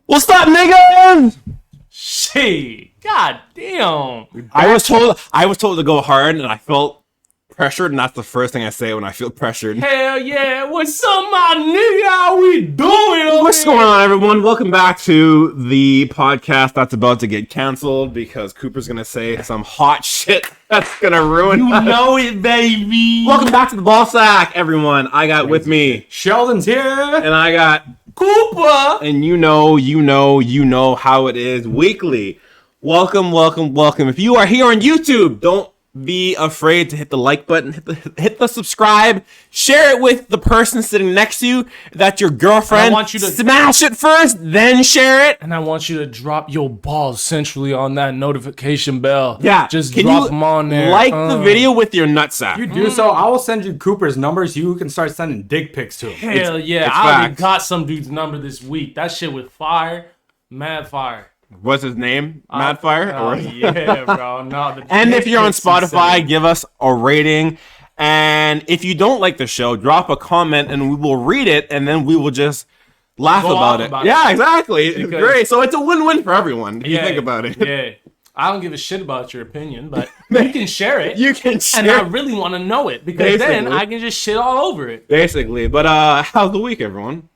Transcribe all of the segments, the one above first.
What's up, niggas? Shit, god damn. I was told to go hard, and I felt pressured, and that's the first thing I say when I feel pressured. Hell yeah, what's up, my nigga? How we doing? What's going on, everyone? Welcome back to the podcast that's about to get canceled because Cooper's gonna say some hot shit that's gonna ruin You us. know it, baby. Welcome back to the Ball SAC, everyone. I got with me Sheldon's here. and I got Cooper. and you know how it is weekly. Welcome. If you are here on YouTube, don't be afraid to hit the like button, hit the subscribe, share it with the person sitting next to you. That's your girlfriend. I want you to smash it first, then share it. And I want you to drop your balls centrally on that notification bell. Yeah, just can drop you them on there. Like the video with your nutsack. You do so, I will send you Cooper's numbers. You can start sending dick pics to him. Hell yeah, it's I already facts. got some dude's number this week. That shit was fire, mad fire. What's his name? Madfire? Oh yeah, bro. No. And if you're on It's Spotify, insane. give us a rating. And if you don't like the show, drop a comment and we will read it and then we will just laugh Go about off it. about Yeah, exactly. It's Because- great. So it's a win-win for everyone if you Yeah, think about it. Yeah. I don't give a shit about your opinion, but you can share it. You can And share I really want to know it because then Basically. I can just shit all over it. basically. But how's the week, everyone?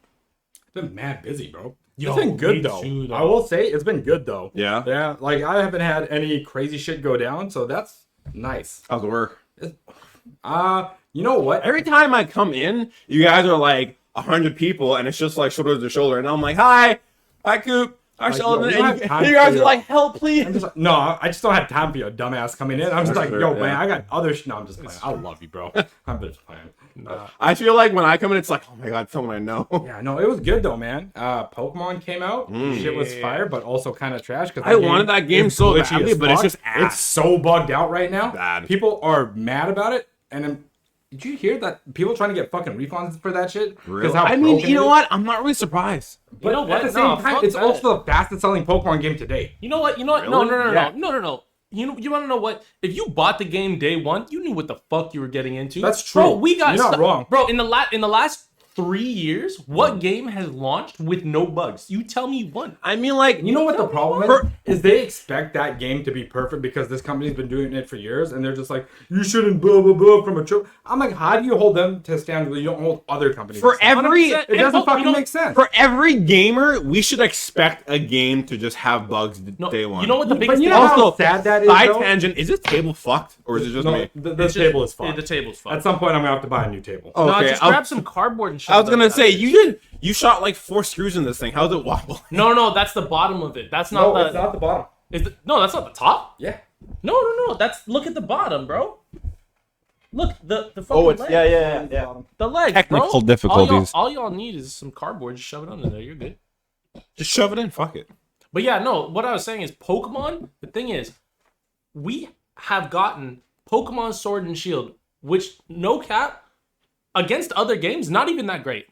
It's been mad busy, bro. Yo, It's been me good though. too, though. I will say it's been good though. Yeah? Yeah. Like I haven't had any crazy shit go down, so that's nice. How's the work? You know what? Every time I come in, you guys are like 100 people and it's just like shoulder to shoulder. And I'm like, hi, Coop. Hi, Like, Sheldon. yo, we don't And have time you guys for are your- like, help, please. I'm just like, no, I just don't have time for your dumbass coming in. I'm just like, Sure, yo, yeah. man, I got other shit. No, I'm just playing. I love you, bro. I'm just playing. I feel like when I come in, it's like, oh my God, someone I know. Yeah, no, it was good though, man. Pokemon came out. Shit was fire, but also kind of trash. Because I wanted that game so badly, but it's just ass. It's so bugged out right now. Bad. People are mad about it, and then did you hear that people trying to get fucking refunds for that shit? 'Cause Really? how I mean, broken you know it is? what? I'm not really surprised. But You know at what? the same No, time, fuck it's that. also the fastest selling Pokemon game to date. You know what? No. Yeah. No. You want to know what? If you bought the game day one, you knew what the fuck you were getting into. That's true. Bro, we got You're not wrong. Bro, in the last 3 years, what game has launched with no bugs? You tell me one. I mean, like, You know what the problem For- is? They expect that game to be perfect because this company's been doing it for years, and they're just like, you shouldn't blah blah blah from a trip. I'm like, how do you hold them to standard? You don't hold other companies. For to standard? every 100%. it doesn't And, fucking you know, make sense. for every gamer, we should expect a game to just have bugs day one. You know what the But biggest you thing know is? how Also, sad that is. side though? tangent, is this table fucked? Or is it just No, me? the It's just- table is fucked. The table's fucked. At some point, I'm gonna have to buy a new table. Oh, No, okay, just I'll- grab some cardboard and shit. I was gonna say, you shot like 4 screws in this thing. How's it wobble? No, that's the bottom of it. That's not No, the. it's not the bottom. No, that's not the top. Yeah. No. That's look at the bottom, bro. Look, the fucking leg. yeah. The leg, Technical bro. difficulties. All y'all need is some cardboard. Just shove it under there. You're good. Just shove it in, fuck it. But yeah, no. What I was saying is Pokemon. The thing is, we have gotten Pokemon Sword and Shield, which no cap against other games, not even that great.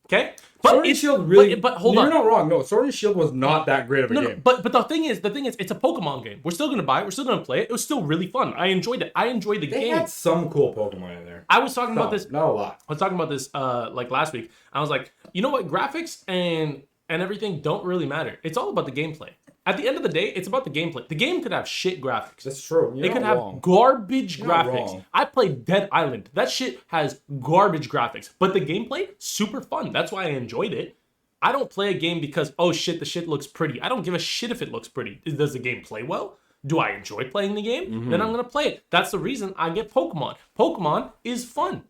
Okay, but Sword and it's- Shield really. But hold You're on. not wrong. No, Sword and Shield was not that great of a No, game. but the thing is, it's a Pokemon game. We're still gonna buy it. We're still gonna play it. It was still really fun. I enjoyed it. I enjoyed the They game. had some cool Pokemon in there. I was talking about this. Not a lot. I was talking about this like last week. I was like, you know what? Graphics and everything don't really matter. It's all about the gameplay. At the end of the day, it's about the gameplay. The game could have shit graphics. That's true. You're It could not have wrong. garbage You're not graphics. wrong. I played Dead Island. That shit has garbage graphics. But the gameplay, super fun. That's why I enjoyed it. I don't play a game because, oh shit, the shit looks pretty. I don't give a shit if it looks pretty. Does the game play well? Do I enjoy playing the game? Then I'm going to play it. That's the reason I get Pokemon. Pokemon is fun.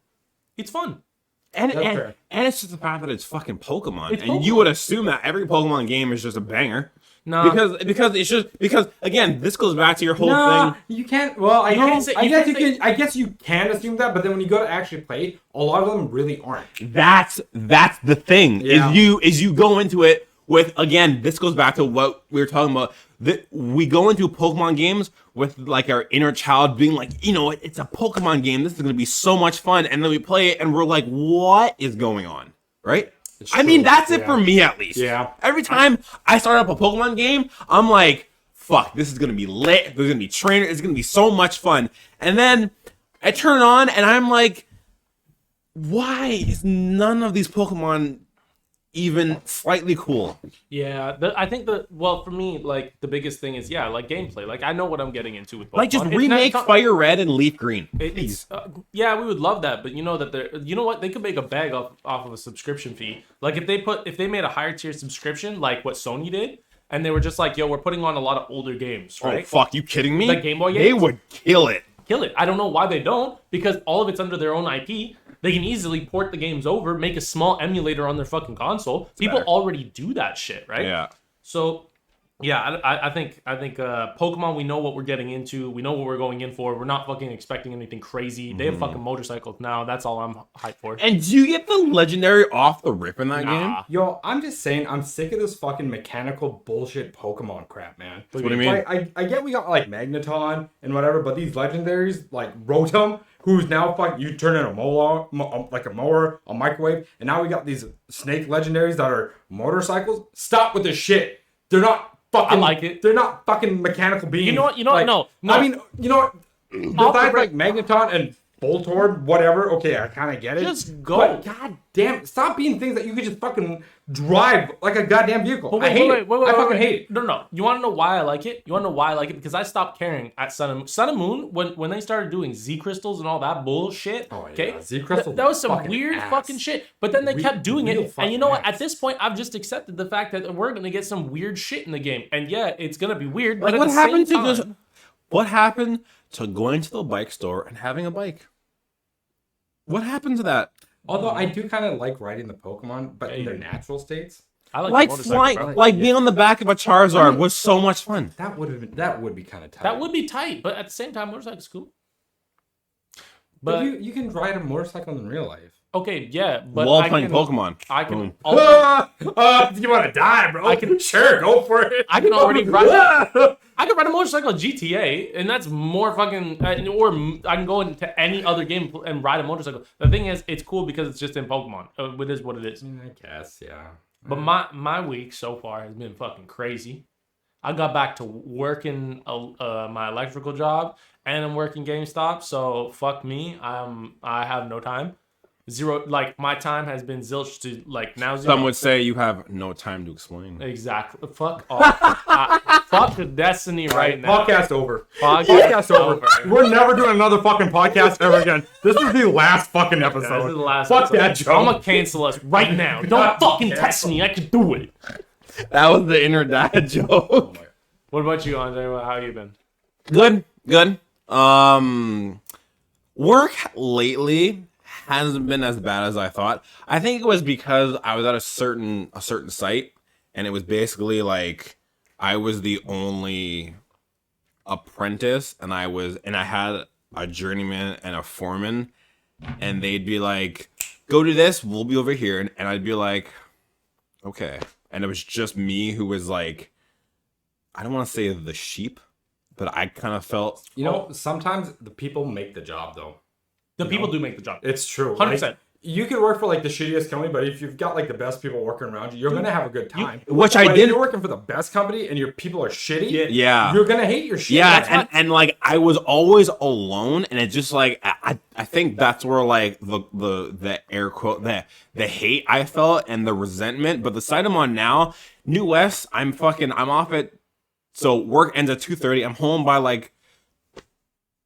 It's fun. And fair. it's just the fact that it's fucking Pokemon. It's and you Pokemon. would assume that every Pokemon game is just a banger. Nah. Because it's just because again, this goes back to your whole Nah, thing. you can't. Well, I can't guess say- I you guess can't you say- can. I guess you can assume that, but then when you go to actually play, a lot of them really aren't. That's the thing. Yeah. Is you go into it with, again, this goes back to what we were talking about. That we go into Pokemon games with like our inner child being like, you know what, it's a Pokemon game. This is gonna be so much fun, and then we play it and we're like, what is going on, right? It's I mean, true. that's it Yeah. for me at least. Yeah. Every time I start up a Pokemon game, I'm like, fuck, this is gonna be lit. There's gonna be trainers. It's gonna be so much fun. And then I turn on and I'm like, why is none of these Pokemon even slightly cool. Yeah, I think for me, like the biggest thing is like gameplay. Like I know what I'm getting into with Pokemon. Like just It's remake not- Fire Red and Leaf Green. It's yeah, we would love that, but you know that you know what, they could make a bag off of a subscription fee. Like if they made a higher tier subscription, like what Sony did, and they were just like, yo, we're putting on a lot of older games, right? Oh fuck, you kidding me? The Game Boy They games? would kill it. Kill it. I don't know why they don't, because all of it's under their own IP. They can easily port the games over, make a small emulator on their fucking console. People better. already do that shit, right? Yeah. So, yeah, I think Pokemon, we know what we're getting into. We know what we're going in for. We're not fucking expecting anything crazy. They have fucking motorcycles now. That's all I'm hyped for. And do you get the legendary off the rip in that game? Nah. Yo, I'm just saying, I'm sick of this fucking mechanical bullshit Pokemon crap, man. What do you mean? Like, I get we got like Magneton and whatever, but these legendaries like Rotom, who's now fucking you turn in a mower, like a mower, a microwave, and now we got these snake legendaries that are motorcycles. Stop with this shit. They're not fucking. I like it. They're not fucking mechanical beings. You know what? Like, No. I mean, you know what? Besides like Magneton and Voltorb, whatever. Okay, I kind of get it. Just go. But god damn, stop being things that you could just fucking drive like a goddamn vehicle. But I hate it. I fucking hate it. No. You want to know why I like it? You want to know why I like it? Because I stopped caring at Sun and Moon when they started doing Z crystals and all that bullshit. Oh, yeah. Okay, Z crystals that was some fucking weird ass. fucking shit. But then they kept doing real it, and you know what? fucking At this point, I've just accepted the fact that we're gonna get some weird shit in the game. And yeah, it's gonna be weird. Like but what at the happened same to time, just what happened to going to the bike store and having a bike? What happened to that? Although I do kind of like riding the Pokemon, but in their Hey. natural states. I like, Like the motorcycle, flying, bro. like being on the back of a Charizard was so much fun. That would be kind of tough. That would be tight, but at the same time, motorcycle's cool. But But you can ride a motorcycle in real life. okay, yeah, but While I playing can, Pokemon. I can Boom. also, You want to die, bro? I can- sure go for it. I can already ride. I can ride a motorcycle at GTA, and that's more fucking. I can go into any other game and ride a motorcycle. The thing is, it's cool because it's just in Pokemon. It is what it is. I guess, yeah. But my week so far has been fucking crazy. I got back to working my electrical job, and I'm working GameStop. So fuck me. I have no time. Zero. Like my time has been zilch to like now. Zero. Some would say you have no time to explain. Exactly. Fuck off. Fuck the destiny right now. Podcast over. Podcast over. We're never doing another fucking podcast ever again. This is the last fucking episode. This is the last Fuck episode. that joke. I'm gonna cancel us right now. Don't fucking test me. I can do it. That was the inner dad joke. What about you, Andre? How you been? Good. Work lately hasn't been as bad as I thought. I think it was because I was at a certain site, and it was basically like I was the only apprentice, and I had a journeyman and a foreman, and they'd be like, "Go do this. We'll be over here," and I'd be like, "Okay." And it was just me who was like, I don't want to say the sheep, but I kind of felt, You know, sometimes the people make the job, though. The people do make the job. It's true. 100%. Like, you can work for like the shittiest company, but if you've got like the best people working around you, you're gonna have a good time. which But I if did. you're working for the best company and your people are shitty, Yeah. you're gonna hate your shit. Yeah, That's why- and like I was always alone, and it just like I think that's where like the air quote the hate I felt and the resentment. But the site I'm on now, New West, I'm off at, so work ends at 2:30. I'm home by like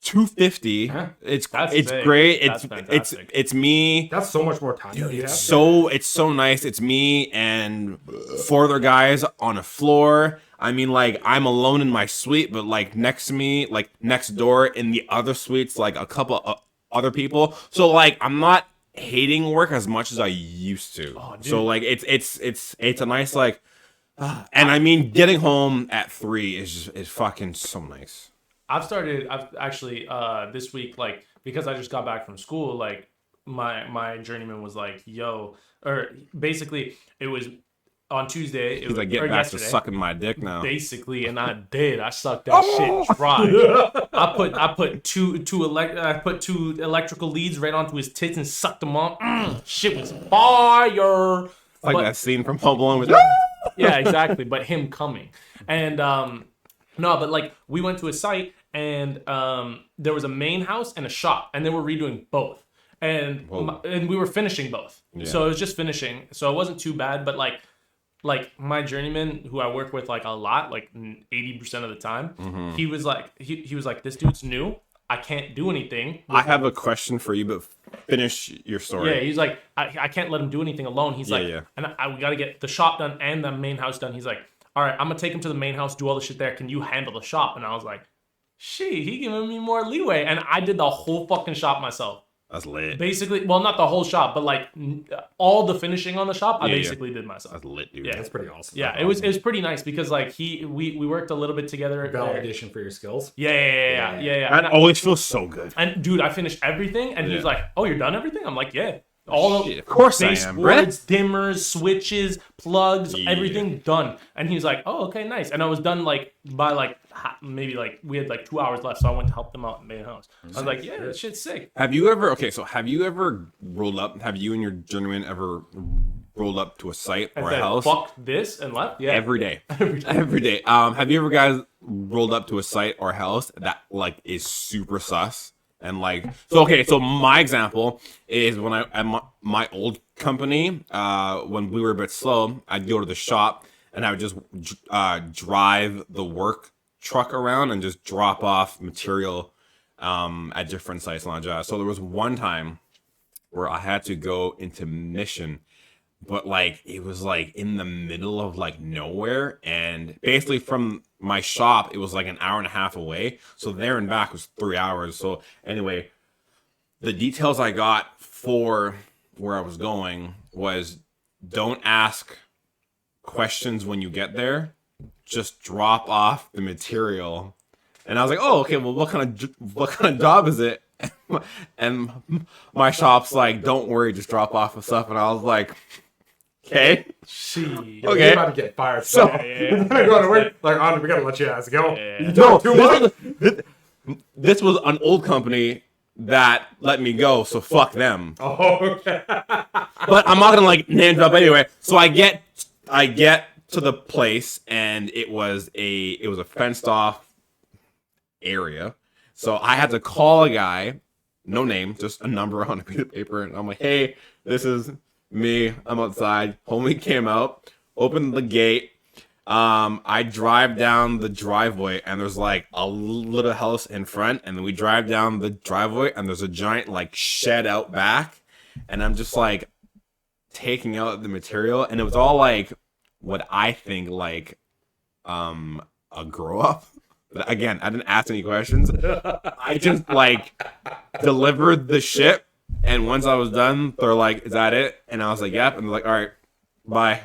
2:50. Huh? It's That's sick. great. That's It's fantastic. it's me. that's so much more time. Dude, you it's have. so nice. It's me and four other guys on a floor. I mean, like, I'm alone in my suite, but like next to me, like next door in the other suites, like a couple of other people. So like, I'm not hating work as much as I used to. Oh, dude. So like, it's a nice like, and I mean, getting home at 3 is fucking so nice. I've actually this week, like, because I just got back from school, like my journeyman was like, yo, or basically it was on Tuesday. It He's was like, get or back yesterday, to sucking my dick now. basically, and I did. I sucked that shit dry. I put two electrical leads right onto his tits and sucked them on. Shit was fire. Like But- that scene from Home Alone with yeah, exactly. But him coming. And no, but like we went to a site and there was a main house and a shop, and they were redoing both. and and we were finishing both. Yeah. So it was just finishing. So it wasn't too bad, but like my journeyman who I work with like a lot, like 80% of the time, he was like he was like, this dude's new. I can't do anything. I have a question for you, but finish your story. Yeah, he's like, I can't let him do anything alone. He's like, and we got to get the shop done and the main house done. He's like, all right, I'm going to take him to the main house, do all the shit there. Can you handle the shop? And I was like, shit, he giving me more leeway. And I did the whole fucking shop myself. That's lit. Basically, well, not the whole shop, but like all the finishing on the shop, I basically did myself. That's lit, dude. Yeah, That's pretty awesome. Yeah, it was pretty nice because like we worked a little bit together. Validation for your skills. Yeah. That always feels so good. And dude, I finished everything, and he's like, "Oh, you're done everything?" I'm like, "Yeah." All of course I am, baseboards, dimmers, switches, plugs, everything done. And he's like, "Oh, okay, nice." And I was done like by like maybe like we had like 2 hours left, so I went to help them out in the main house. I was like, "Yeah, that shit's sick." Have you ever rolled up? Have you and your journeyman ever rolled up to a site or a house? Fuck this and left. Yeah, every day. Every day. Have you ever guys rolled up to a site or a house that like is super sus? And like, so my example is when I at my old company, when we were a bit slow, I'd go to the shop and I would just drive the work truck around and just drop off material at different sites and all that. So there was one time where I had to go into Mission, but like it was like in the middle of like nowhere, and basically from my shop it was like an hour and a half away, so there and back was 3 hours. So anyway, the details I got for where I was going was, don't ask questions when you get there, just drop off the material. And I was like, oh, okay, well, what kind of job is it? And my shop's like, don't worry, just drop off the stuff. And I was like, okay. Okay. You're about to get fired. So, you're gonna go to work. Like, Andre, we gotta let your ass go. You No, too much. This was an old company that let me go, so fuck them. Oh, okay. But I'm not gonna like name drop anyway. So I get to the place, and it was a fenced off area. So I had to call a guy, no name, just a number on a piece of paper, and I'm like, hey, this is me, I'm outside. Homie came out, opened the gate. I drive down the driveway, and there's like a little house in front, and then we drive down the driveway, and there's a giant like shed out back, and I'm just like taking out the material, and it was all like what I think like a grow up. But again, I didn't ask any questions. I just like delivered the shit. And once I was done, they're like, is that it? And I was like, yep. And they're like, all right, bye.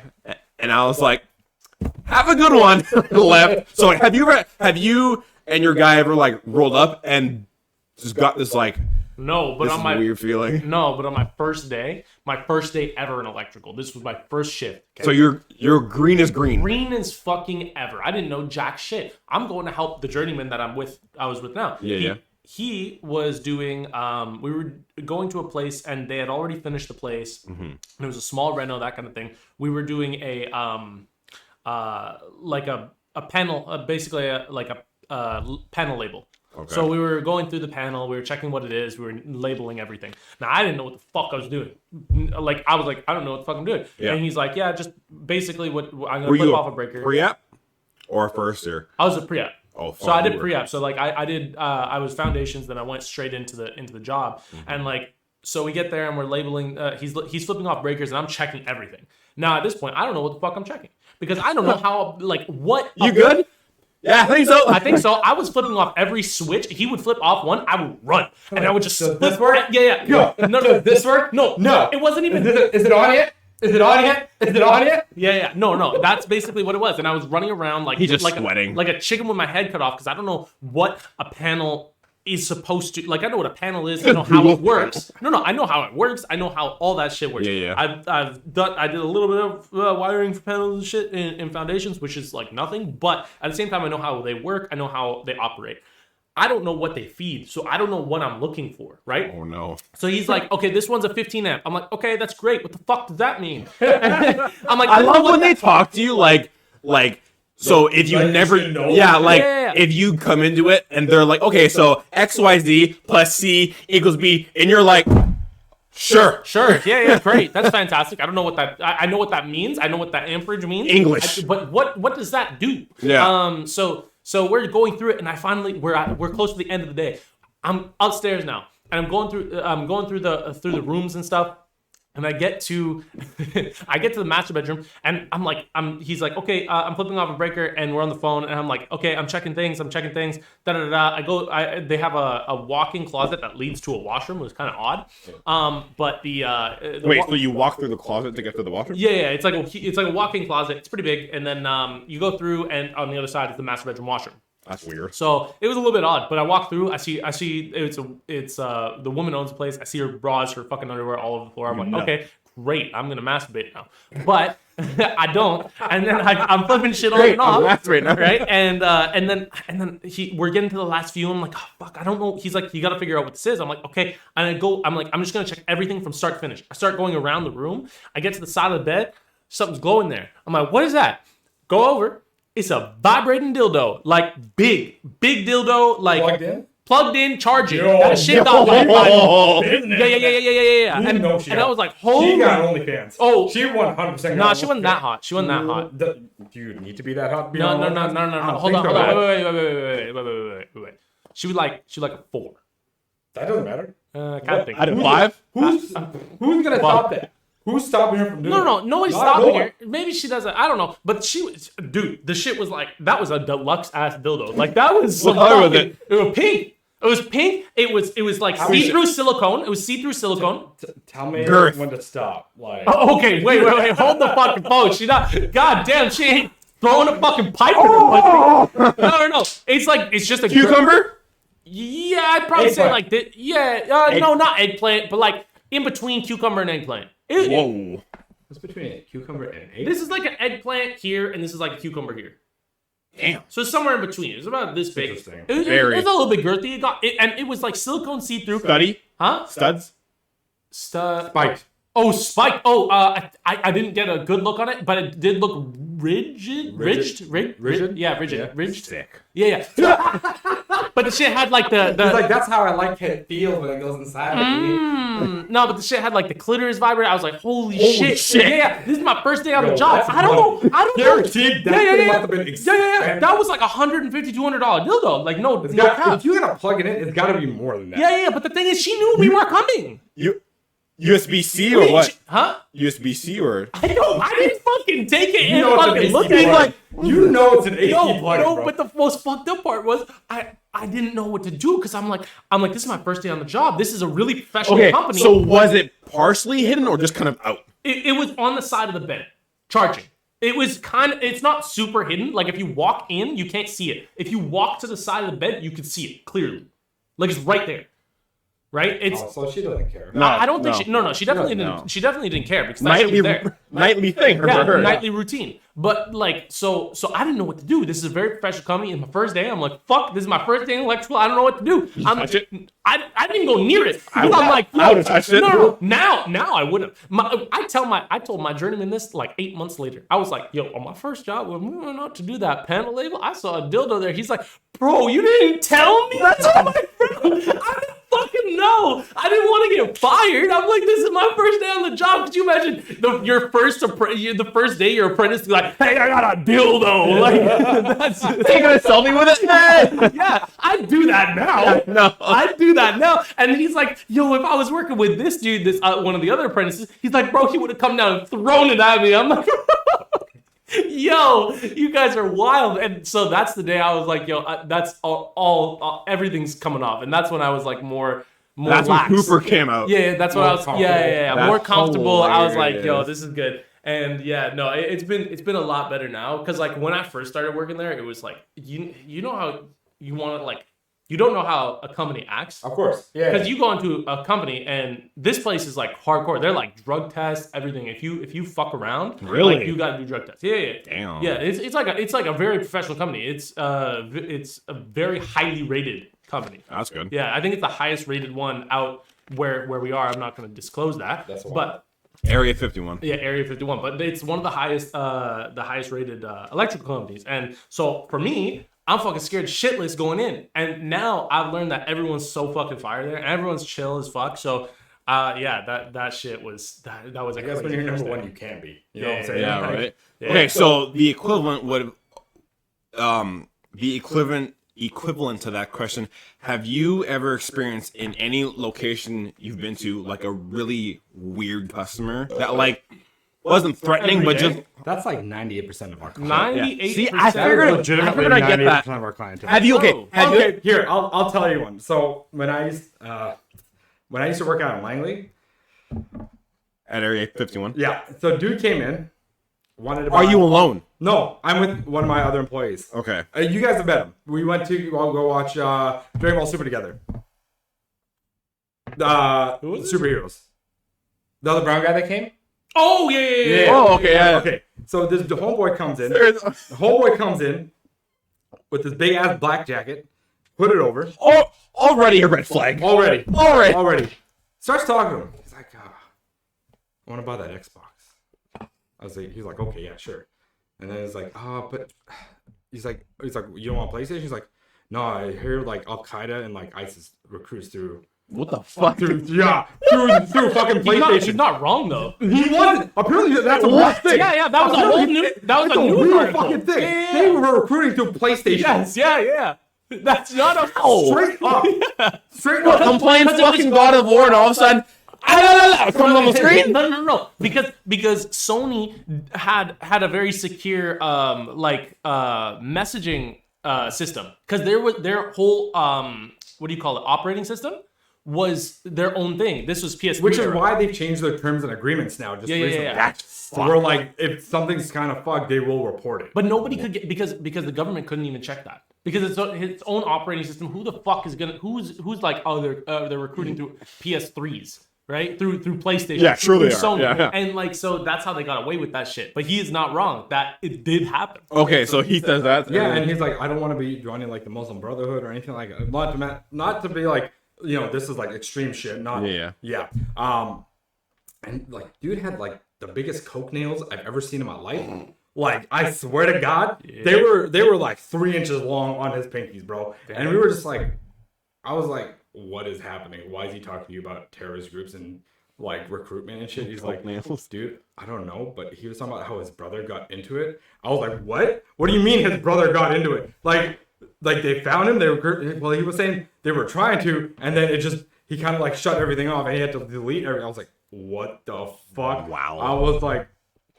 And I was like, have a good one. Left. So like, have you and your guy ever like rolled up and just got this like, no, but this on my weird feeling? No, but on my first day ever in electrical. This was my first shift. Okay? So you're green as green. Green as fucking ever. I didn't know jack shit. I'm going to help the journeyman that I was with now. Yeah. He was doing, we were going to a place and they had already finished the place. Mm-hmm. And it was a small reno, that kind of thing. We were doing a panel, basically a panel label. Okay. So we were going through the panel, we were checking what it is, we were labeling everything. Now, I didn't know what the fuck I was doing. Like, I was like, I don't know what the fuck I'm doing. Yeah. And he's like, yeah, just basically what I'm going to flip off a breaker. Pre-app or first year? I was a pre-app. Oh, so I did pre-app. So like I was foundations, then I went straight into the job. Mm-hmm. And like, so we get there and we're labeling, he's flipping off breakers and I'm checking everything. Now at this point, I don't know what the fuck I'm checking because I don't know how, like what. You good? Yeah, I think so. I was flipping off every switch. He would flip off one, I would run. And I would just Does this work? Yeah. No. Does this work? No. It wasn't even. Is it on yet? Is it on yet? Is it on yet? Yeah. No. That's basically what it was. And I was running around like sweating. Like a chicken with my head cut off because I don't know what a panel is supposed to, like, I know what a panel is. I know how it works. No, I know how it works. I know how all that shit works. Yeah. I did a little bit of wiring for panels and shit in foundations, which is like nothing. But at the same time, I know how they work. I know how they operate. I don't know what they feed, so I don't know what I'm looking for, right? Oh, no. So he's like, okay, this one's a 15 amp. I'm like, okay, that's great. What the fuck does that mean? I'm like, I love when they talk to you like, so if you never, if you come into it and they're like, okay, so XYZ plus C equals B, and you're like, Sure. Yeah, great. That's fantastic. I don't know what that. I know what that means. I know what that amperage means. English. But what does that do? Yeah. So we're going through it, and I finally we're close to the end of the day. I'm upstairs now, and I'm going through the rooms and stuff. And I get to the master bedroom, and he's like, okay, I'm flipping off a breaker, and we're on the phone, and I'm like, okay, I'm checking things, da da da. They have a walk-in closet that leads to a washroom. It was kind of odd. But Wait, so you walk through the closet to get to the washroom? Yeah, it's like a walk-in closet. It's pretty big, and then you go through, and on the other side is the master bedroom washroom. That's weird. So it was a little bit odd, but I walk through. I see it's the woman owns the place. I see her bras, her fucking underwear all over the floor. I'm like, okay, great. I'm gonna masturbate now, but I don't. And then I'm flipping shit on and off. Masturbate now, right? And then we're getting to the last few. I'm like, oh, fuck, I don't know. He's like, you got to figure out what this is. I'm like, okay. And I'm like, I'm just gonna check everything from start to finish. I start going around the room. I get to the side of the bed. Something's glowing there. I'm like, what is that? Go over. It's a vibrating dildo, like big dildo, like plugged in, charging. That shit got like, yeah. And I was like, holy. She got OnlyFans. Oh, she 100%. Nah, she wasn't that hot. She wasn't that hot. Do you need to be that hot? No. Hold on. Wait. She was like a 4. That doesn't matter. Kind of thing. Out of 5? Who's gonna stop that? Who's stopping her from doing it? No, nobody's stopping her. Maybe she doesn't. I don't know. But dude, the shit was like, that was a deluxe ass dildo. Like, that was some fucking, it was pink. It was pink. It was like see-through silicone. It was see-through silicone. Tell me when to stop. Like, oh, okay, wait. Hold the fucking phone. God damn, she ain't throwing a fucking pipe in her pussy. No. It's just a cucumber? Yeah, I'd probably say like this. Yeah, no, not eggplant, but like in between cucumber and eggplant. Whoa. What's between a cucumber and egg? This is like an eggplant here, and this is like a cucumber here. Damn. So it's somewhere in between. It's about this big. Interesting. It was a little bit girthy. And it was like silicone see-through. Study? Huh? Studs? Spiked. Oh, spiked. Oh, I didn't get a good look on it, but it did look ridged. Yeah, rigid. Yeah. Ridged. Sick. Yeah. But the shit had like the It's like, that's how I like it feels when it goes inside of me. No, but the shit had like the clitoris vibrator. I was like, holy shit. Yeah. This is my first day on the job. That's I don't know. Guaranteed. Yeah. That was like $150, $200 dildo. Like, no, if you gotta plug it in, it's gotta be more than that. Yeah. But the thing is, she knew we were coming. USB-C or what? Huh? USB-C or? I didn't fucking take it You and know it's fucking an look AC at it plug. like, You know it's an AC plug, no, bro. but the most fucked up part was I didn't know what to do because I'm like, this is my first day on the job. This is a really professional company. So was it partially hidden or just kind of out? It was on the side of the bed, charging. It was it's not super hidden. Like if you walk in, you can't see it. If you walk to the side of the bed, you can see it clearly. Like it's right there. Right? So she doesn't care. No, I don't think she definitely didn't. No. She definitely didn't care because that shit was there. Nightly thing for her. Nightly routine. But like, so I didn't know what to do. This is a very professional company. And my first day, I'm like, fuck, this is my first day in electrical. I don't know what to do. Touch it? I didn't go near it. I would have touched it. No. Now I would have. I told my journeyman this like 8 months later. I was like, yo, on my first job, when we went out to do that panel label, I saw a dildo there. He's like, bro, you didn't tell me? That's all my friend. I didn't fucking know. I didn't want to get fired. I'm like, this is my first day on the job. Could you imagine the first day your apprentice is like, hey, I got a dildo. Like, that's Taking a selfie with it? yeah, I'd do that now. No. I'd do that now. And he's like, yo, if I was working with this dude, one of the other apprentices, he's like, bro, he would have come down and thrown it at me. I'm like, yo, you guys are wild. And so that's the day I was like, yo, that's all everything's coming off. And that's when I was like more That's lax. when Cooper came out. Yeah, that's what I was. Yeah. That's More comfortable. I was like, yo, hilarious. this is good. And yeah, no, it's been a lot better now. Cause like when I first started working there, it was like you know how you want to like. You don't know how a company acts. Of course. Yeah. Because you go into a company and this place is like hardcore. They're like drug tests, everything. If you fuck around, Really? like, you gotta do drug tests. Yeah. Damn. Yeah, it's like a very professional company. It's a very highly rated company. That's good. Yeah, I think it's the highest rated one out where we are. I'm not gonna disclose that. That's one. But Area 51. yeah, Area 51. But it's one of the highest rated electrical companies. And so for me, I'm fucking scared shitless going in. And now I've learned that everyone's so fucking fire there. And everyone's chill as fuck. So Yeah, that shit was that was. I guess when you're number one, you can be. You know what I'm saying? Yeah, Like, right. Yeah. Okay, so the equivalent would, the equivalent to that question. Have you ever experienced in any location you've been to like a really weird customer that like wasn't threatening, but just That's like 98% of our clientele. 98%. See, I figured I'd get that. 98% of our clientele. Have you okay? Oh. Have Okay, you? here I'll tell you one. So when I used to work out in Langley, At Area 51. yeah. So dude came in, wanted to. Are you alone? No, I'm with one of my other employees. Okay. You guys have met him. We went to go watch Dragon Ball Super together. Who was it? Superheroes. The other brown guy that came. Oh yeah. Oh, okay, yeah. Okay. So the homeboy comes in. The homeboy comes in with this big ass black jacket. Put it over. Oh, already a red flag. Already. Starts talking to him. He's like, I want to buy that Xbox. He's like, okay, yeah, sure. And then he's like, but he's like, you don't want PlayStation? He's like, no, I hear like Al Qaeda and like ISIS recruits through What the fuck? through fucking PlayStation. He's not wrong though. He wasn't. Apparently, that's a real thing. Yeah, that was a whole new. That was It's a a news real article. fucking thing. Yeah. They were recruiting through PlayStation. Yeah. That's not a Straight up. Straight up. I'm playing fucking God of War, and all of a sudden, comes on the screen. No. Because Sony had a very secure messaging system, because their whole what do you call it, operating system was their own thing. This was PS3, Which is era. why they've changed their terms and agreements now. Just recently. Yeah. So we're like, if something's kind of fucked, they will report it. But nobody could get, because the government couldn't even check that, because it's its own operating system. Who the fuck is gonna who's like, oh, they're recruiting through PS3s, right? Through PlayStation. Yeah, sure through they are. Sony. Yeah. And like, so that's how they got away with that shit. But he is not wrong. That it did happen. Okay, so he says that. Yeah, and he's like, I don't want to be joining like the Muslim Brotherhood or anything like that. Not to be like, this is like extreme shit. Not yeah. And like, dude had like the biggest coke nails I've ever seen in my life. Like, I swear to God, they were like 3 inches long on his pinkies, bro. And we were just like, I was like, what is happening? Why is he talking to you about terrorist groups and like recruitment and shit? He's like, dude, I don't know, but he was talking about how his brother got into it. I was like, what? What do you mean his brother got into it? Like they found him. Well, he was saying they were trying to, and then he kind of like shut everything off, and he had to delete everything. I was like, what the fuck? Wow. I was like,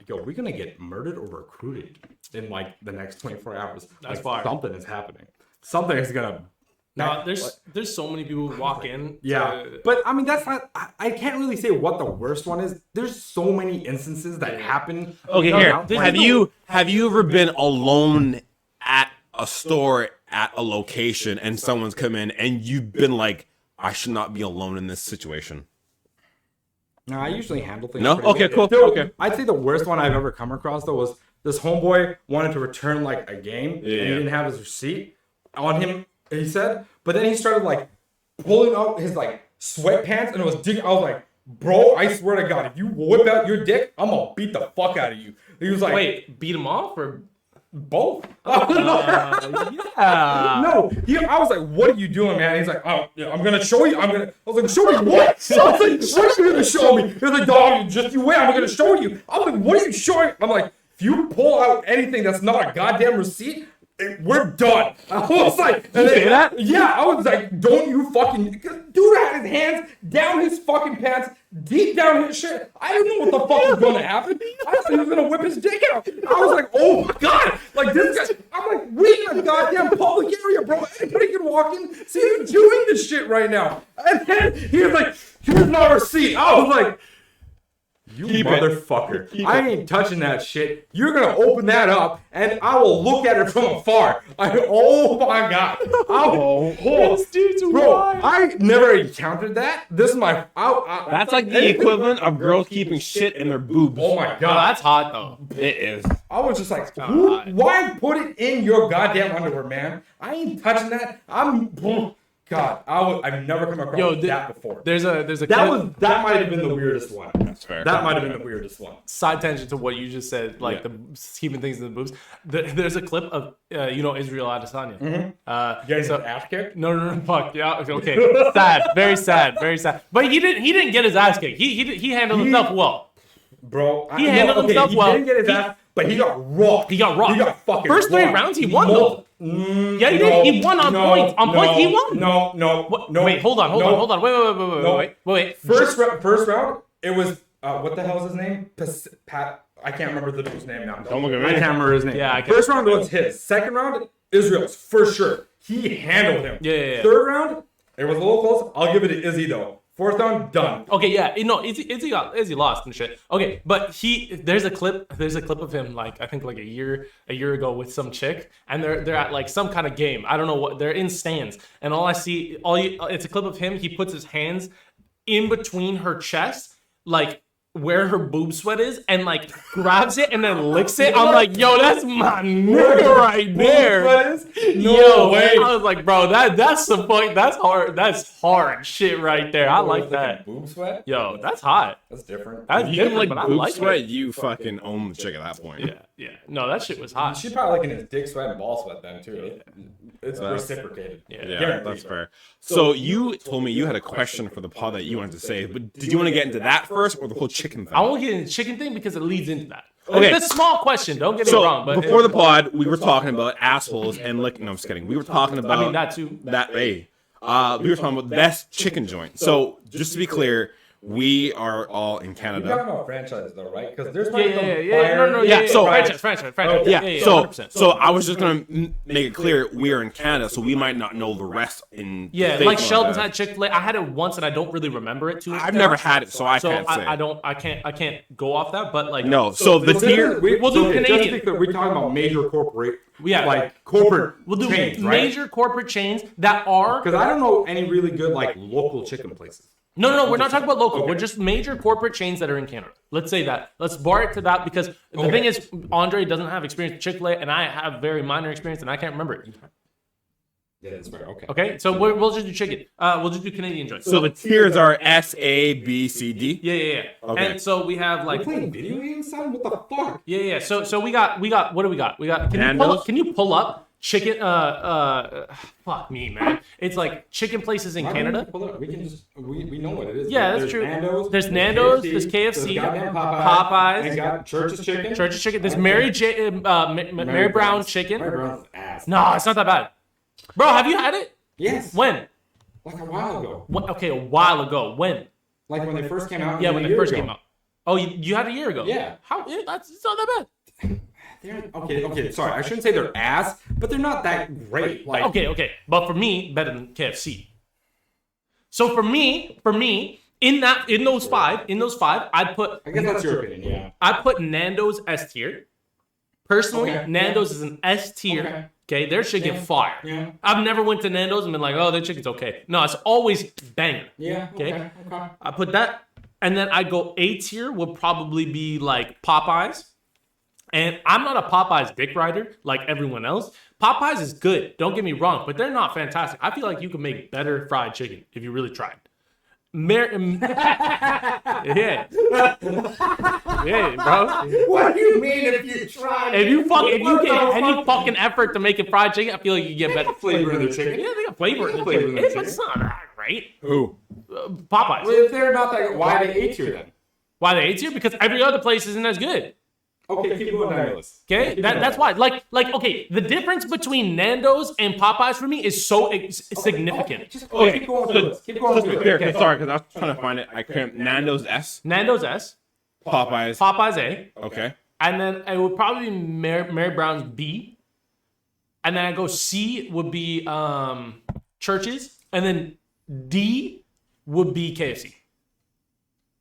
yo, we're gonna get murdered or recruited in like the next 24 hours. That's like, fire. something is happening. Something is gonna. No, there's so many people who walk in. Yeah, but I mean, that's not. I can't really say what the worst one is. There's so many instances that happen. Okay, No, here. no, Have you ever been alone at a store at a location and someone's come in and you've been like, I should not be alone in this situation? No, I usually handle things. No? pretty Okay, well. cool. Okay. I'd say the worst one I've ever come across though was this homeboy wanted to return like a game and he didn't have his receipt on him. He said, but then he started like pulling out his like sweatpants and it was digging. I was like, bro, I swear to God, if you whip out your dick, I'm gonna beat the fuck out of you. He was like, Wait, beat him off or? both? Yeah. No, I was like, what are you doing, man? He's like, oh, yeah, I'm gonna show you. I was like, show me what? I was like, what are you gonna show me? He was like, dog, just you wait, I'm gonna show you. I was like, what are you showing? I'm like, if you pull out anything that's not a goddamn receipt, we're done. I was like, you say that? Yeah, I was like, don't you fucking. Dude had his hands down his fucking pants, deep down his shit. I didn't know what the fuck was gonna happen. I thought he was gonna whip his dick out. I was like, oh my God. Like this guy, I'm like, we in a goddamn public area, bro. Anybody can walk in, see you doing this shit right now. And then he was like, here's my receipt. I was like, you motherfucker. I ain't touching that shit. You're going to open that up and I will look at it from afar. Oh my God. This dude's bro, wild. I never encountered that. This is my. That's like the equivalent of girls keeping shit in their boobs. Oh my No, God. that's hot though. It is. I was just like, God. why put it in your goddamn underwear, man? I ain't touching that. Because God, I've never come across that before. There's a That might have been the weirdest one. That's fair. That might have been the weirdest one. side tangent to what you just said, like the keeping things in the boobs. There's a clip of Israel Adesanya. Getting his ass kicked? No, fuck yeah. Okay, sad, very sad, very sad. But he didn't get his ass kicked. He handled himself well. Bro, He handled himself well. He didn't get his ass, but he got rocked. He got rocked. He got fucking First 3 rocked. rounds he won though. Yeah, he did. He won on points. On points, he won. No. Wait, hold on. Wait. First round, it was what the hell is his name? Pat. I can't remember the dude's name now. Don't look at me. I can't remember his name. Yeah, I can't. First round was his. Second round, Israel's for sure. He handled him. Yeah. Third round, it was a little close. I'll give it to Izzy though. Fourth round, done. Okay, yeah, Izzy lost and shit. Okay, but there's a clip of him like I think like a year ago with some chick, and they're at like some kind of game. I don't know what, they're in stands, and it's a clip of him. He puts his hands in between her chest, like where her boob sweat is, and like grabs it and then licks it. I'm like, yo, that's my nigga right there. No way. I was like, bro, that's the point. That's hard shit right there. I like that. Boob sweat? Yo, that's hot. That's different. That's You can different, like but I boob like sweat, it. you fucking own the chick at that point. Yeah. No, that shit was hot. She probably liking his dick sweat and ball sweat then too. It's reciprocated. Yeah, that's fair. So you told me you had a question for the pod that you wanted to say, but did you want to get into that first or the whole chicken thing? I won't get into the chicken thing because it leads into that. Okay. It's a small question. Don't get me So wrong. But before the pod, we were talking about assholes and licking. No, I'm just kidding. We were talking about that too. We were talking about the best chicken joint. So just to be clear, we are all in You're Canada. talking about franchises though, right? Because there's Franchise. So I was just gonna make it clear we are in Canada, so we might not know the rest in. Yeah, the like States Sheldon's that. had Chick-fil-A. I had it once and I don't really remember it too. I've never had it, so I So can't say. I can't go off that. But like No, so the tier. We'll do Canadian. We're talking about major corporate. Yeah. like corporate. We'll do chains, right? major corporate chains that are. Because I don't know any really good like local chicken places. No, we're not talking about local. We're just major corporate chains that are in Canada. Let's say that. Let's bar it to that because the thing is, Andre doesn't have experience with Chick-fil-A, and I have very minor experience, and I can't remember it. Yeah, that's fair. Okay. Okay, so we'll just do chicken. We'll just do Canadian joints. So the tiers are S, A, B, C, D. Yeah. Okay. And so we have like. We're playing video games, son? What the fuck? Yeah. So we got. What do we got? Nando's? Can you pull up chicken? Fuck me, man. It's like chicken places in Canada. We can just we know what it is. Yeah, that's true. There's Nando's, there's KFC, Popeyes, and got Church's Chicken. Church's Chicken. There's Mary Brown Chicken. Mary Brown's ass. No, it's not that bad. Bro, have you had it? Yes. When? Like a while ago. Okay, a while ago. When? Like when they first came out. Yeah, when they first came out. Oh, you had it a year ago. Yeah. How? It's not that bad. Okay. Sorry, I shouldn't say they're ass, but they're not that great. Like Okay. But for me, better than KFC. So for me, in those five, I'd put. I guess that's your opinion. Yeah. I'd put Nando's S tier. Personally, Okay. Nando's is an S tier. Okay, their chicken fire. Yeah. I've never went to Nando's and been like, oh, their chicken's okay. No, it's always banger. Yeah. Okay. I put that, and then I go A tier would probably be like Popeyes. And I'm not a Popeyes dick rider like everyone else. Popeyes is good, don't get me wrong, but they're not fantastic. I feel like you can make better fried chicken if you really tried. Yeah, bro. What do you mean if you try? If you get any fucking effort to make it fried chicken, I feel like you get better flavor in their chicken. Yeah, they got flavor in the flavor chicken. in their chicken. It's not that great. Who? Popeyes. Well, if they're not that, why are they A tier then? Why they A tier? Because every other place isn't as good. Okay, keep going down your list. Okay, that's why. Like, okay, the difference between Nando's and Popeyes for me is so significant. Keep going with the list. Keep going with the list. Okay, sorry, because I was trying to find it. I couldn't. Nando's S, Nando's S, Popeyes. A, Okay. and then it would probably be Mary Brown's B, and then I go C would be Church's, and then D would be KFC.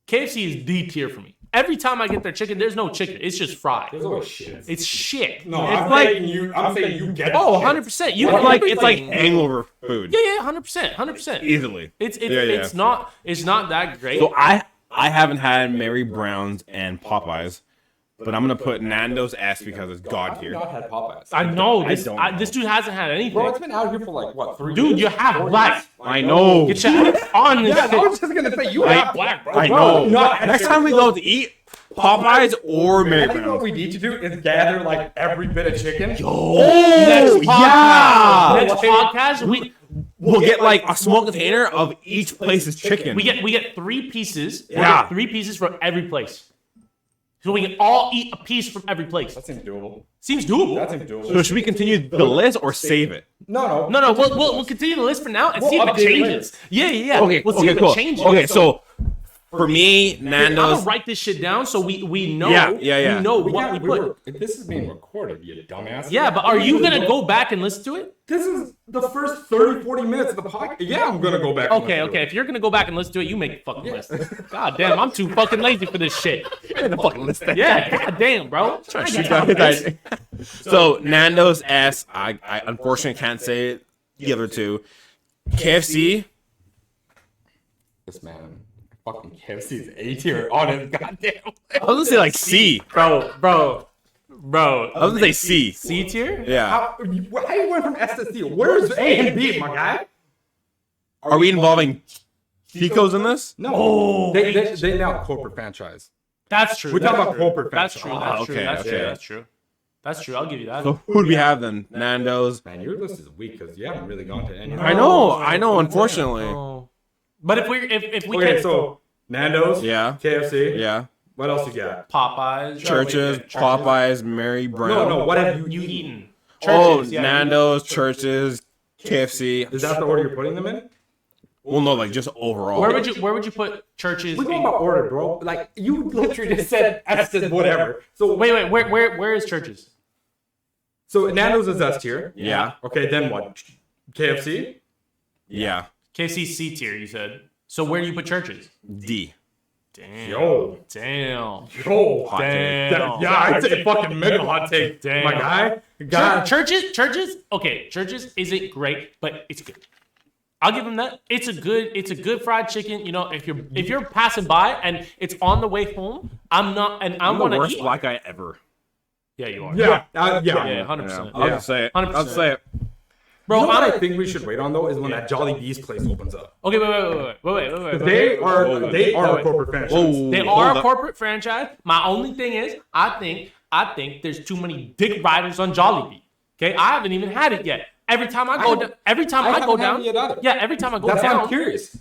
KFC is D tier for me. Every time I get their chicken, there's no chicken. It's just fried. There's always shit. It's shit. No, it's I'm saying you get. Oh, shit. 100%. You It's like hangover food. Yeah, 100%. Easily. It's not that great. So I haven't had Mary Brown's and Popeyes, but I'm gonna put Nando's S because it's God I've tier. not had Popeyes. I know this. don't know. This dude hasn't had anything. Bro, it's been out here for like what 3 Dude, years? you have 4 black. years? I know. Get your ass on this Yeah, I shit. was just gonna say you have black, bro. I Bro, know. not Next time we go to eat Popeyes or Mary I think what Brown's. we need to do is gather like every bit of chicken. Next Oh, podcast. yeah. Next podcast, We'll get like a small container of each place's chicken. we get 3 pieces. We Yeah. get 3 pieces from every place. So we can all eat a piece from every place. That seems doable. Seems doable. That seems doable. So should we continue the list or save it? No. No, we'll continue the list for now and see if it update it changes. Yeah. Okay, We'll see if cool. it changes. Okay, so for me, I'm Nando's. gonna write this shit down so we know. Yeah. We know what we put. This is being recorded, you dumbass. Yeah, but are you gonna go back and listen to it? This is the first 30, 40 minutes of the podcast. Yeah, I'm gonna go back. and Okay. listen to it. If you're gonna go back and listen to it, you make a fucking list. God damn, I'm too fucking lazy for this shit. The fucking list. Yeah, god damn, bro. So Nando's S. I unfortunately can't say it. The other two. KFC. This man, fucking KFC's A tier on his goddamn. I was gonna say like C. Bro. I was gonna say C. C tier? Yeah. How you went from S to C? Where's A and B, my guy? Are we involving Chico's in this? No. Oh, They now corporate franchise. That's true. We're talking That's about true. corporate That's franchise. true. That's true. okay, That's true. okay. That's true. That's true. I'll give you that. So who do we have then? Nando's. Man, your list is weak because you haven't really gone to any. I know. Unfortunately. Oh. But if we Okay, can so Nando's, Yeah. KFC, Yeah. What else you got? Popeyes, Churches, Popeyes, Mary Brown. No, what have you you eaten? eaten. Oh, Churches, yeah, Nando's, Churches, KFC. Is that the order you're putting them in? Well, no, like just overall. Where would you put Churches? We're going about order, bro. Like you literally just said S is whatever. So Wait, where is Churches? So Nando's is S tier. Yeah. Okay, then what? KFC? Yeah. KFC C tier, you said. So where do you put Churches? D. Damn. Yo. Damn. Yo. Hot take. Damn. Yeah, I'd say fucking mega hot take. Damn. My guy. Churches. Okay, Churches isn't great, but it's good. I'll give him that. It's a good fried chicken. You know, if you're passing by and it's on the way home, I'm not, and I I'm the want to worst eat. black guy ever. Yeah, you are. Yeah. Yeah, Yeah. 100%. I'll just say it. 100%. I'll say it. Bro, You know what I I think we should wait on though is when that Jolly Bees place opens up. Okay, wait. They are a corporate franchise. Whoa. They Hold are a up. corporate franchise. My only thing is, I think there's too many dick riders on Jollibee. Okay, I haven't even had it yet. Every time I go down, every time I go haven't had down, it yet either. yeah, every time I go That's why down, I'm curious.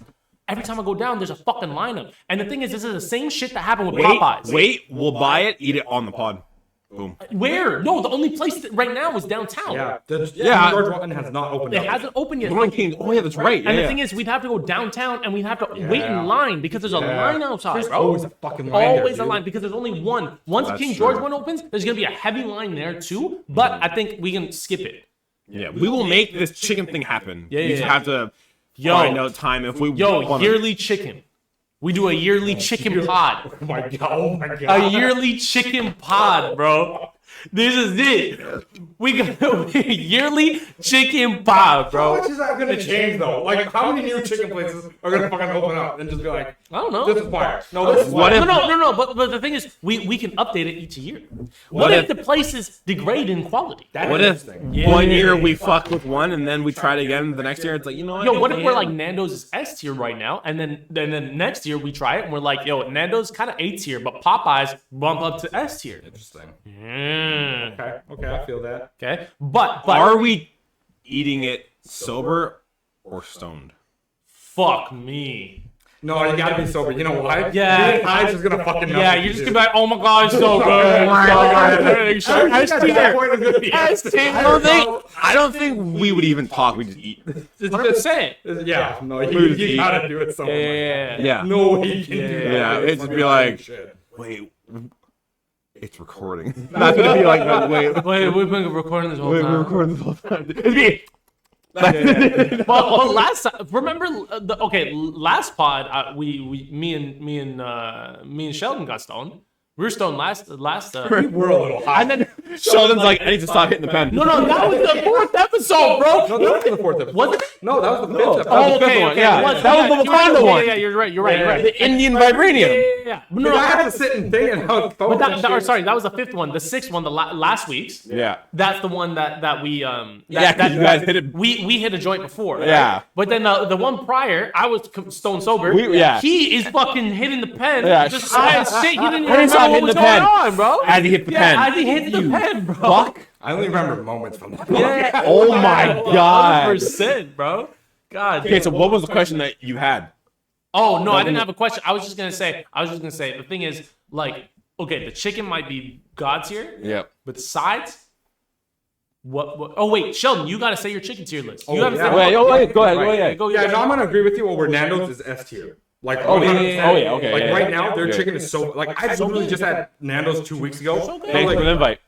every time I go down, there's a fucking lineup. And the thing is, this is the same shit that happened with Popeyes. Wait, we'll buy it, eat it on the pod. Boom. Where? No, the only place right now is downtown. Yeah. Yeah. George Washington has not opened It up. hasn't opened yet. One King. Oh yeah, that's right. And Yeah, the thing is, we'd have to go downtown and we'd have to wait Yeah. in line because there's a line outside, There's bro. always a fucking line there, Always a dude. line because there's only one. Once That's King true. George one opens, there's gonna be a heavy line there too. But I think we can skip it. yeah, we will make this chicken thing happen. Yeah, we just yeah. have to Yo. find out time if we wanna. Yearly chicken. We do a yearly chicken pod. Oh my god. Oh my A god. yearly chicken pod, bro. This is it. We got a yearly chicken pod, How bro. much is that gonna change though? Like, how many new chicken places are gonna fucking open up and just be like, I don't know. this is fire? No, this is What fire. if- No. But the thing is, we can update it each year. What if the places degrade in quality? That What is if interesting. one year we fuck with one and then we try it again the next year? It's like, you know what? Yo, what if we're like Nando's is S tier right now, and then next year we try it and we're like, yo, Nando's kind of A tier, but Popeyes bump up to S tier. Interesting. Mm. Okay, I feel that. Okay, but Are we eating it sober or stoned? fuck me. No, you gotta be sober. You know why? Yeah. Being high is just gonna fucking. Yeah, you're just gonna be like, oh my god, it's so good. S tier. I don't think we would even talk. We just eat. It's what I'm saying. Yeah, no, Food you is gotta do it sober. Yeah. Yeah. No way you can do that. Yeah, It's it'd just fucking be like- shit. Wait, it's recording. Not gonna be like that. Wait, We've been recording this whole we're time. recording the whole time. It'd be. Well, last time, remember last pod, me and Sheldon got stoned. We were stoned last. We were a little high. And then Sheldon's like, I need to stop hitting the pen. No, that was the 4th episode, bro. No, that wasn't the 4th episode. Was it? No, that was the 5th No. episode. Oh, the fifth okay, one, okay. yeah. It That was the you're right, Wakanda one. Yeah, you're right. The Indian vibranium. Yeah. No, I had to sit and think and I was But that was the 5th one. The 6th one, the last week's. Yeah. That's the one that we Yeah, 'cause you guys hit it. We hit a joint before. Right? Yeah. But then the one prior, I was stone sober. Yeah. He is fucking hitting the pen. Yeah. Just high as shit. He didn't I even saw know him what was hitting the going pen. on, bro. As he hit the pen. As he hit the pen, bro. Fuck. I only remember moments from that. Yeah. Oh my god. 100%, bro. God. Okay, so what was the question that you had? Oh no, I didn't have a question. I was just gonna say. The thing is, like, okay, the chicken might be God tier, Yep. but the sides. What? Oh wait, Sheldon, you gotta say your chicken tier list. You Oh, haven't yeah. said. Wait, go ahead. Right. Go ahead. Yeah, no, I'm gonna agree with you. Over Nando's is S tier. Like, Oh, right yeah, now- okay, Like yeah, right yeah. now, their Yeah. chicken is so like I literally just had Nando's 2 weeks ago. So good. I'm Thanks like, for the invite.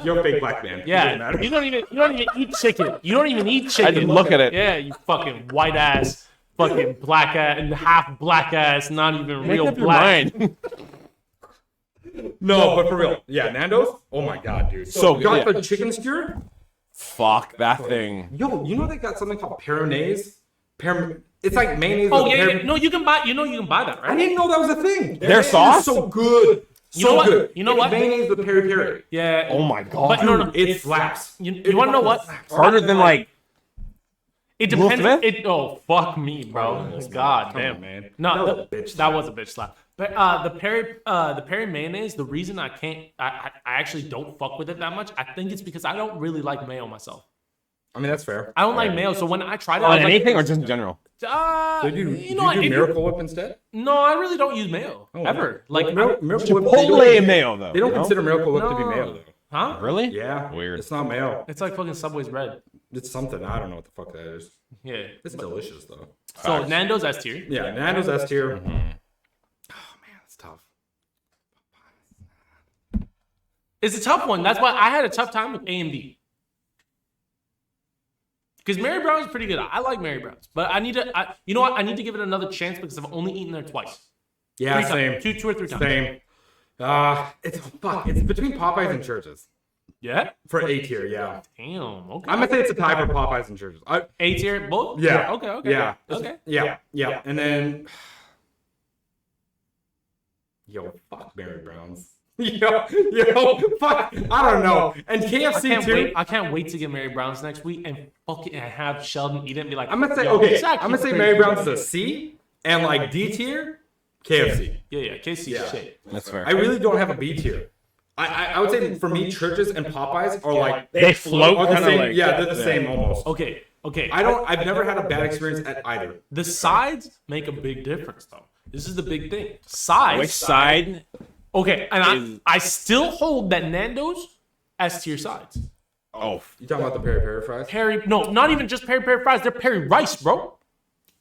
you're a fake black man. It doesn't Yeah, matter. you don't even eat chicken. You don't even eat chicken. I didn't look at it. Yeah, you fucking white ass, fucking black ass, and half black ass, not even Make real up your black. mind. No, but for real, yeah, Nando's. Oh my god, dude. So you got good. the chicken skewer. Fuck that thing. Yo, you know they got something called peronaise. It's like mayonnaise. Oh with yeah, pear- no, you can buy. You know you can buy that, I right? didn't know that was a thing. Their It is sauce? so good. You know So what? good. You know It's what? Mayonnaise with peri peri. Yeah. Oh my god. But no, It slaps. You want to know what? Harder than like. It Will depends. Smith? Oh fuck me, bro. God Come damn, on, man. No, That was a bitch that was a bitch slap. But the peri mayonnaise. The reason I actually don't fuck with it that much. I think it's because I don't really like mayo myself. I mean, that's fair. I don't like mayo, so when I tried it, I On was like, anything or just in general? Did you, you know, do if you- Miracle Whip instead? No, I really don't use mayo Oh, ever. Like Like, Miracle Whip. Chipotle and mayo though. They don't you know? consider Miracle Whip to be No. mayo though. huh? Really? Yeah. Weird. It's not mayo. It's like fucking Subway's bread. It's something. I don't know what the fuck that is. Yeah. It's delicious though. So Nando's S tier. Yeah, Nando's S tier. Mm-hmm. Oh man, that's tough. It's a tough one. That's why I had a tough time with AMD. Because Mary Brown's is pretty good. I like Mary Brown's, but you know what? I need to give it another chance because I've only eaten there twice. Yeah, Three same. times. Two or three times. Same. It's between Popeyes and Churches Yeah. for A tier. Yeah, Damn. Okay. I'm gonna say it's a tie for Popeyes and Churches. A tier, both. Yeah. Okay. Yeah. Okay. Yeah. And then, yo, fuck Mary Brown's. Yo, fuck. I don't know. And KFC too. I can't wait to get Mary Brown's next week and fucking have Sheldon eat it and be like, I'm gonna say yo, okay. it's actually I'm gonna say pretty Mary good. Brown's is a C, and like D tier, KFC. Yeah. KC Yeah. shit. That's fair. I really don't have a B tier. I would say for me, Churches and Popeyes are like They float are the kind of same. like. Yeah, they're the same almost. Okay. I've never had a bad experience at either. The sides make a big difference, though. This is the big thing. Sides. Which side? Okay, and I still hold that Nando's S tier sides. Oh, You talking about the peri peri fries? No, not even just peri rice. They're peri rice, bro.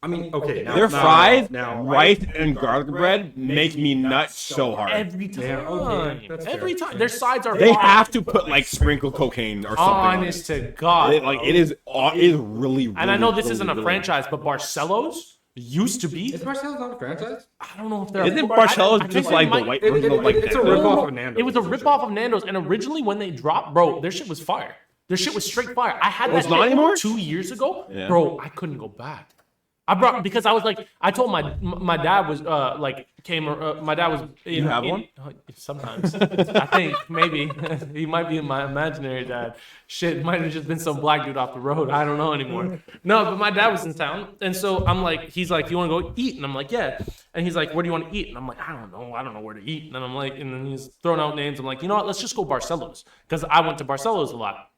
I mean, okay, now their fries, now, rice, and garlic bread make me nuts so hard. Every time. Yeah, okay, that's Every fair. time. Their sides are They fire. have to put like sprinkle cocaine or something. Honest to God. Like it is really. And I know this really, isn't a really- franchise, but Barcelos used to be. Is Marcel's not a franchise? I don't know if they're. Isn't I Barcelos think just they like the might- white It- version of like it's a Nando's? ripoff of Nando's. It was a ripoff of Nando's, and originally when they dropped, bro, their shit was fire. Their shit was straight fire. I had that it's not shit anymore? 2 years ago, Yeah. bro. I couldn't go back. I brought because I was like, I told my dad was like came. My dad was. You have one? Sometimes I think maybe he might be my imaginary dad. Shit, might have just been some black dude off the road. I don't know anymore. No, but my dad was in town, and so I'm like, he's like, you want to go eat? And I'm like, yeah. And he's like, where do you want to eat? And I'm like, I don't know where to eat. And I'm like, and then he's throwing out names. I'm like, you know what? Let's just go Barcelos because I went to Barcelos a lot.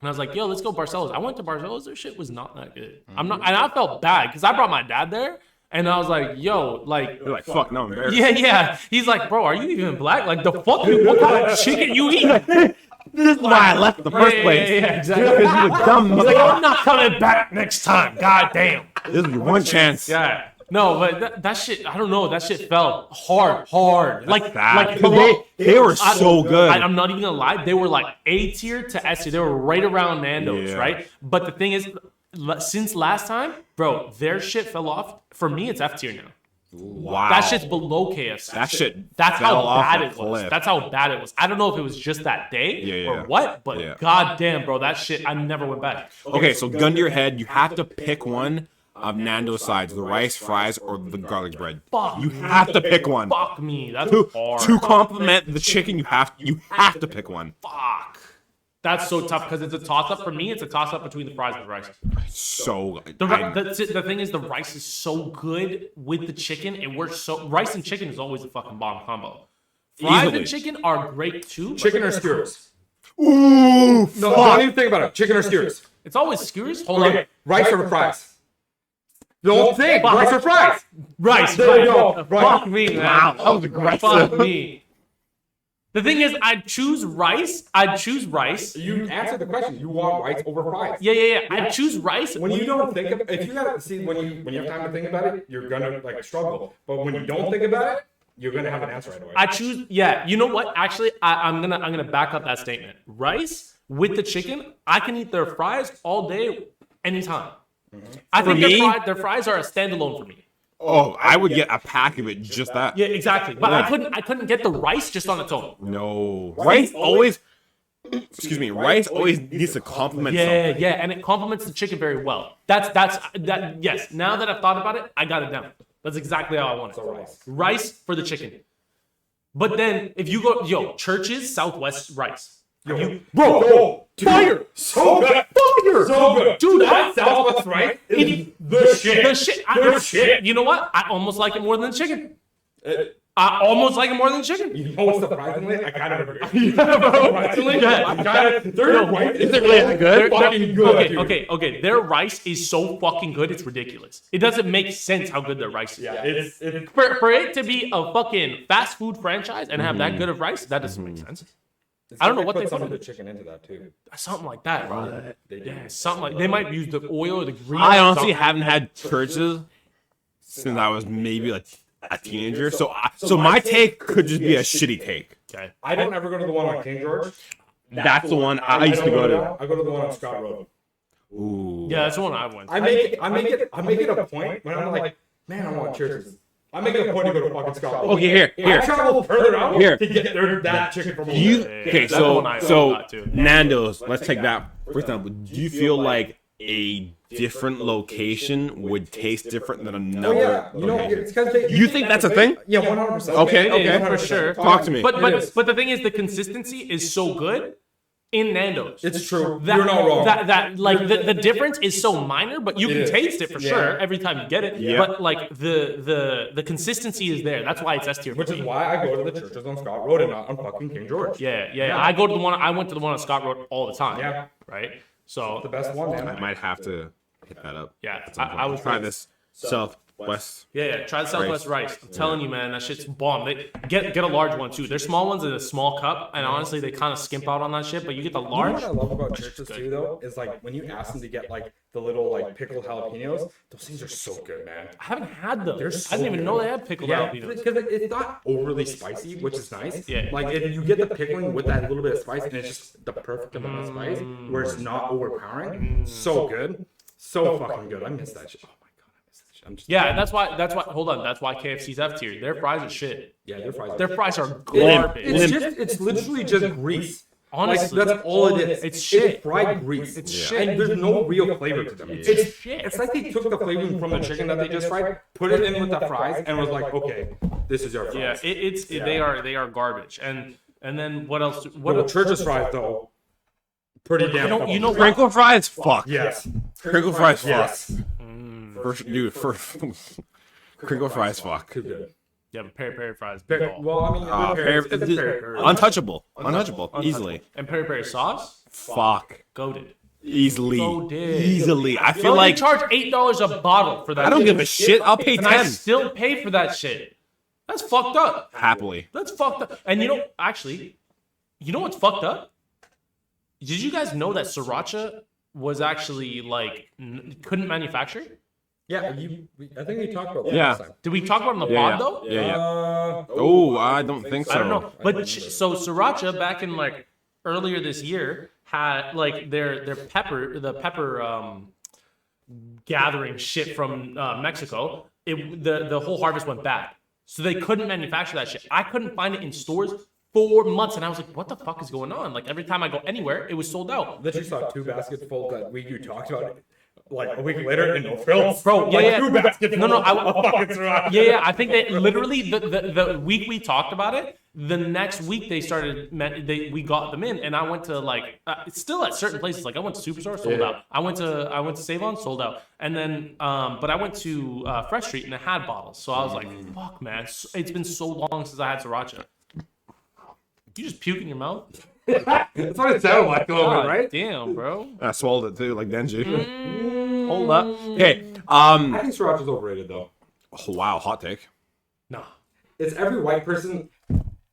And I was like, yo, let's go Barcelos. I went to Barcelos. Their shit was not that good. And I felt bad because I brought my dad there. And I was like, yo, like, You're like, fuck, no, I'm embarrassed. yeah. He's like, bro, are you even black? Like, the fuck, what kind of chicken you eat? This is why I left in the first place. Yeah, exactly. Because you were dumb. He's like, I'm not coming back next time. God damn. This is your one chance. Yeah. No, but that shit, I don't know. That shit felt hard. Like, Sad. like They were so good. I'm not even gonna lie. They were like A tier to S tier. They were right around Nando's, Yeah. right? But the thing is, since last time, bro, their shit fell off. For me, it's F tier now. Wow. That shit's below KFC. That shit. That's fell how off bad a it was. cliff. That's how bad it was. I don't know if it was just that day Yeah. or what, but Yeah. goddamn, bro, that shit, I never went back. Okay, so gun to your head, you have to pick one of Nando's sides: the rice, fries, or the garlic bread. Fuck You me. have to pick one. Fuck me. That's To hard. complement the chicken, you have to pick one. Fuck. That's so tough because it's a toss up for me. It's a toss up between the fries and the rice. So The thing is, the rice is so good with the chicken. It works so. Rice and chicken is always a fucking bomb combo. Fries Easily. and chicken are great too. but Chicken or skewers? Ooh, No, don't even think about it. Chicken or skewers? It's always skewers. Hold Okay, on. rice or fries? Don't think. Rice or fries? Rice. There you go. Fuck Right. me, man. Wow, that was aggressive. Fuck me. The thing is, I'd choose rice. You answer the question. You want rice over fries. Yeah. I'd choose rice. When you don't think of, if you gotta see when you have time to think about it, you're gonna like struggle. But when you don't think about it, you're gonna have an answer right away. I choose. Yeah. You know what? Actually, I'm gonna back up that statement. Rice with the chicken. I can eat their fries all day, anytime. I think me- their fries are a standalone for me. Oh, I would get a pack of it, just that. Yeah, exactly. But I couldn't get the rice just on its own. No. Rice always, rice always needs to complement something. Yeah, and it complements the chicken very well. That. Yes. Now that I've thought about it, I got it down. That's exactly how I want it. So Rice for the chicken. But then if you go, Church's Southwest rice. Bro, fire! So good! Fire! So good! Dude, that Southwest rice is the shit. The shit. The shit. You know what? I almost like it more than the chicken. I almost like it more than the chicken. You know what's surprisingly? I kind of agree. Surprisingly, I kind of. Their rice is really that good? Fucking good. Okay. Their rice is so fucking good, it's ridiculous. It doesn't make sense how good their rice is. Yeah, it's For it to be a fucking fast food franchise and have that good of rice, that doesn't make sense. I don't know what they put some put of in the chicken into that too. Something like that, bro. Yeah, something like they might use the oil or the grease. I honestly something. haven't had churches since I was maybe like a teenager. So my take could just be a shitty take. Okay. I don't ever go to the one on King George. That's the one I used to go to. I go to the one on Scott Road. Ooh. Yeah, that's the one I went to. I make it a point when I'm like, man, I want churches. I make it a point to go to fucking Scott Road. Okay, I here. travel further out Here. to get that chicken from over You there. okay? that's the one I got too. Nando's. Let's take that for example. Do you feel like a different location would taste different than another? Oh, yeah, you know, location? it's because You think that's a thing? Yeah, 100%. Okay, Yeah, okay. for sure. Talk to me. But the thing is, the consistency is so good in Nando's. It's true. That, You're not wrong. That like the difference is so minor, but you can is. taste it for Yeah. sure every time you get it. Yeah. But like the consistency is there. That's why it's S tier. Which is why I go to the churches on Scott Road and not on fucking King George. Yeah. I go to the one. I went to the one on Scott Road all the time. Yeah. Right. So The best one, man. I might have to hit that up. yeah, I was try this Southwest. Yeah. Try the Southwest rice. I'm telling you, man, that shit's bomb. They get a large one too. There's small ones in a small cup, and honestly, they kind of skimp out on that shit. But you get the You know large. what I love about churches too, though, is like when you ask them to get like the little like pickled jalapenos, those things are so good, man. I haven't had those. They're I didn't even so know good. they had pickled Yeah, jalapenos. because it's not overly spicy, which is nice. Yeah. Like if you get the pickling with that little bit of spice, and it's just the perfect amount of spice, where it's not overpowering. So good, so fucking good. I miss that shit. Oh my god, I miss that shit. I'm just Yeah, that's why. Hold on. That's why KFC's F tier. Their fries are shit. yeah, their fries. Their fries are garbage. It's literally just grease. Honestly, Like, that's all it is. It's shit. It's fried grease. It's Yeah. shit. And there's no real flavor to them. It's shit. It's like they took the flavoring from the chicken that they just fried, put it in with the fries, and was like, okay, this is your Yeah, fries. they are garbage. And then what else? What Well, Church's fries though, pretty damn. you know what? Crinkle fries, fuck. Yes. Crinkle fries, fuck. Yes. First, crinkle fries, fuck. Too good. Yeah, but peri fries. Well, I mean, Untouchable, easily. And peri sauce, Fuck, goated. easily. I feel Yo, like they charge $8 a bottle for that. I don't shit. give a shit. I'll pay And I 10 still pay for that shit. That's fucked up. happily. That's fucked up. And you know what's fucked up? Did you guys know that sriracha was actually like couldn't manufacture? Yeah, I think we talked about that Yeah. last time. Did we talk about it on the Yeah, pod though? yeah. Oh, I don't think so. I don't know. But so sriracha back in like earlier this year had like their pepper gathering shit from Mexico the whole harvest went bad. So they couldn't manufacture that shit. I couldn't find it in stores for months, and I was like, what the fuck is going on? Like, every time I go anywhere, it was sold out. Literally saw 2 baskets full that week you talked about it. Like a week later, in no frills. Bro, like yeah. 2 baskets No, full I, of fucking Sriracha. yeah. I think that literally the week we talked about it, the next week they started. We got them in, and I went to like it's still at certain places. Like I went to Superstore, sold out. I went to Save On, sold out. And then, but I went to Fresh Street and it had bottles. So I was like, fuck, man, it's been so long since I had Sriracha. You just puke in your mouth? That's what it sounded like a little bit, God right? damn, bro. I swallowed it too, like Denji. Hold up. Okay. I think Sriracha's overrated though. Oh, wow, hot take. No. It's every white person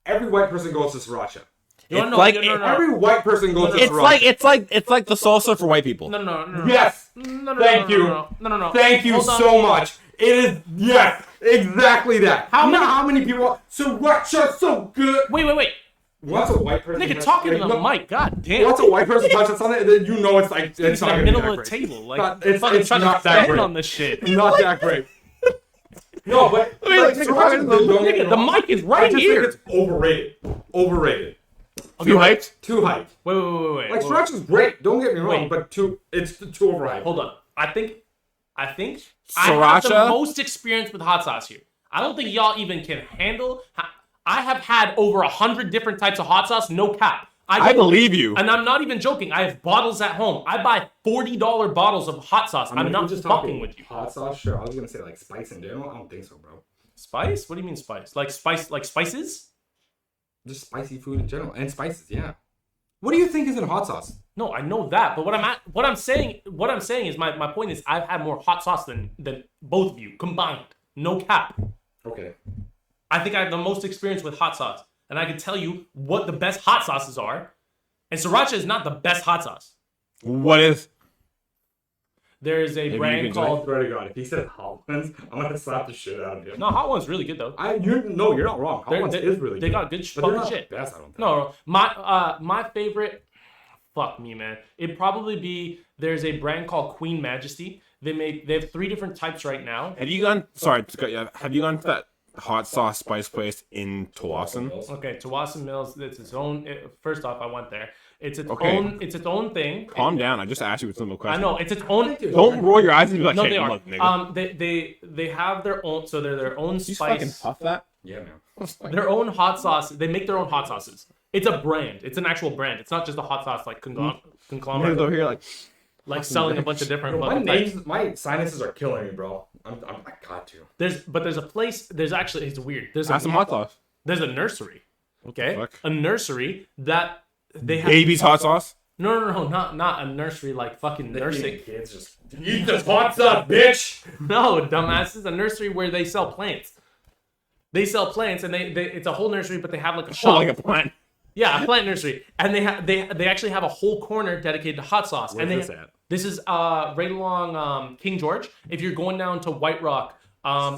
goes to Sriracha. It's like Every white person goes to it's Sriracha. it's like the salsa for white people. No. Yes. Thank you. No. Thank you Hold on. so much. It is, yes, exactly that. How many people, Sriracha's so good. Wait. Once a white person Nigga, talking to the mic. God damn. Once a white person touches something, then you know it's like, it's It's not in the gonna be middle that of the great. table. Like, But it's fucking trying not to that stand great. on this shit. Not that great. No, but Sriracha, Nigga, the mic is right here. It's overrated. Too hyped? Too hyped. Wait. Like Sriracha's great. Don't get me wrong, Wait. but it's too overhyped. Hold on. I think I have Sriracha? the most experience with hot sauce here. I don't think y'all even can handle. I have had over 100 different types of hot sauce, no cap. I believe you. And I'm not even joking. I have bottles at home. I buy $40 bottles of hot sauce. I'm not just fucking with you. Hot sauce, sure. I was gonna say like spice in general. I don't think so, bro. Spice? What do you mean spice? Like spices? Just spicy food in general and spices, yeah. What do you think is in hot sauce? No, I know that, but what I'm saying is my point is I've had more hot sauce than both of you combined. No cap. Okay. I think I have the most experience with hot sauce, and I can tell you what the best hot sauces are. And Sriracha is not the best hot sauce. What is? There is a brand I called. swear to God, if he said hot ones, I'm gonna slap the shit out of him. No, Hot One's really good though. You're not wrong. Hot ones is really good. They got good But they're fucking not shit. the best, I don't think. No, my favorite. Fuck me, man. It'd probably be there's a brand called Queen Majesty. They have 3 different types right now. Have you gone? Sorry, to cut you off. Have you gone to that hot sauce spice place in Tawasin? Okay, Tawasin Mills. It's its own. First off, I went there. It's its Okay. own. It's its own thing. Calm down. I just asked you a simple I question. know it's its own. Don't roll your eyes and be like, No, hey, they are. look, nigga. They have their own. So they're their own you fucking spice. puff that? Yeah, man. Their own hot sauce. They make their own hot sauces. It's a brand. It's an actual brand. It's not just a hot sauce like Niggas conglomerate, over here like, like selling a bunch of different. My fucking types. my sinuses are killing me, bro. I got to. There's a place. There's actually it's weird. have some hot sauce. There's a nursery. Okay, fuck? a nursery that they have. Baby's hot sauce? No, not a nursery like fucking nursing. Kids just eat this hot sauce, bitch. No, dumbasses. A nursery where they sell plants. They sell plants, and they it's a whole nursery, but they have like a Oh, shop. like a plant. Yeah, a plant nursery, and they actually have a whole corner dedicated to hot sauce. Where's and this at? This is right along King George. If you're going down to White Rock,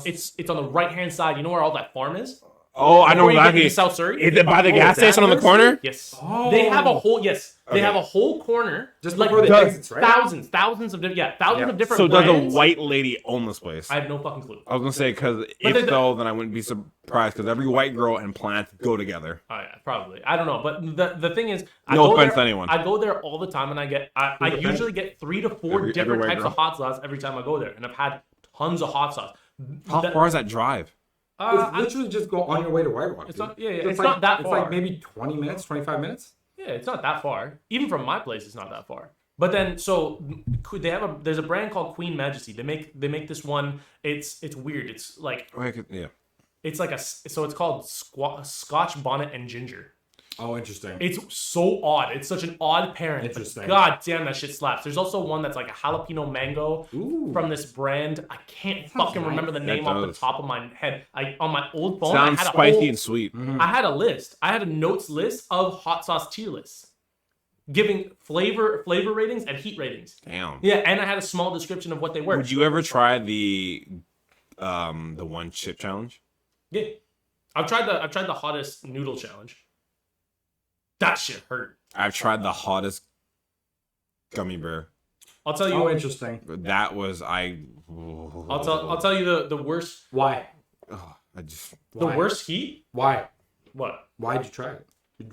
it's on the right hand side. You know where all that farm is? Oh, I know Before you get exactly. into South Surrey. Is it by the gas that station on the nursery? corner? Yes. Oh. They have a whole They Okay. have a whole corner Just like before the exits, right? thousands of thousands of different So does brands. a white lady own this place? I have no fucking clue. I was gonna say because But if they- so, then I wouldn't be surprised because every white girl and plant go together. Oh yeah, probably. I don't know, but the thing is, No go offense there, to anyone. I go there all the time, and I usually get 3 to 4 Every different white types girl. of hot sauce every time I go there, and I've had tons of hot sauce. How far is that drive? It's literally just go on your way to White Rock. It's dude. not- yeah, So it's not that It's far. like maybe 20 minutes, 25 minutes. Yeah, it's not that far. Even from my place, it's not that far. But then, so there's a brand called Queen Majesty. They make this one. It's weird. It's like Yeah. it's like so it's called Scotch bonnet and ginger. Oh, interesting. It's so odd. It's such an odd pairing. but Interesting. God damn, that shit slaps. There's also one that's like a jalapeno mango Ooh. from this brand. I can't fucking nice. remember the name off the does. top of my head. On my old phone, Sounds I had spicy and sweet. I had a list. I had a notes list of hot sauce tier lists, giving flavor ratings and heat ratings. Damn. Yeah, and I had a small description of what they were. Would you ever try the one chip challenge? Yeah, I've tried the hottest noodle challenge. That shit hurt. I've tried the hottest gummy bear. I'll tell you. Oh, interesting. That was I'll tell you the worst. Why? The worst heat. Why? What? Why'd you try it?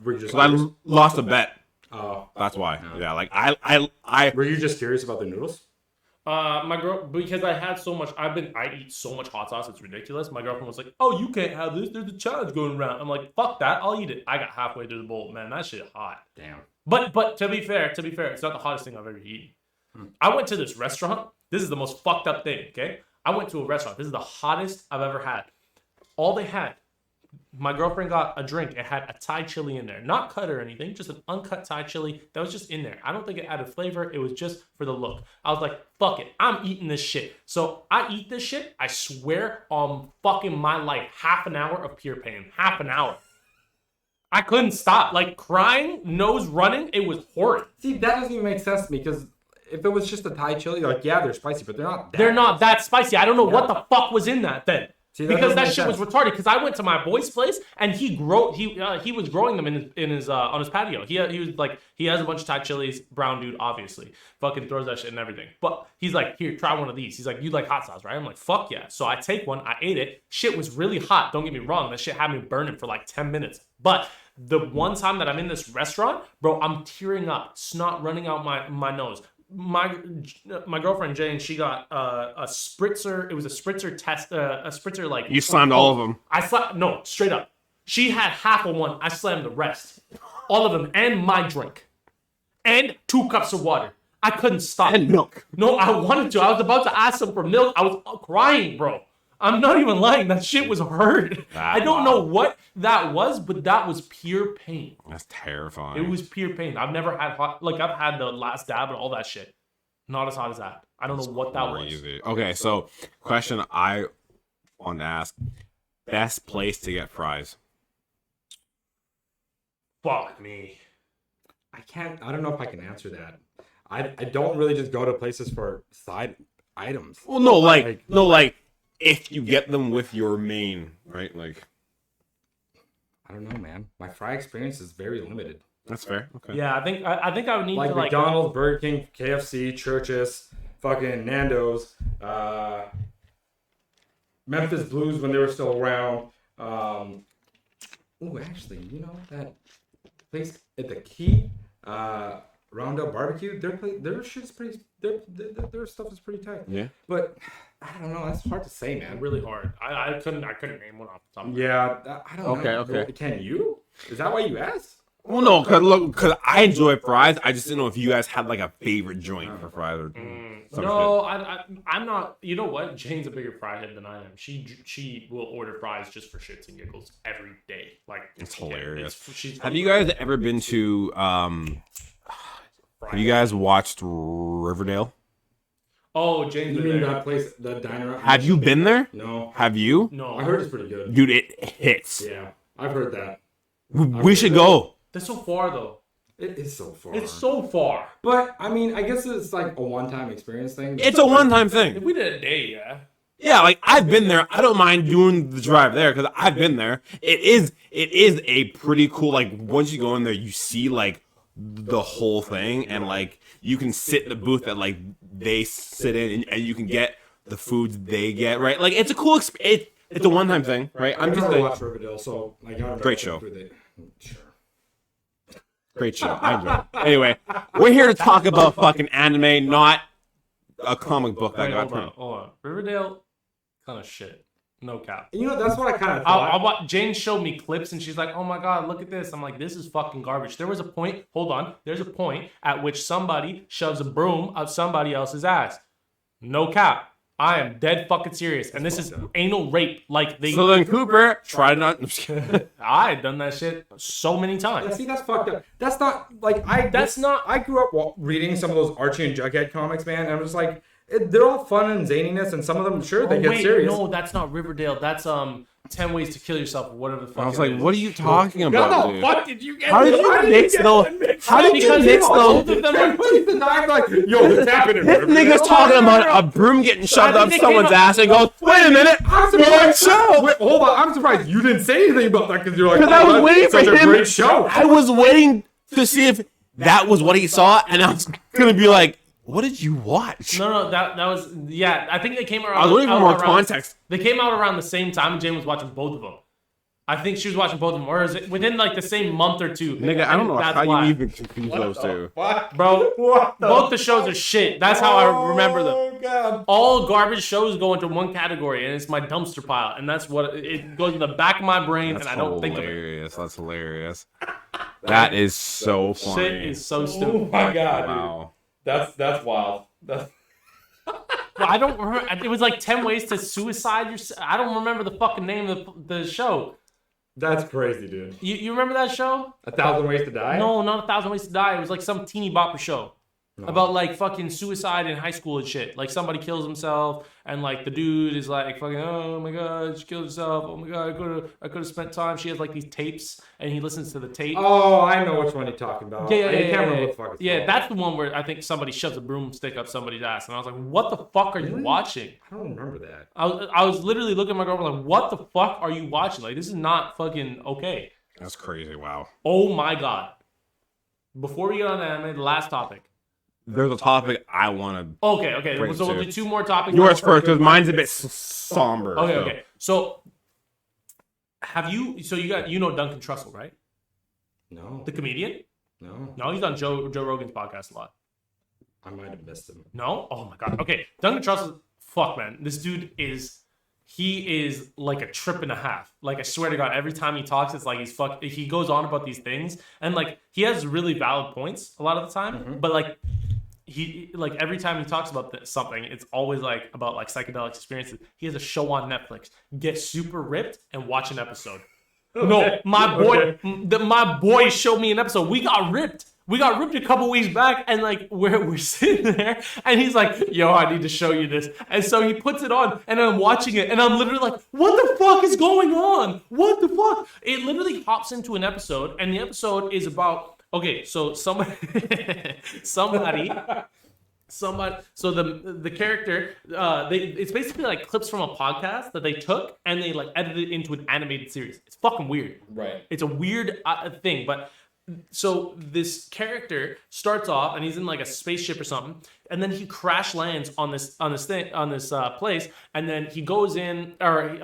Were you just Because I lost a bet. Oh, That's why. Yeah, like I were you just curious about the noodles? My girl, because I had so much, I eat so much hot sauce, it's ridiculous. My girlfriend was like, "Oh, you can't have this. There's a challenge going around." I'm like, "Fuck that, I'll eat it." I got halfway through the bowl, man. That shit hot. Damn. But to be fair, it's not the hottest thing I've ever eaten. I went to this restaurant. This is the most fucked up thing. Okay, I went to a restaurant. This is the hottest I've ever had. All they had. My girlfriend got a drink. It had a Thai chili in there. Not cut or anything, just an uncut Thai chili that was just in there. I don't think it added flavor. It was just for the look. I was like, fuck it. I'm eating this shit. So I eat this shit. I swear on fucking my life, half an hour of pure pain. Half an hour. I couldn't stop. Like crying, nose running. It was horrid. See, that doesn't even make sense to me because if it was just a Thai chili, like, yeah, they're spicy, but they're not that. They're not that spicy. I don't know what the fuck was in that then. See, because that doesn't shit make was retarded. Because I went to my boy's place and he was growing them in his on his patio. He was like he has a bunch of Thai chilies. Brown dude, obviously, fucking throws that shit and everything. But he's like, here, try one of these. He's like, you like hot sauce, right? I'm like, fuck yeah. So I take one. I ate it. Shit was really hot. Don't get me wrong. That shit had me burning for like 10 minutes. But the one time that I'm in this restaurant, bro, I'm tearing up, snot running out my nose. My girlfriend Jane, she got a spritzer. It was a spritzer test, a spritzer like. You slammed all of them. I slammed no straight up. She had half of one. I slammed the rest, all of them, and my drink, and 2 cups of water. I couldn't stop. And milk. No, I wanted to. I was about to ask them for milk. I was crying, bro. I'm not even lying. That shit was hurt. I don't know what that was, but that was pure pain. That's terrifying. It was pure pain. I've never had hot. Like I've had the last dab and all that shit. Not as hot as that. I don't know what that was. Okay, so question I want to ask: best place to get fries? Fuck me. I don't know if I can answer that. I don't really just go to places for side items. Well, no, like if you get them with your main, right? Like, I don't know, man. My fry experience is very limited. That's fair. Okay. Yeah, I think I would need Like to like McDonald's, Burger King, KFC, Church's, fucking Nando's, Memphis Blues when they were still around. Oh, actually, you know that place at the Key, Roundup Barbecue. Their shit's pretty. Their stuff is pretty tight. Yeah. But I don't know. That's hard to say, man. really hard. I couldn't name one off the top of my head. Yeah, I don't know. Okay. Can you? Is that why you asked? Well, no, because I enjoy fries. I just didn't know if you guys had like a favorite joint for fries or some No, shit. I'm not. You know what? Jane's a bigger fry head than I am. She will order fries just for shits and giggles every day. Like It's hilarious. She's Have you guys ever been to? Have you guys watched Riverdale? Oh, Jane's You been mean there. that place, the diner? Have you been there? No. Have you? No, I heard it's pretty good. Dude, it hits. Yeah, I've heard that. We should go. That's so far though. It is so far. It's so far. But I mean, I guess it's like a one-time experience thing. It's a one-time If thing. we did a day, yeah. Yeah, like I've been there. I don't mind doing the drive there because I've been there. It is a pretty cool. Like once you go in there, you see like the whole thing, and like you can sit in the booth that like they sit in, and you can get the foods they get. Right, like it's a cool experience. It's a one-time thing, right? I'm I'm just never saying. watched Riverdale, so like I Great show. Sure. Great show. I enjoy it. Anyway, we're here to talk about fucking anime, not a comic book that Wait, got hold on. Riverdale, kind of shit. No cap. You know, that's what I kind of I thought. Jane showed me clips and she's like, "Oh my god, look at this." I'm like, "This is fucking garbage." There was a point. Hold on. There's a point at which somebody shoves a broom up somebody else's ass. No cap. I am dead fucking serious, and this is anal rape. Like they. So then Cooper tried not. I'm just kidding. I had done that shit so many Yeah, times. see, that's fucked up. That's not like I. That's not. I grew up reading some of those Archie and Jughead comics, man, and I'm just like, they're all fun and zaniness, and some of them, sure, they Oh, get wait, serious. no, that's not Riverdale. That's 10 Ways to Kill Yourself or whatever the fuck. I was it like, is. what are you talking about, How the dude? fuck did you get? How did you mix though? How did you Because mix though? both of them are- I'm like, yo, what's happening? This nigga's talking about a broom getting shoved I up think they someone's came ass and goes, wait a minute, I'm great surprised. show. Wait, hold on, I'm surprised you didn't say anything about that because you're like, Because I was that's waiting for such a him. great show. I was waiting to see if that was what he saw, and I was gonna be like, What did you watch? No, that was I think they came around. I was looking for more around- context. They came out around the same time, and Jane was watching both of them. I think she was watching both of them, or is it within like the same month or two? Nigga, I don't know That's how why. you even confuse those two. Bro, both the shows are shit. That's how I remember them. Oh god. All garbage shows go into one category, and it's my dumpster pile, and that's what it goes in the back of my brain, That's and I don't think of it. hilarious. That's hilarious. That is so funny. Shit is so Oh stupid. my god, dude. Wow. That's wild. That's Well, I don't remember. It was like 10 Ways to Suicide. I don't remember the fucking name of the show. crazy, dude. You remember that show? 1,000 Ways to Die? No, not 1,000 Ways to Die. It was like some teeny bopper show. About like fucking suicide in high school and shit. Like somebody kills himself and like the dude is like fucking, oh my god, she killed herself. Oh my god, I could have spent time. She has like these tapes and he listens to the tape. Oh, I know which one you're talking about. Yeah, I can't remember what the fuck it's called. that's the one where I think somebody shoves a broomstick up somebody's ass, and I was like, "What the fuck are you watching?" I don't remember that. I was literally looking at my girlfriend like, "What the fuck are you watching? Like, this is not fucking okay." That's crazy. Wow. Oh my god! Before we get on the anime, the last topic. There's a topic I want Okay. Bring So we'll to- do 2 more topics. Yours first, because mine's a bit somber. Okay. So, have you? So you know Duncan Trussell, right? No. The comedian? No. No, he's on Joe Rogan's podcast a lot. I might have missed him. No? Oh my god. Okay. Duncan Trussell, fuck man. This dude is like a trip and a half. Like I swear to God, every time he talks, it's like he goes on about these things. And like he has really valid points a lot of the time. But like he like every time he talks about something, it's always like about like psychedelic experiences. He has a show on Netflix. Get super ripped and watch an episode. No, my boy showed me an episode. We got ripped. A couple weeks back, and like we're sitting there, and he's like, "Yo, I need to show you this." And so he puts it on, and I'm watching it, and I'm literally like, "What the fuck is going on? What the fuck?" It literally hops into an episode, and the episode is about so somebody so the character it's basically like clips from a podcast that they took and they like edited it into an animated series. It's fucking weird. Right. It's a weird thing, but so this character starts off and he's in like a spaceship or something, and then he crash lands on this place, and then he goes in, or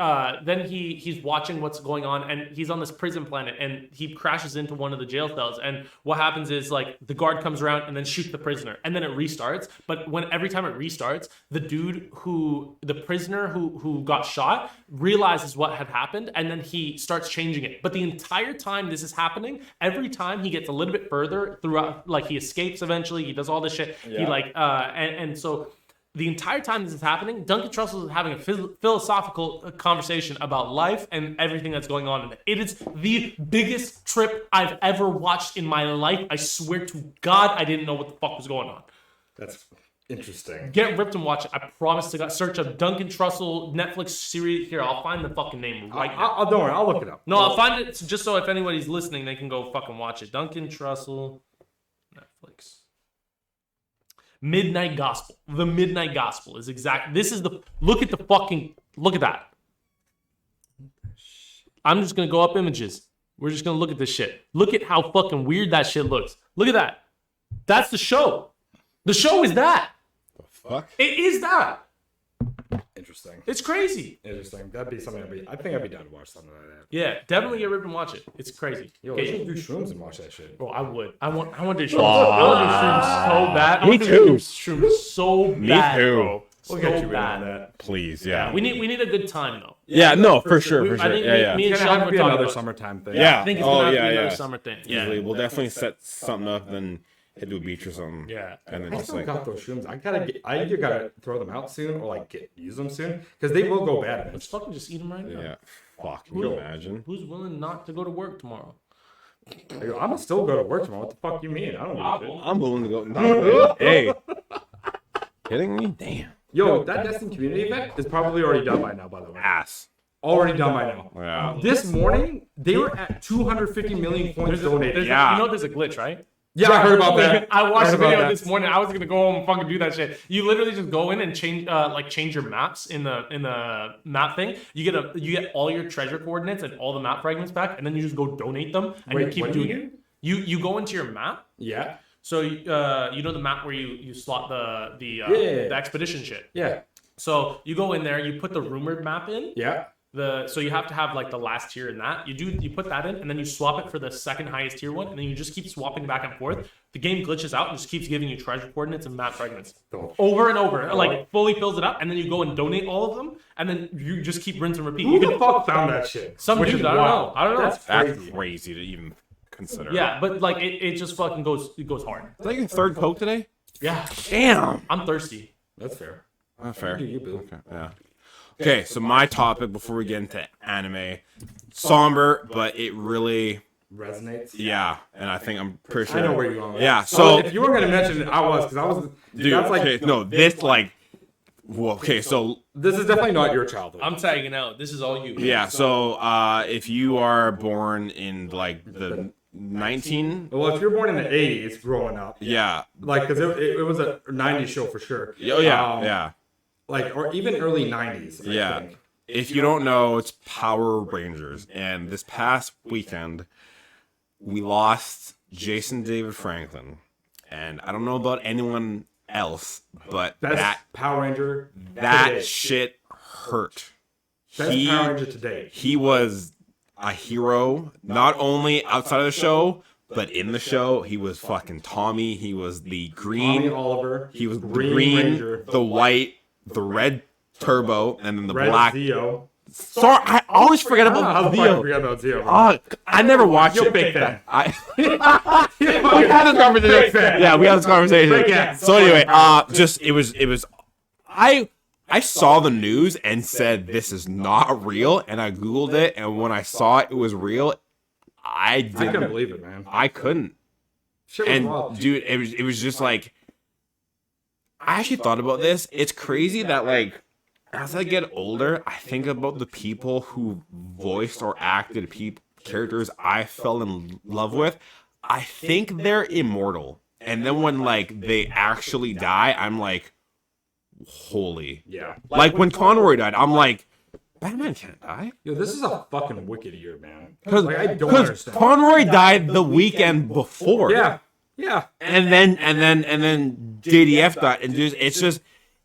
then he's watching what's going on, and he's on this prison planet, and he crashes into one of the jail cells, and what happens is like the guard comes around and then shoots the prisoner, and then it restarts. But every time it restarts, the prisoner who got shot realizes what had happened, and then he starts changing it. But the entire time this is happening, every time he gets a little bit further throughout, like he escapes eventually, he does all this shit. Yeah. He like and so the entire time this is happening, Duncan Trussell is having a philosophical conversation about life and everything that's going on in it. It is the biggest trip I've ever watched in my life. I swear to God, I didn't know what the fuck was going on. That's interesting. Get ripped and watch it. I promise to God. Search a Duncan Trussell Netflix series. Here, I'll find the fucking name right now. Don't worry, I'll look it up. No, I'll find it just so if anybody's listening, they can go fucking watch it. Duncan Trussell, Netflix. Midnight Gospel. The Midnight Gospel is exact. This is look at that. I'm just going to go up images. We're just going to look at this shit. Look at how fucking weird that shit looks. Look at that. That's the show. The show is that. The fuck? It is that. Interesting. It's crazy. Interesting. That'd be something I think I'd be down to watch something like that. Yeah, definitely get ripped and watch it. It's crazy. Yo, we should do shrooms and watch that shit. Bro, I would. I want to do shrooms. I want to do shrooms so bad. I Me want to too. do shrooms so bad, too. bro. We'll So get you in on bad. that. Please, yeah. We need a good time though. Yeah, no, for sure, for I sure. think Yeah, me yeah. and It's gonna Sean have were to be talking another about. summertime thing. Yeah. I think it's Oh, gonna have to yeah, be another yeah. summer thing. Easily. Yeah. We'll definitely set something up, then head to a beach or something. Yeah. And then I just still like, got those shrooms. I either gotta throw them out soon or like use them soon because they will go bad. Let's fucking just eat them right now. yeah. Fuck, can you imagine? Who's willing not to go to work tomorrow? I'm gonna still go to work tomorrow. What the fuck you mean? I don't give a shit. I'm willing to go. No, hey. Kidding me? Damn. Yo, that Destin community event is probably already done by now. By the way, Ass. already done by now. Yeah. This morning they were at 250 million coins donated. Yeah. You know there's a glitch, right? Yeah, I heard about that. I watched the Heard about video that. this morning. I was gonna go home and fucking do that shit. You literally just go in and change your maps in the map thing. You get all your treasure coordinates and all the map fragments back, and then you just go donate them, and Wait, you keep what do you doing it. You go into your map. Yeah. So you know the map where you slot the expedition shit. Yeah. So you go in there, you put the rumored map in. Yeah. So you have to have like the last tier in that. You put that in, and then you swap it for the second highest tier one, and then you just keep swapping back and forth. The game glitches out and just keeps giving you treasure coordinates and map fragments over and over. Like fully fills it up, and then you go and donate all of them, and then you just keep rinse and repeat. Who the fuck found that shit? Some Which dude, is I don't wild. know. I don't know. That's crazy to even consider. Yeah, but like it just fucking goes hard. Is that your third Coke today? Yeah, Damn. I'm thirsty. That's fair. Not fair. You, Bill. Okay, yeah. Okay, so my topic before we get into anime, somber, but it really, Resonates. yeah, and I think I'm pretty sure. I know where you're going. With Yeah, that. so If you were gonna mention it, I was, because I was. dude, That's like okay, no, this like, well, okay, so this is definitely not your childhood. I'm tagging out. This is all you. yeah, so if you are born in like the 19, Well, if you're born in the '80s, growing up, yeah, like because it was a '90s show for sure. oh yeah, Um, yeah. Like or even early '90s. I Yeah. think. If you don't know, it's Power Rangers. And this past weekend, we lost Jason David Franklin. And I don't know about anyone else, but Best Power Ranger. that today. shit hurt. Best Power Ranger today. He was a hero, not only outside of the show, but in the show. He was fucking Tommy. He was the green. Tommy Oliver. He was Green green, Ranger. the white, the red turbo, and then the Red black. Zeo. Sorry, I always forget How about the fuck Zeo. forget about Zeo? I never watched You're a it. big fan. we had this conversation. Yeah, we had this conversation. Big fan. So anyway, just it was. I saw the news and said this is not real, and I googled it, and when I saw it was real, I couldn't didn't. believe it, man. I couldn't. Shit was And wild. dude, it was just like I actually thought about this. It's crazy that like as I get older, I think about the people who voiced or acted characters I fell in love with. I think they're immortal. And then when like they actually die, I'm like, holy. Yeah. Like when Conroy died, I'm like, Batman can't die. Yo, this is a fucking wicked year, man. Because Like, I don't understand. Conroy died the weekend before. Yeah. Yeah. And then JDF died, and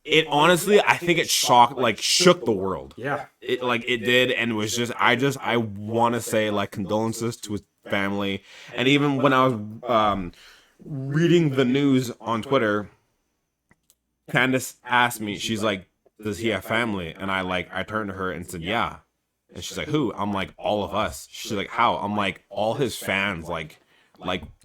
it honestly, I think it shook the world. Yeah. It did, and it was just I want to say like condolences to his family, and even when I was reading the news on Twitter, Candace asked me, she's like, "Does he have family?" And I turned to her and said, "Yeah," and she's like, "Who?" I'm like, "All of us." She's like, "How?" I'm like, "All his fans, like."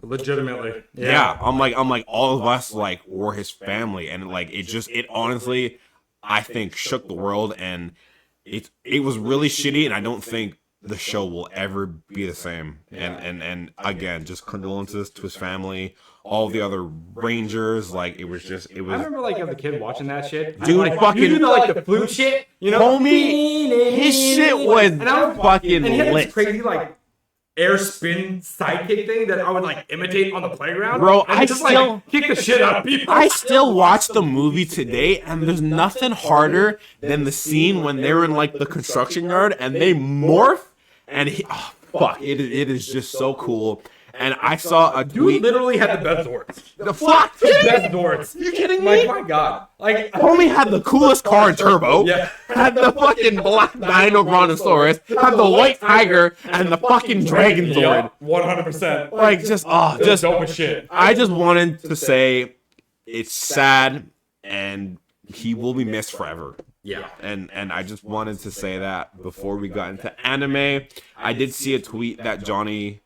Legitimately. Yeah, I'm like all of us like were his family, and like it honestly, I think shook the world, and it was really shitty, and I don't think the show will ever be the same. And again, just condolences to his family, all the other Rangers. Like it was. I remember like as a kid watching that shit. Dude, like, fucking- you do the flute shit, you know? Homie, his shit was And I was fucking and he had lit. this crazy like air spin sidekick thing that I would like imitate on the playground. Bro, and I just still- like kick the shit out of people. I still watch the movie today, and there's nothing harder than the scene when they're in like the construction yard and they morph, and it is just so cool. And I saw a Dude tweet. literally had the best Zords. The fuck? The best Zords. You kidding Like me? my god. Like Homie had the coolest car in Turbo. Yeah. Had the fucking black Dino Brontosaurus. Had the white tiger and the fucking Dragon Zord. 100%. Like just dope as shit. I just wanted to say it's sad and he will be missed forever. Yeah. And I just wanted to say that before we got into anime. I did see a tweet that Johnny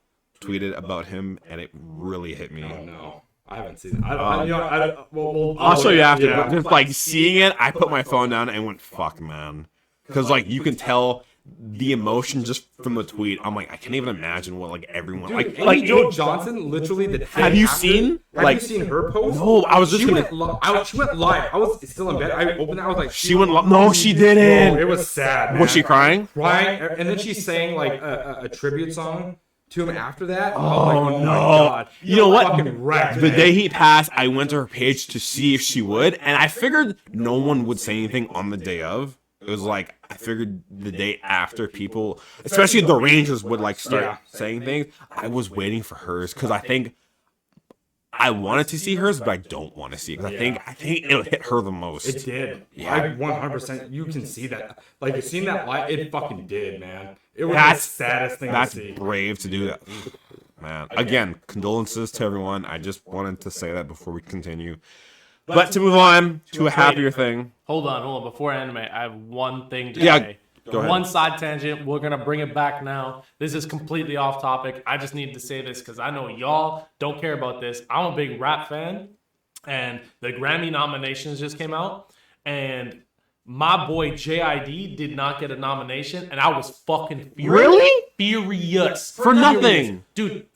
tweeted about him, and it really hit me. Oh no. I haven't seen it. I'll show you after. Yeah. But just like seeing it, I put my phone down and went, "Fuck, man," because like you can tell the emotion just from the tweet. I'm like, I can't even imagine what like everyone Dude, like Joe Johnson literally did. Have you seen? Have Like, you seen her post? no, I was just She gonna. she went live. I was still in bed. I opened it. I was like, She went. No, she oh, didn't. it was sad. Man. Was she crying? Crying, and then she sang like a tribute song to him after that. I was Oh, like, no. my god! You know what? Fucking wrecked, The man. day he passed, I went to her page to see if she would, and I figured no one would say anything on the day of. It was like I figured the day after people, especially the Rangers, would like start Yeah. saying things. I was waiting for hers because I think I wanted to see hers, but I don't want to see it because I think it'll hit her the most. It did. Yeah. I 100%. You can see that. Like, you seen that live? It fucking did, man. It was That's- the saddest thing to That's see. brave to do that. Man, again, condolences to everyone. I just wanted to say that before we continue. But to move on to a happier thing. Hold on. Before anime, I have one thing to Yeah, say. go ahead. One side tangent. We're gonna bring it back now. This is completely off topic. I just need to say this because I know y'all don't care about this. I'm a big rap fan, and the Grammy nominations just came out, and my boy JID did not get a nomination, and I was fucking furious. Really? Furious For nothing. dude.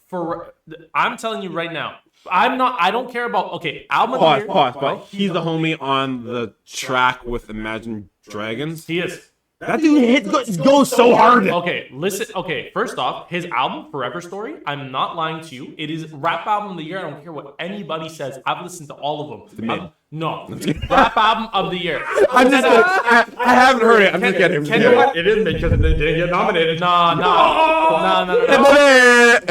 I'm telling you right now. I don't care about. Okay, album of the year. Pause. But he's the homie on the track with Imagine Dragons. He is. That dude goes so hard. Okay, listen. Okay, first off, his album Forever Story. I'm not lying to you. It is rap album of the year. I don't care what anybody says. I've listened to all of them. No, rap album of the year. I haven't heard it. I'm just kidding. It is because they didn't get nominated. No.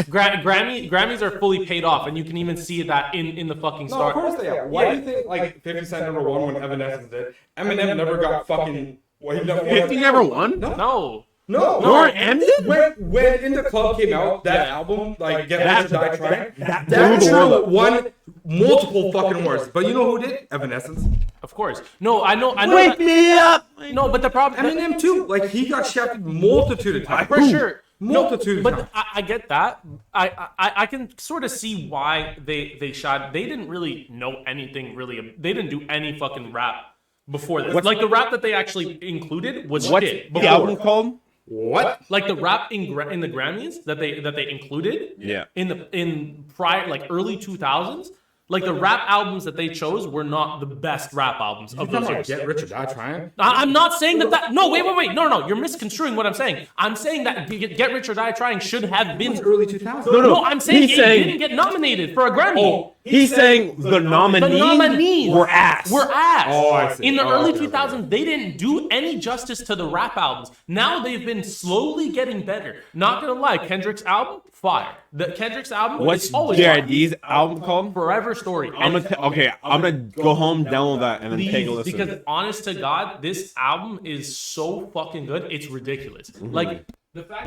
Grammys are fully paid off, and you can even see that in the fucking No, start. of course they are. Why do you think, like, 50 Cent number one when Evanescence did? Eminem never got fucking... Well, he never 50 never won? No. No. Nor ended? When In the Club came out, that album, like, Get Rich or Die Trying, That that blew the world show up. won multiple fucking awards. But you know who did? Evanescence. Of course. No, I know. Wake me up. No, but the problem. Eminem too. Like, he got shafted multitude of times. For sure. Multitude No, of times. but I get that. I can sort of see why they shot. They didn't really know anything really. They didn't do any fucking rap before this. Like the rap that they actually included was What's shit. the before. album called? What? Like the rap in the Grammys that they included. Yeah. In prior like early 2000s. Like the rap albums that they chose were not the best rap albums of those years. Get Rich or Die Trying? I'm not saying that. No, wait. No. You're misconstruing what I'm saying. I'm saying that Get Rich or Die Trying should have been. Early 2000s. No, I'm saying He's it saying- didn't get nominated for a Grammy. He's saying the nominees were ass. Were ass. Oh, I see. In the Oh, early okay, 2000s, they didn't do any justice to the rap albums. Now they've been slowly getting better. Not gonna lie, Kendrick's album, fire. The Kendrick's album What's is always fire. JID's album called? Forever Story. I'm gonna go home, download that, and then take a Please, listen. because honest to God, this album is so fucking good. It's ridiculous. Like the fact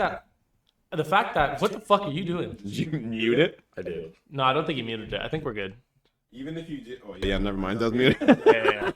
that what the fuck are you doing? Did you mute it? I did. No, I don't think you muted it. I think we're good. Even if you did, yeah, never mind. Doesn't mute it.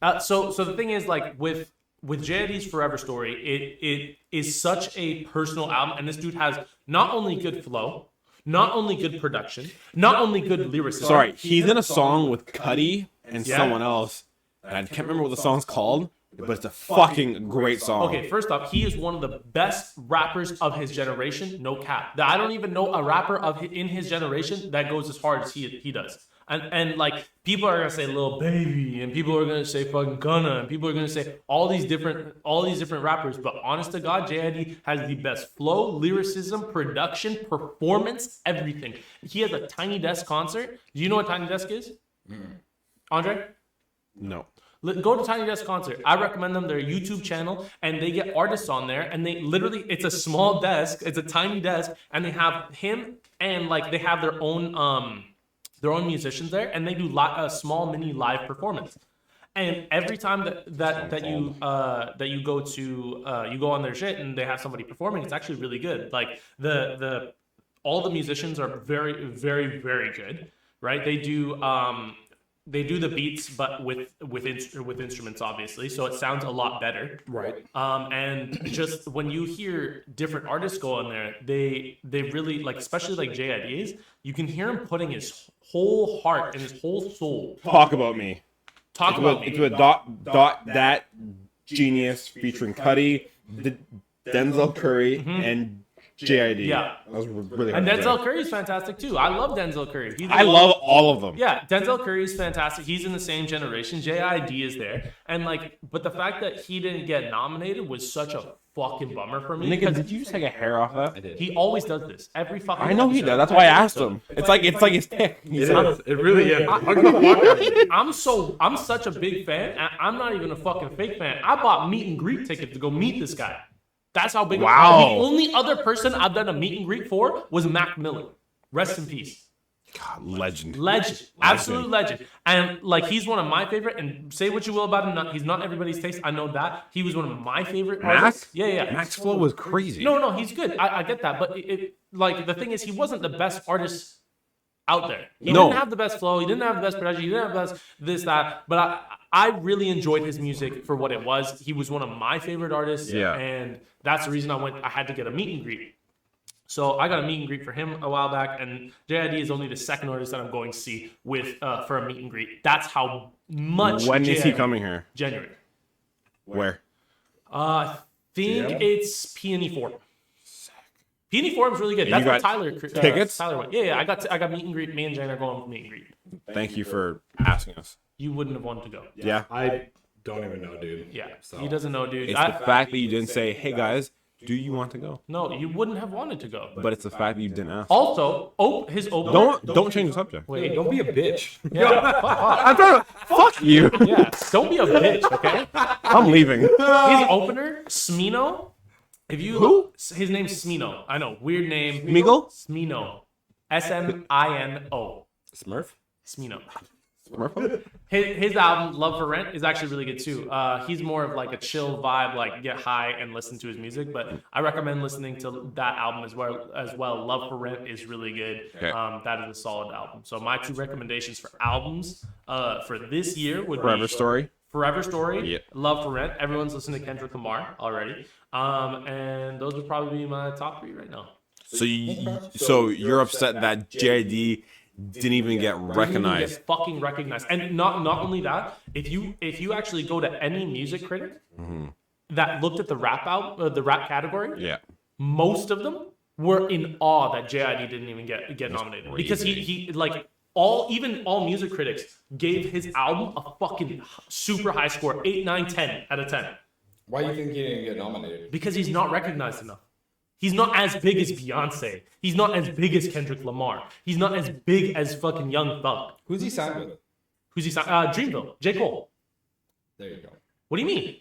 Yeah. So the thing is, like with JID's Forever Story, it is such a personal album, and this dude has not only good flow, not only good production, not only good lyricism. Sorry, he's in a song with Cuddy and Yeah. someone else, and I can't remember what the song's called, but it's a fucking great song. Okay, first off, he is one of the best rappers of his generation, no cap. I don't even know a rapper in his generation that goes as hard as he does. And like people are gonna say Lil Baby, and people are gonna say fucking Gunna, and people are gonna say all these different rappers. But honest to God, JID has the best flow, lyricism, production, performance, everything. He has a Tiny Desk concert. Do you know what Tiny Desk is? Andre? No. Go to Tiny Desk concert. I recommend them. Their YouTube channel, and they get artists on there, and they literally, it's a small desk, it's a tiny desk, and they have him, and like they have their own musicians there, and they do a small mini live performance. And every time that you go on their shit and they have somebody performing, it's actually really good. Like all the musicians are very, very, very good, right? They do the beats, but with instruments, obviously, so it sounds a lot better. Right. And just when you hear different artists go on there, they really like, especially like JID's, you can hear him putting his whole heart and his whole soul. Talk about me. Talk about me. It's with dot that genius featuring Cuddy, Denzel Curry, and JID. Yeah. That was really And hard to Denzel say. Curry is fantastic too. I love Denzel Curry. I love all of them. Yeah, Denzel Curry is fantastic. He's in the same generation. JID is there, and like, but the fact that he didn't get nominated was such a fucking bummer for me. Nigga, Because did you just take a hair off that? he always does this every fucking. I know he episode. does. That's why I asked him. It's like his tick. He's like, It really is. I'm such a big fan. I'm not even a fucking fake fan. I bought meet and greet tickets to go meet this guy. That's how big. Wow. The only other person I've done a meet and greet for was Mac Miller. Rest in peace. God, legend. Legend, absolute legend, and like he's one of my favorite. And say what you will about him, he's not everybody's taste. I know that he was one of my favorite artists. Yeah. Max Flow was crazy. No, he's good. I get that, but like the thing is, he wasn't the best artist out there. He didn't have the best flow. He didn't have the best production. He didn't have the best this that. But I really enjoyed his music for what it was. He was one of my favorite artists. Yeah. And that's the reason I had to get a meet and greet. So I got a meet and greet for him a while back, and JID is only the second artist that I'm going to see with for a meet and greet. That's how much. When JID, is he coming here? January. Where? I think it's Peony Forum. Peony Forum's really good. That's you what got Tyler tickets? Tyler went. Yeah. I got meet and greet. Me and Jane are going with meet and greet. Thank you for asking us. You wouldn't have wanted to go. Yeah. I don't even know, dude. Yeah. So. He doesn't know, dude. It's the fact that you didn't say, hey guys, do you want to go? No, you wouldn't have wanted to go. But it's the fact that you didn't ask. Also, his opener. Don't change the subject. Wait, Don't be a bitch. yeah, I'm trying to fuck you. yeah. Don't be a bitch, okay? I'm leaving. His opener, Smino. If you his name's Smino. I know, weird name. Smeagol? Smino. Smino. Smurf? Smino. Smurf? His album Love for Rent is actually really good too. He's more of like a chill vibe, like get high and listen to his music. But I recommend listening to that album as well. Love for Rent is really good. Okay. That is a solid album. So my two recommendations for albums for this year would Forever be Story. Forever Story, Yeah. Love for Rent. Everyone's listening to Kendrick Lamar already. And those would probably be my top three right now. So you're upset that JID didn't even get recognized. Get fucking recognized. And not only that, if you actually go to any music critic that looked at the rap category, Yeah. most of them were in awe that JID didn't even get nominated because he like all music critics gave his album a fucking super high score, 8, 9, 10 out of 10. Why do you think he didn't get nominated? Because he's not recognized enough. He's not as big as Beyonce. He's not as big as Kendrick Lamar. He's not as big as fucking Young Thug. Who's he signed with? Who's he signed? Dreamville. J. Cole. There you go. What do you mean?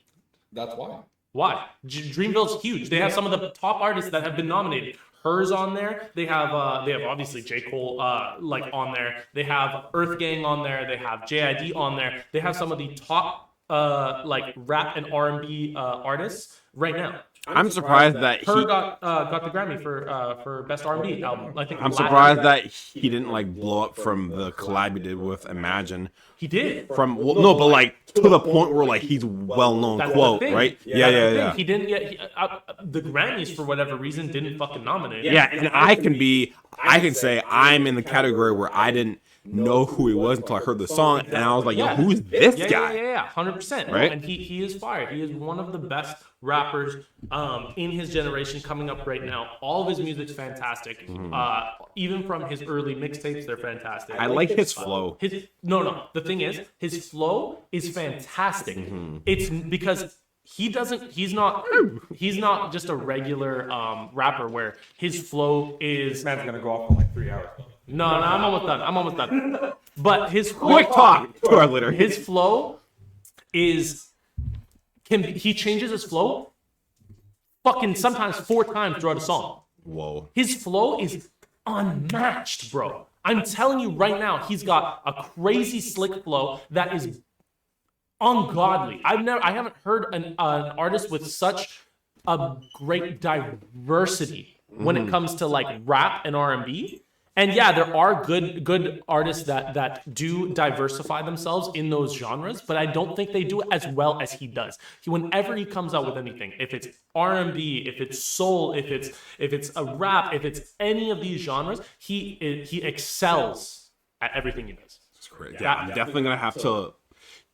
That's why. Why? Dreamville's huge. They have some of the top artists that have been nominated. Hers on there. They have obviously J. Cole like on there. They have Earth Gang on there. They have JID on there. They have some of the top like rap and R&B artists right now. I'm surprised that Her got the Grammy for best R&B album. I think I'm surprised that he didn't like blow up from the collab he did with Imagine. he did. But like to the point where like he's well known That's quote, the thing. right? That's Yeah. the thing. He didn't get the Grammys for whatever reason didn't fucking nominate him. Yeah, and I can say I'm in the category where I didn't know who he was until I heard the song, and I was like, yo, who's this guy? Yeah, 100%. Right? And he is fire. He is one of the best rappers in his generation coming up right now. All of his music's fantastic. Even from his early mixtapes, they're fantastic. I like his flow. No. The thing is, his flow is fantastic. It's because he's not just a regular rapper where his flow is. Man's gonna go off in like 3 hours. No, I'm almost done. But his flow, Quick talk to our leader. his flow is he changes his flow fucking sometimes 4 times throughout a song. Whoa. His flow is unmatched, bro. I'm telling you right now, he's got a crazy slick flow that is ungodly. I haven't heard an artist with such a great diversity when it comes to like rap and R&B. And yeah, there are good artists that do diversify themselves in those genres, but I don't think they do it as well as he does. Whenever he comes out with anything, if it's R&B, if it's soul, if it's a rap, if it's any of these genres, he excels at everything he does. That's great. Yeah, I'm definitely gonna have to.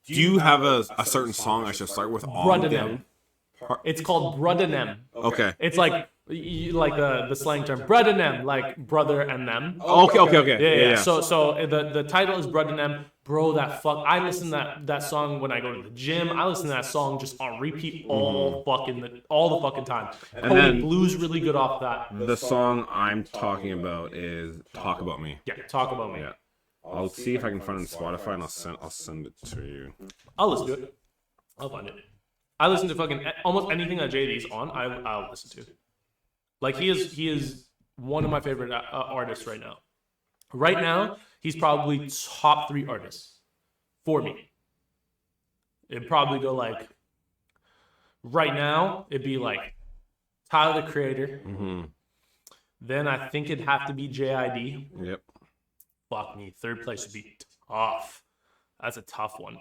Do you have a certain song I should start with? Brudanem. It's called Brudanem. Okay. It's like the slang term Brudanem, like brother and them. Okay. Yeah. So the title is Brudanem. Bro, I listen to that song when I go to the gym. I listen to that song just on repeat all the fucking time. Cody then- Blue's really good off that. The song I'm talking about is "Talk About Me." Yeah, Talk About Me. Yeah. I'll see if I can find it on Spotify and I'll send it to you. I'll listen to it. I'll find it. I listen to fucking almost anything that JD's on. I'll listen to. Like he is one of my favorite artists right now. Right now, he's probably top 3 artists for me. It'd probably go like, right now, it'd be like Tyler, the Creator. Mm-hmm. Then I think it'd have to be JID. Yep. Fuck me. Third place would be tough. That's a tough one.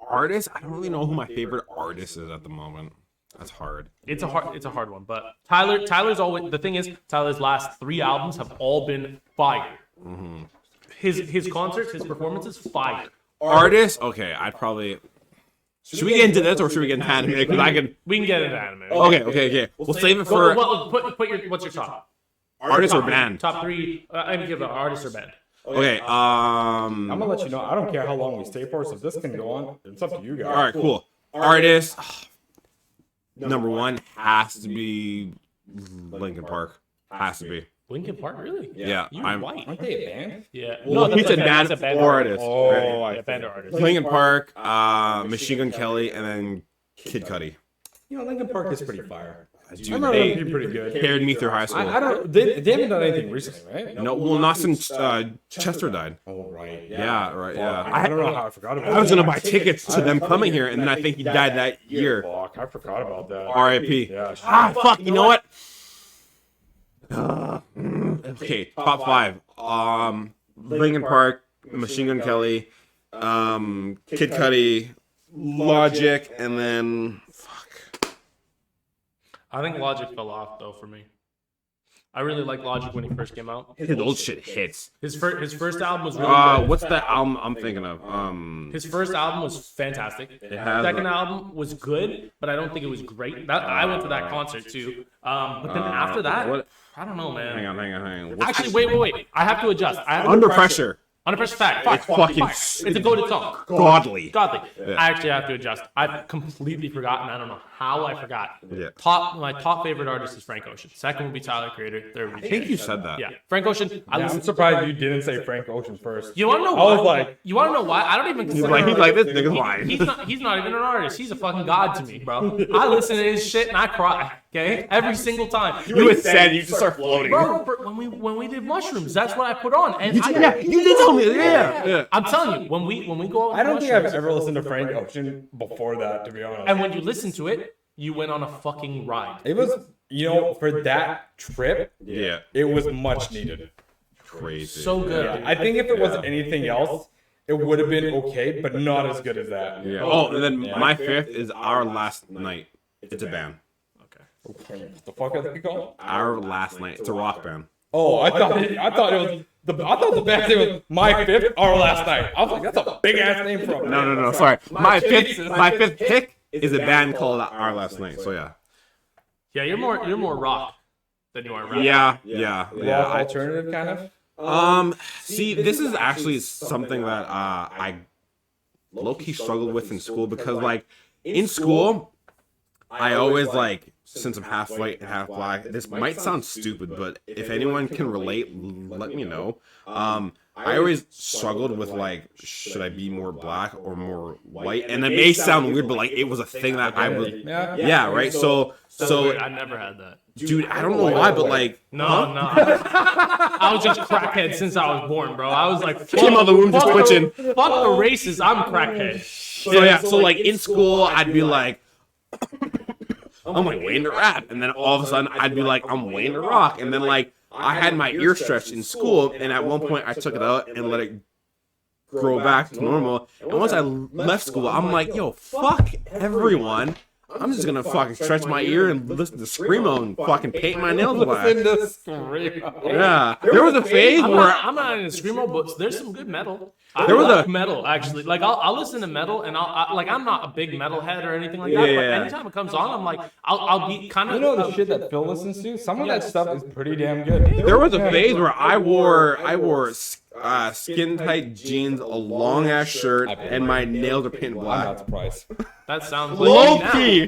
Artist? I don't really know who my favorite artist is at the moment. That's hard. It's a hard one. But Tyler's always, the thing is, Tyler's last 3 albums have all been fire. Mm-hmm. His concerts, his performances, fire. Artist? Okay, I'd probably. Should we get into this or should we get into anime? Because I can. We can get into anime. Okay. We'll save it for What's your top? artist or Top band. Top 3. I can give an artist or band. Okay. I'm gonna let you know. I don't care how long we stay for, so this can go on. It's up to you guys. All right. Cool. Artist. Number 1 has to be Linkin Park. Has to be. Linkin Park, really? Yeah. You're I'm. white. Aren't they a band? Yeah. Well, that's he said band that's a or artist. Oh, Yeah, band or artist. Linkin Park, Machine Gun Kelly, and then Kid Cudi. You know, Linkin Park is pretty fire. I Dude, remember they them being pretty good. carried me through high school. I don't. They haven't done anything recently, right? No, well, not since Chester died. Oh right. Yeah, right. Yeah. I don't know how I forgot about. I was gonna buy tickets to them coming here, and then I think he died that year. Fuck, I forgot about that. R.I.P. Yeah. Fuck. You know what? Okay, top 5. Linkin Park, Machine Gun Kelly, Kid Cudi, Logic, and then fuck. I think Logic fell off though for me. I really liked Logic when he first came out. His old shit hits. His first album was really good. What's that album I'm thinking of? His first album was fantastic. has Second album was good, but I don't think it was great. I went to that concert too. But then after that, what? I don't know, man. Hang on. What's Actually, wait. I have to adjust. Under Pressure. Under Pressure, fact. It's fucking It's a goated song. godly. Godly. I actually have to adjust. I've completely forgotten. I don't know how I forgot. Yeah. My top favorite artist is Frank Ocean. Second would be Tyler, Creator. Third would be I think you said that. yeah. Frank Ocean. I'm surprised you didn't say Frank Ocean first. You want to know I why? was like- you want to know why? I don't even He's consider like this nigga's lying. He's not even an artist. He's a fucking god to me, bro. I listen to his shit and I cry. Okay, every single time. You said you just start floating. Bro, when we did mushrooms, that's what I put on. And You did tell me. Yeah. I'm telling you, when we go out I don't with think I've mushrooms, ever listened to Frank Ocean before that, to be honest. and when you listen to it, you went on a fucking ride. It was, for that trip, Yeah. it was much needed. Crazy. So good. I think if it was anything else, it would have been okay, but not as good as that. Yeah. Oh, and then my 5th is Our Last Night. It's a band. What the fuck are they called? Our Last Night. It's a rock band. Oh, I thought the band name was My Fifth, Our Last Night. I was like, that's a big ass name for a No. Sorry. My fifth pick is a band called Our Last Night. So yeah. Yeah, you're more rock than you are rap. Yeah. rock alternative kind of. See, this is actually something that I low-key struggled with in school because, like, in school, I always, like, since I'm half white and half black, this might sound stupid, but if anyone can relate, let me know. I always struggled with, like, should I be more black or more white? And it may sound weird, but, like, it was a thing that I was... Yeah, right? So I never had that. dude, I don't know why, but, like... No. I was just crackhead since I was born, bro. I was like, Came out of the womb just twitching. Fuck the races, I'm crackhead. So, yeah, so, like, in school, I'd be like... I'm like waiting to rap, and then all of a sudden I'd be like, I'm waiting to rock, and then like I had my ear stretched in school, and at one point I took it out and let it grow back to normal. And once I left school, I'm like, yo, fuck everyone. I'm just gonna fucking stretch my ear and listen to Screamo and fucking paint my nails black. Yeah, there was a phase where I'm not into screamo, but there's some good metal. There was like a- metal actually. Like I'll listen to metal, and I'm not a big metalhead or anything like that. But Yeah. anytime it comes on, I'm like, I'll be kind of. You know the shit that Phil listens to? Some of that stuff is pretty damn good. there was a phase where I wore skin tight jeans, a long ass shirt, and my nails are painted I'm black. not surprised. That sounds Low like key. I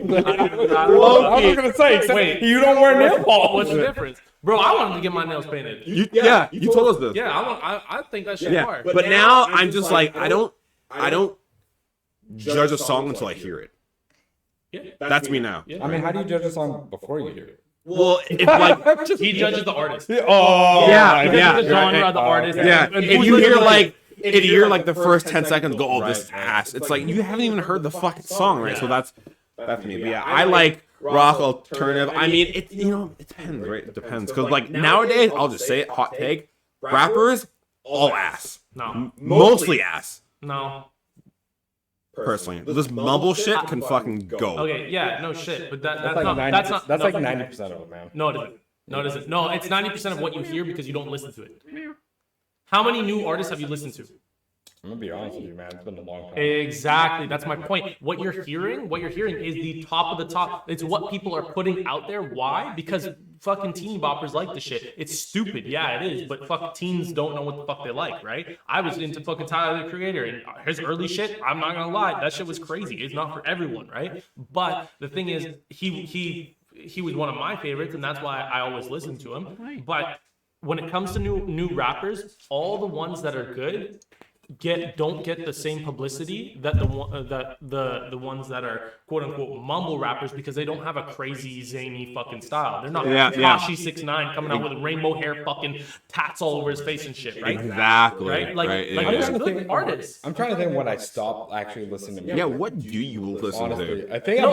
was gonna say, except Wait. you don't wear nail polish. What's the difference, bro? I wanted to get my nails painted. You told us this. Yeah, I think that shit Yeah, hard. but now I'm just like I don't judge a song until I hear it. Yeah. That's me now. Yeah. I mean, how do you judge a song before you hear it? Well, it's like He judges the artist. Oh, Yeah, He judges the genre, right. the artist. yeah. and If who's you hear listening. if you hear like the first 10 seconds, go, oh, this Right. ass. It's like you haven't even heard the fucking song, right? So that's me. But yeah, I like rock alternative. I mean, it it depends, right? It depends because like nowadays, I'll just say it, hot take, rappers all ass, No, mostly ass. no. Personally, this mumble shit can fucking go. Okay, yeah, no shit, but that's That's like not. 90, That's not. that's no. like 90% of it, man. No, it isn't. No, it isn't. No, it's 90% of what you hear because you don't listen to it. How many new artists have you listened to? I'm gonna be honest with you, man. It's been a long time. Exactly. That's my point. What you're hearing is the top of the top. It's what people are putting out there. Why? Because fucking teeny boppers like the shit. It's stupid. Yeah, it is. But fuck teens don't know what the fuck they like, right? I was into fucking Tyler, the Creator, and his early shit, I'm not gonna lie, that shit was crazy. It's not for everyone, right? But the thing is, he was one of my favorites, and that's why I always listen to him. But when it comes to new rappers, all the ones that are good don't get the same publicity that the ones that are quote unquote mumble rappers because they don't have a crazy zany fucking style. They're not Tekashi 6ix9ine coming out with rainbow hair, fucking tats all over his face and shit, right? Exactly. Right? Like yeah. there's good artists. I'm trying to think when I stopped actually listening to music. Yeah, what do you listen Honestly, to? I think I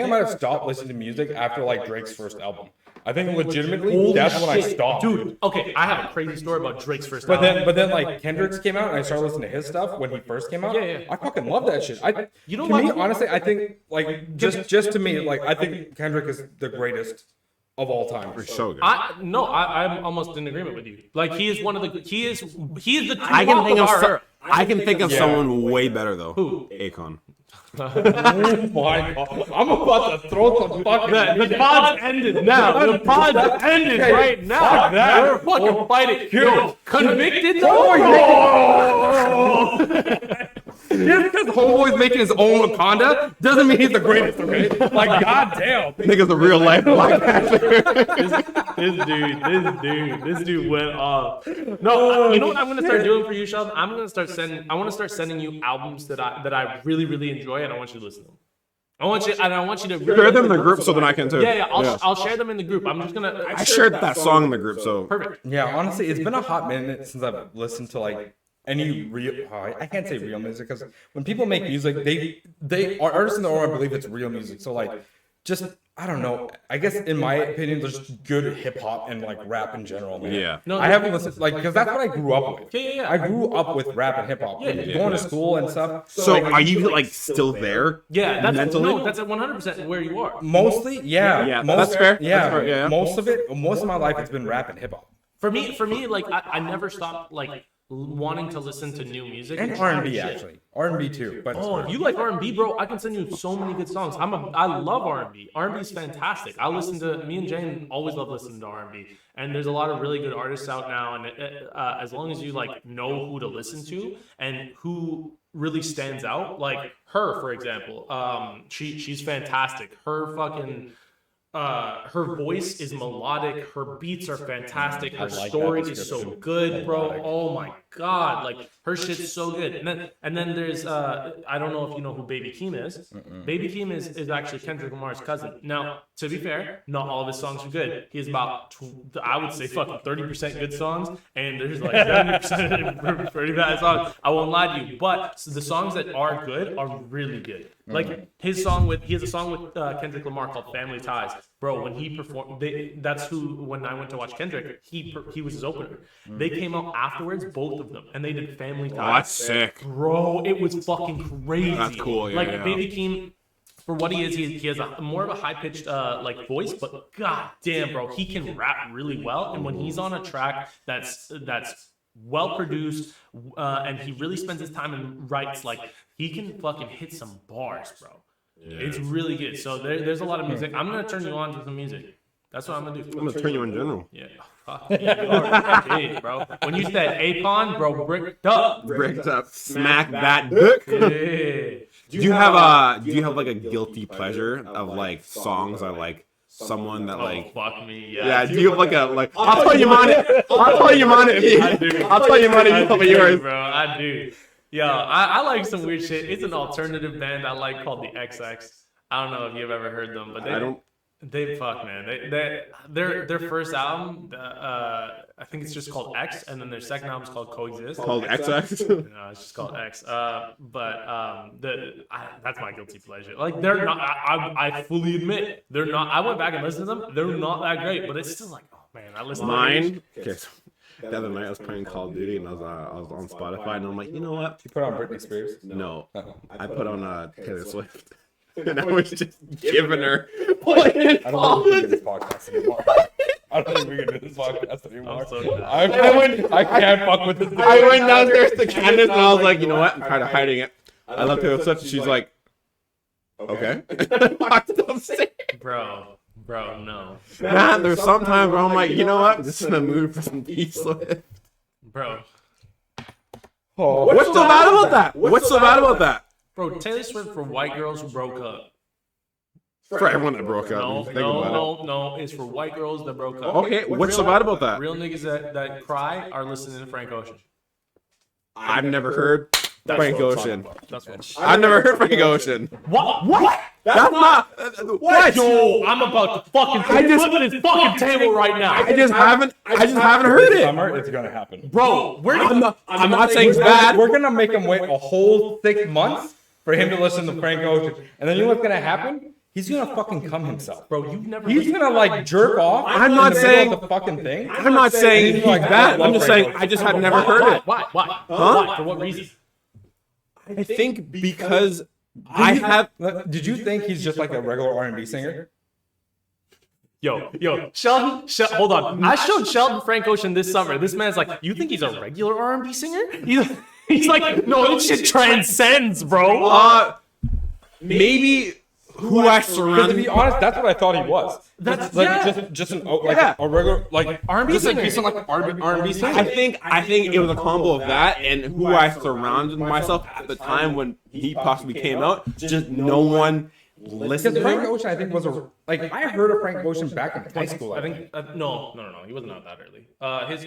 might have stopped listening to music after like Drake's first album. I think legitimately that's when I stopped. Dude, okay, I have a crazy story about Drake's first But album. then like Kendrick's came out and I started listening to his stuff when he first came out. Yeah. I fucking love that shit. You know to what? me, honestly, I think like just to me, like I think Kendrick is the greatest of all time. So good. I'm almost in agreement with you. Like he is one of the he is the I can think of our era. I can think of someone way better though. Who? Akon. Oh my God. I'm about to throw some fucking. The pod's ended now. The pod's ended right now. Fuck that. We're fucking fighting. Yo, convicted? Just because Homeboy's making his own Wakanda doesn't mean he's the greatest, okay? Like, goddamn. Nigga's a real life Black Panther. This dude went off. No, you know what I'm gonna start doing for you, Sheldon? I want to start sending you albums that I really, really enjoy, and I want you to listen to them. I want you to really Share them in the group so then I can too. Yeah, I'll share them in the group. I'm just gonna. I shared that song in the group, so Perfect. Yeah, honestly, it's been a hot minute since I've listened to like any real. I can't say real music because when people make music, they are artists in their own. I believe it's real music. So like, just I don't know. I guess in my opinion, there's good hip hop and like rap in general, man. Yeah. No, I haven't listened like because that's what I grew up with. Yeah. I grew up with rap and hip hop. Going to school and stuff. So are you like still there? Yeah, that's mentally? that's at 100% where you are. Mostly, yeah. Yeah, most, that's fair. Yeah, That's fair, yeah. most of my life it's been rap and hip hop. For me, like I never stopped like wanting to listen to new music And try R&B shit. actually, R&B too. But Oh, if you like R&B, bro, I can send you so many good songs. I love R&B. R&B is fantastic. Me and Jane always love listening to R&B. And there's a lot of really good artists out now. And as long as you like know who to listen to and who really stands out, like her, for example, she's fantastic. Her voice is melodic. Her beats are fantastic. Her story is so good, bro. Oh my god, like her shit's so good. And then there's I don't know if you know who Baby Keem is. Baby Keem is actually Kendrick Lamar's cousin. Now, to be fair, not all of his songs are good. He has about I would say fucking 30% good songs, and there's like 70% pretty bad songs. I won't lie to you, but the songs that are good are really good. Like he has a song with Kendrick Lamar called Family Ties. Bro, when he performed, that's who, when I went to watch Kendrick, he was his opener. They came out afterwards, both of them, and they did Family Ties. Oh, that's sick. Bro, it was fucking crazy. That's cool, yeah, like, yeah. Baby Keem, for what he is, he has a more of a high-pitched like voice, but god damn, bro, he can rap really well, and when he's on a track that's well produced, and he really spends his time and writes, like, he can fucking hit some bars, bro. Yeah. It's really good. So there's a lot of music. I'm gonna turn you on to some music. That's what I'm gonna do. I'm gonna turn you in general. Yeah. Fuck yeah, you already did, bro. When you said Akon, bro, bricked up. Bricked up. Smack that dick. Yeah. Do you have like a guilty pleasure of like songs I like? Someone that like fuck me, yeah. Do you have like a I'll tell you mine. I'll tell you mine. I do. I'll tell you mine. You tell me yours, bro. I do. Yo, I like some weird shit. It's an alternative band I like called the XX. I don't know if you've ever heard them, but They fuck, man. Their first album, I think it's just called X, and then their second album is called Coexist. Called XX. No, it's just called X. That's my guilty pleasure. Like they're not. I fully admit they're not. I went back and listened to them. They're not that great, but it's still like, oh man, I listen. Mine. Okay. So the other night I was playing Call of Duty and I was on Spotify and I'm like, you know what? You put on Britney Spears? No, I put on Taylor Swift. And I was just giving her playing. I don't think we can do this podcast anymore. I don't think we can do this podcast anymore. I can't fuck with this. I went downstairs to Candace and I was like, you know what? I'm kind of hiding it. I love Taylor Swift. She's like, okay. Bro, no. Man, there's sometimes where I'm like, you know what? I'm just in the mood for some T Swift. Bro. Oh, What's so bad about that? What's so bad about that? Bro, Taylor Swift for white girls who broke up. For everyone that broke up. No. It's for white girls that broke up. Okay, what's so bad about that? Real niggas that cry are listening to Frank Ocean. I've never heard Frank Ocean. That's what. I've never heard Frank Ocean. What? That's not. What? Yo, I'm about to fucking flip this fucking table right now. I just haven't heard it. Summer, it's gonna happen. Bro, I'm not saying it's bad. We're gonna make him wait a whole 6 months for him to listen to Frank Ocean, and then you know what's gonna happen? He's gonna fucking come himself. Bro, you've never. He's gonna like jerk off. I'm not in the saying middle of the fucking thing. I'm not saying he's bad. I'm just saying I just have never heard it. Why? Huh? Why? For what reason? I think because I have. Did you think he's just like a regular R&B singer? Yo, Sheldon, hold on. I showed Sheldon Frank Ocean this summer. This man's like, you think he's a regular R&B singer? He's like, no, this shit transcends, bro. Maybe who I surround. To be honest, that's what I thought he was. That's like just a regular like R&B just singer. Like, he's like an R&B singer. I think it was a combo of that and who I surrounded myself at the time when he possibly came out. Just no one listened to Frank him. Ocean, I think, was I heard of Frank Ocean back in high school. I think no. He wasn't out that early.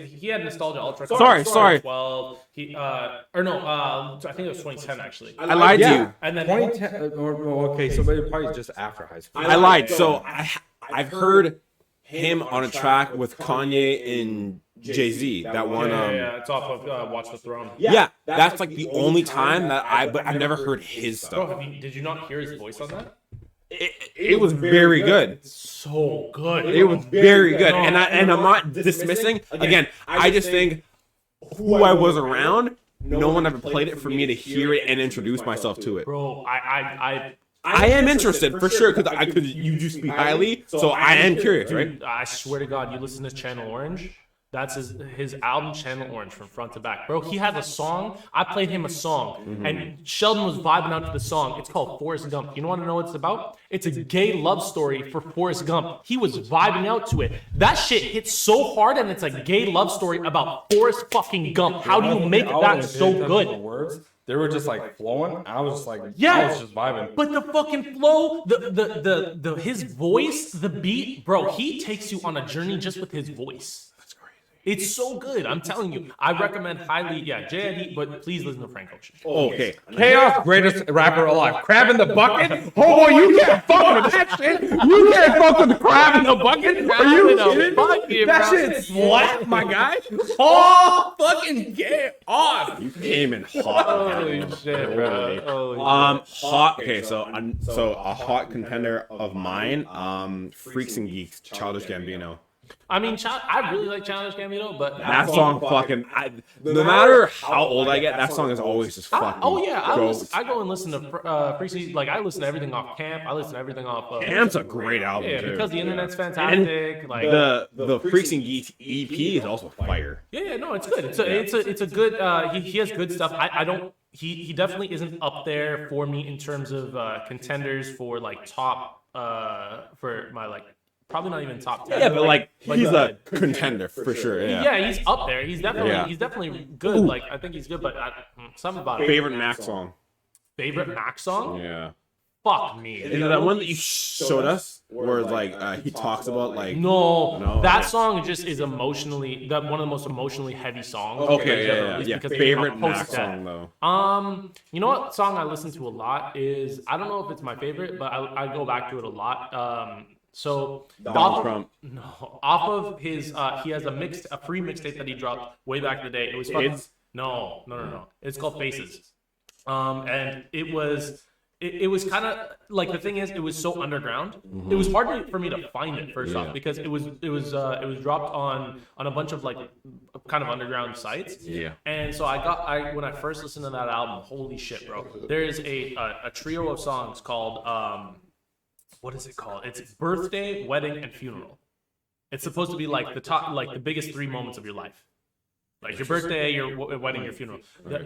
He had Nostalgia Ultra. Sorry. 12. I think it was 2010 actually. I lied to you. And then 2010. Okay, so maybe probably just after high school. I lied. So I've heard him on a track with Kanye and Jay-Z. That one. Yeah, it's off of Watch the Throne. Yeah, that's like the only time that but I've never heard his stuff. Bro, did you not hear his voice on that? It was very good. So good. It was very good, and I'm not dismissing. Again, I just think who I was around, no one ever played it for me to hear it and introduce myself to it. Bro, I am interested for sure because you do speak highly, so I am curious, right? I swear to God, you listen to Channel Orange. That's his album, Channel Orange, from front to back. Bro, he has a song. I played him a song, and Sheldon was vibing out to the song. It's called Forrest Gump. You want to know what it's about? It's a gay love story for Forrest Gump. He was vibing out to it. That shit hits so hard, and it's a gay love story about Forrest fucking Gump. How do you make that so good? Words. They were just like flowing. I was just like, yeah, I was just vibing. But the fucking flow, the his voice, the beat, bro, he takes you on a journey just with his voice. It's so good. I'm telling you. I recommend highly, JID, but please listen to Frank Ocean. Okay. Chaos, greatest rapper alive. Crab in the bucket? Oh, you can't fuck with that shit. You can't fuck with the crab in the bucket. Are you kidding? That shit slap, my guy. Oh, fucking get off. You came in hot. Holy shit, bro. Hot. Okay, so a hot contender of mine, Freaks and Geeks, Childish Gambino. I mean, I really like Childish Gambino, but that song fucking. No matter how old I get, that song is always just fucking. I go and listen to Freaks. Like I listen to everything off Camp. I listen to everything off. Camp's a great album. Yeah, too. because the internet's fantastic. And like the Freaks and Geeks EP is also fire. Yeah, no, it's good. It's a good. He has good stuff. I don't. He definitely isn't up there for me in terms of contenders for like top. For my like. Probably not even top 10. Yeah, but like he's a contender for sure. Yeah, he's up there. He's definitely good. Like I think he's good, but something about it. Favorite Mac song. Favorite Mac song? Yeah. Fuck me. Is it that one that you showed us where like he talks about like no that song just is emotionally one of the most emotionally heavy songs. Okay, yeah. Favorite Mac song though. You know what song I listen to a lot is I don't know if it's my favorite, but I go back to it a lot. So Donald Trump. off of his, he has a free mixtape that he dropped way back in the day. It was fucking, no. It's called Faces. And it was kind of like, the thing is, it was so underground. It was hard for me to find it first off, because it was dropped on a bunch of like kind of underground sites. Yeah. And so when I first listened to that album, holy shit, bro. There is a trio of songs called what is it called? It's Birthday, Wedding, and Funeral. It's supposed to be like the biggest 3 moments of your life. Like your birthday, your wedding, your funeral.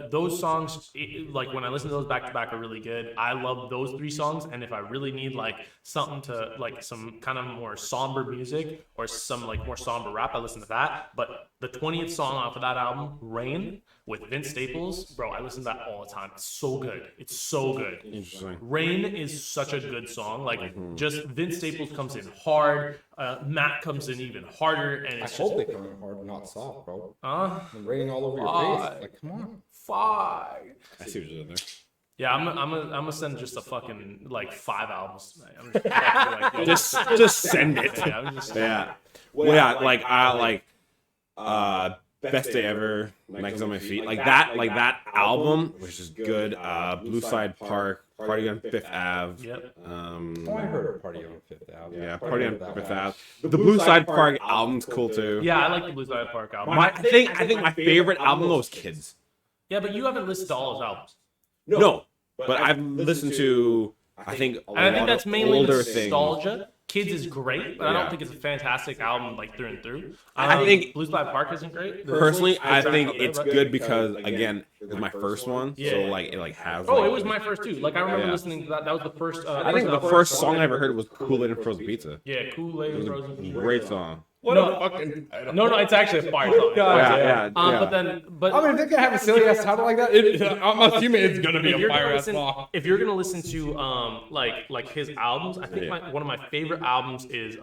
Those songs, like when I listen to those back to back, are really good. I love those 3 songs. And if I really need like something to like some kind of more somber music or some like more somber rap, I listen to that. But the 20th song off of that album, Rain, with Vince Staples, bro, I listen to that all the time. It's so good. It's so good. Interesting. Rain is such a good song. Like just Vince Staples comes in hard. Matt comes in even harder, and it's I hope they come in hard, not soft, bro. uh And raining all over your face. Like, come on. five. I see what you're doing there. Yeah, I'm gonna send just a fucking like 5 albums tonight. I'm just gonna, like, yo, Just send it. yeah, I'm just Yeah. Well, yeah, like I like Best Day Ever, Nike's on My Feet. Like that album, which is good. Blue Side Park, Party on Fifth Ave. Yep. Oh, I heard a Party on Fifth Ave. Yeah, Party on Fifth Ave. The Blue Side Park album's cool too. Yeah, I like the Blue Side Park album. I think my favorite album though was Kids. Yeah, but you haven't listened to all his albums. No, but I've listened to I think a And I think lot that's of mainly older nostalgia. Kids is great, but I Yeah. don't think it's a fantastic album like through and through. I think- Blue Side Park isn't great. Personally, I think out there, it's but- good because again, it was my first one, so Yeah. like it like has. Oh, like, it was my first too. Like I remember Yeah. listening to that. That was the first. I think the first song I ever heard was Kool-Aid and Frozen Pizza. Yeah, Kool-Aid and Frozen Pizza. Great song. No, it's actually a fire song. Yeah. But I mean, if they're gonna have a silly ass title like that, I'm assuming it's gonna be if a you're gonna fire ass listen, song. if you're gonna listen to like his albums, I think one of my favorite albums is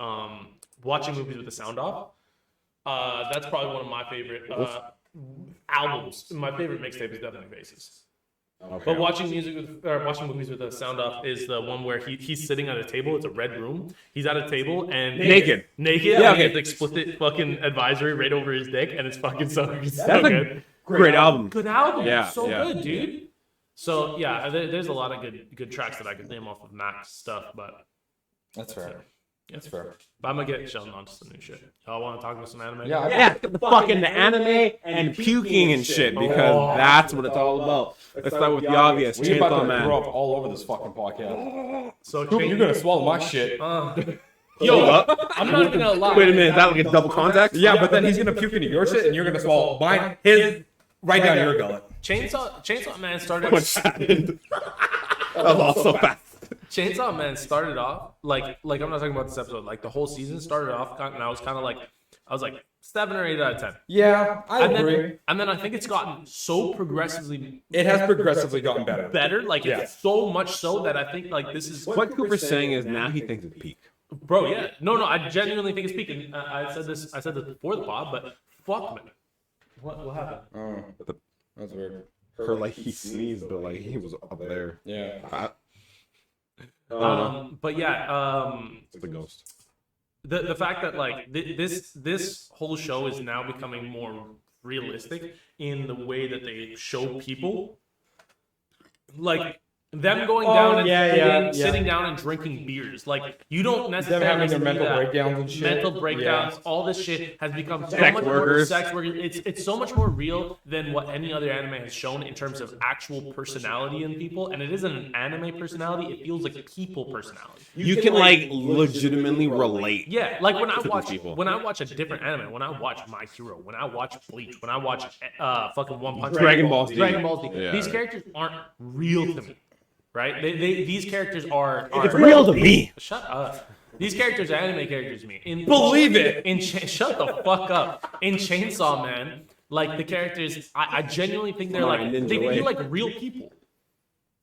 Watching Movies with the Sound Off. That's probably one of my favorite albums. My favorite mixtape is definitely Faces. But watching movies with the sound off is the one where he's sitting at a table. It's a red room. He's at a table and Naked. Yeah, Yeah, okay. okay. The explicit fucking advisory right over his dick, and it's fucking so a good. Great album. Good album. Yeah, So yeah. good, dude. So yeah, there's a lot of good tracks that I could name off of Mac's stuff, but That's fair. That's fair. I'm gonna get Sheldon onto some new shit. Y'all want to talk about some anime? Yeah, Yeah, the fucking anime and puking and shit because that's what it's all about. Let's start with the obvious. We're about Chainsaw to Man. throw up all over this fucking podcast. So You're gonna swallow my shit. yo, I'm not even gonna lie. Wait a minute, is that like a double contact? Yeah, but then he's gonna puke into your shit, and you're gonna swallow his right down your gullet. Chainsaw Man started. What's happened? That was also fast. Chainsaw Man started off like I'm not talking about this episode. Like the whole season started off, and I was like 7 or 8 out of 10. Yeah, I And agree. then I think it's gotten so progressively It has progressively gotten better. better. Like it's so much so that I think like this is What Cooper's saying is now he thinks it's peak. bro. Yeah, no, I genuinely think it's peaking. I said this before the pod, but fuck man, what happened? Oh, that's weird. Her like he sneezed, but like he was up there. Yeah. But yeah, It's the ghost. the fact that like this whole show is now becoming more realistic in the way that they show people, like them going down and sitting down and drinking beers. Like you don't necessarily having their see mental that. breakdowns and shit. Mental breakdowns, all this shit has become so Sex much workers. more sex workers. It's so much more real than what any other anime has shown in terms of actual personality in people. And it isn't an anime personality; it feels like a people personality. You can like legitimately relate. Yeah, like when I these watch people. a different anime, when I watch My Hero, when I watch Bleach, when I watch fucking One Punch Man, Dragon Ball Z. Dragon Ball Z, Yeah. these characters aren't real to me, right? These characters are It's real to me. Shut up. These characters are anime characters to me. Believe it. Shut the fuck up. In Chainsaw Man, like the characters, I genuinely think they're like Ninja they way. feel like real people.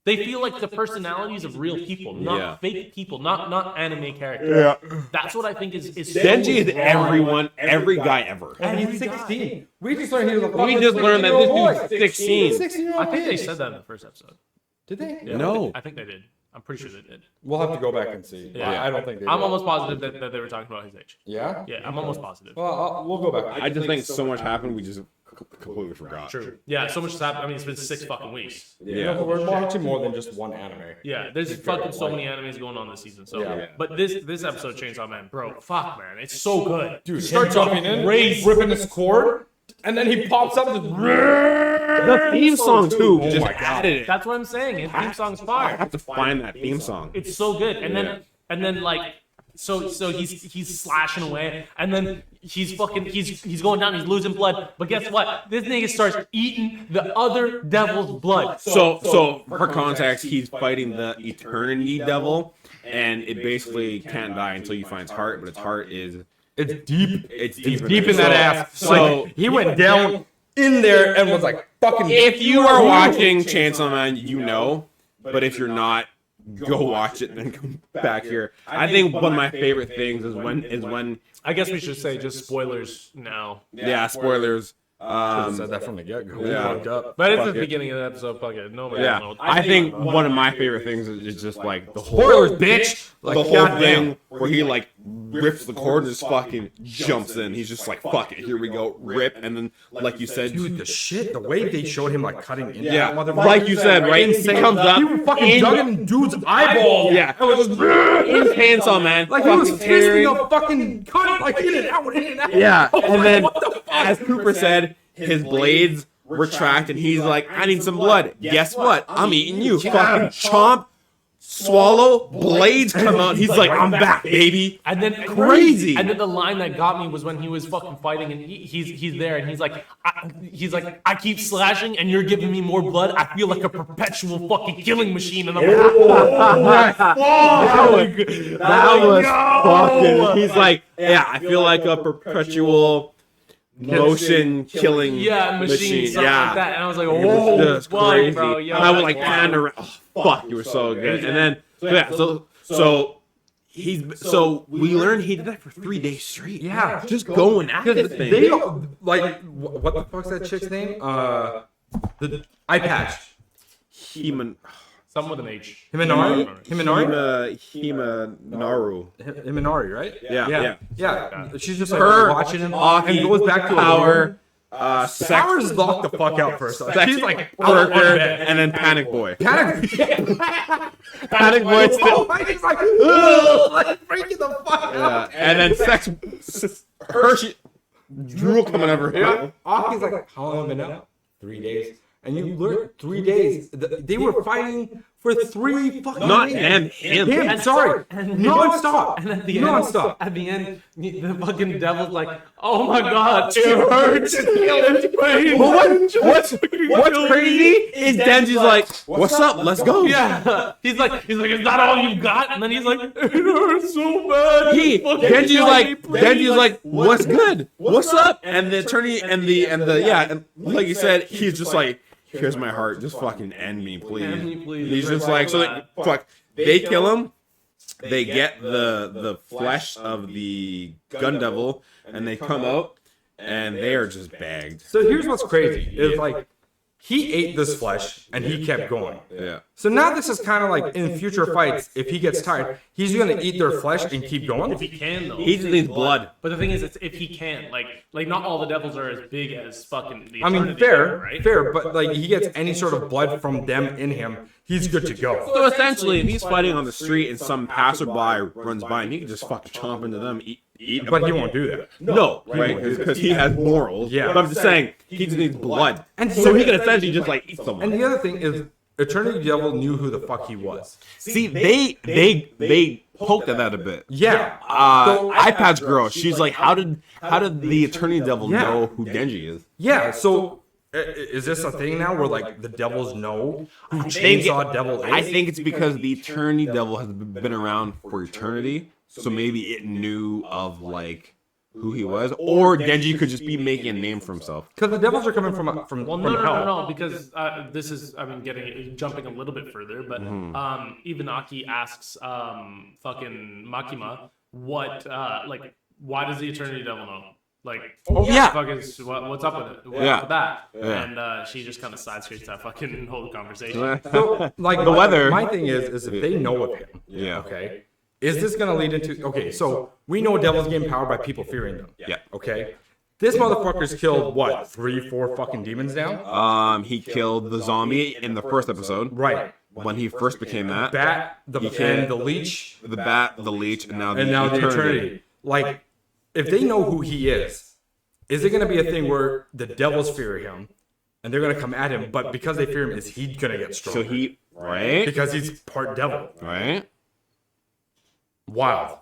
They feel like the personalities of real people, not Yeah. fake people, not anime characters. Yeah. That's what I think is Denji is everyone, every guy ever. And he's 16. We just learned he was a We just learned that this dude's 16. 16-year-old I think they kid. said that in the first episode. Did they? Yeah, No. I think they did. I'm pretty sure they did. We'll have to go back and see. Yeah. I don't think they I'm did. almost positive that they were talking about his age. Yeah? Yeah, I'm almost positive. Well, we'll go back. I just think so much happened. We just completely forgot. True. Yeah, so much has happened. I mean, it's been 6 fucking weeks. Yeah, but we're watching more than just one anime. Yeah, there's fucking so many animes going on this season. So, Yeah. but this episode of Chainsaw Man, bro, fuck man, it's so good. Dude, It starts off jumping in, crazy. ripping his cord, and then he pops up and The theme song too. Oh Just my God. added it. That's what I'm saying. His theme song's I fire. have to find that theme song. It's so good. And then like so he's slashing away, and then he's going down, he's losing blood. But guess what? This nigga starts eating the other devil's blood. So for context, he's fighting the Eternity Devil, and it basically can't die until you find its heart. But its heart is it's deep. it's Deep in that ass. So Like, he went down in there and was like fucking. if you are watching Chainsaw Man, you know. But if you're not, go watch it and come back here. I think one of my favorite things is when I guess we should say just spoilers now. yeah, spoilers. said that from the get go. Yeah. But it's Fuck the it. beginning of the episode. Fuck it. Nobody Yeah, knows. I think one of my favorite things is just like the whole Spoilers, bitch. Like, the whole goddamn. thing where he like rips the cord and just fucking jumps in. He's just like, fuck it, here we go, rip, and then like you said, Dude, the shit, the way they showed him like cutting into yeah, that motherfucker. like you said, right? He Insane. comes up, He fucking dug in dude's eyeball. yeah, And was just, in Chainsaw Man, like he was fucking fisting tearing. a fucking cut, like in and out, in and out. Yeah, I was and like, then what the fuck? as Cooper said, his blades retract, and he's like, I need some blood. Guess what? I'm eating you. Fucking chomp, swallow, blades come out. He's like, I'm back, baby. And then Crazy. And then the line that got me was when he was fucking fighting, and he's there, and he's like, I keep slashing, and you're giving me more blood. I feel like a perpetual fucking killing machine. And I'm like, That was fucking. He's like, yeah, I feel like a perpetual motion killing machine, something yeah. like that. And I was like, It was oh, just fuck, crazy. bro. Yo, and I was like, wow. pan around. Oh, fuck, you were so good. And then, so we learned he did that for 3 days straight. Yeah. Just going after the thing. They like what the fuck's that chick's name? The eye patch. Himan, Something with an H. Himinari? Himanaru. Himinari, right? Yeah. She's just Her, like watching him Aki, and goes back to Power, Sour's locked the fuck out first. Sex She's like Worker, and then Panic Boy. panic. Panic Boy still. He's like, like freaking the fuck out. And then Hershey, drool coming over her. Aki's like, how long have I been out? 3 days. And you learn 3 days. They were fighting for 3 fucking Not days. them, him. Him, sorry. Non-stop. And at the Non-stop. end, at the end, the fucking devil's like, "Oh my god, it hurts." It's pain. What's crazy is Denji's like, what's up? Let's go. Yeah, he's like, "Is that all you got?" And then he's like, "It hurts so bad." Denji's like, what's good? What's up? And the attorney and like you said, he's just like, here's my heart, just fucking end me, please. End me, please. He's just like, they kill him. They get the flesh of the gun devil, and they come out, and they are just bagged. So here's what's crazy. Is like, he ate this flesh and he kept going. Yeah. So now this is kind of like in future fights, if he gets tired, he's going to eat their flesh and keep going. If he can though. He just needs blood. But the thing is, it's if he can, like not all the devils are as big as fucking the I mean, Eternity fair, Devil, right? fair, but like he gets any sort of blood from them in him, he's good to go. So essentially, if he's fighting on the street and some passerby runs by, and he can just fucking chomp into them, eat. But he won't do that. No, right? Because he has morals. Yeah. But I'm just saying, he just needs blood. And So he can essentially just like eat someone. And the other thing is, Eternity Devil knew who the fuck he was. See, they poked at that a bit. Yeah. iPad's girl, she's like, how did the Attorney Devil Yeah. know who Denji is? Yeah. So is this a thing now where like the devils know who think- Chainsaw Devil is? I think it's because the Attorney Devil has been around for eternity, so maybe it knew of like who he was, or Denji could just be making a name for himself. Because the devils are coming from Well, from no, hell. because this is, I mean, jumping a little bit further, but Ivanaki asks fucking Makima what, why does the Eternity Devil know? Like, yeah. fucking, what's up with it? What's Yeah. up with that? Yeah. And she just kind of side scrapes that fucking whole conversation. So, like The weather. My thing is if they know of him, Yeah. okay, is this gonna lead into okay? So we know Devils gain power by people fearing them. Yeah. Okay. This motherfucker's killed what 3-4 fucking demons now. He killed the zombie in the first episode. Right. When he first became that. Bat, the killed the leech, The bat, the leech, and now the the eternity. Like, if they know who he is it gonna be a thing where the devils fear him, and they're gonna come at him? But because they fear him, is he gonna get stronger? So right? Because he's part devil. Right? Wild.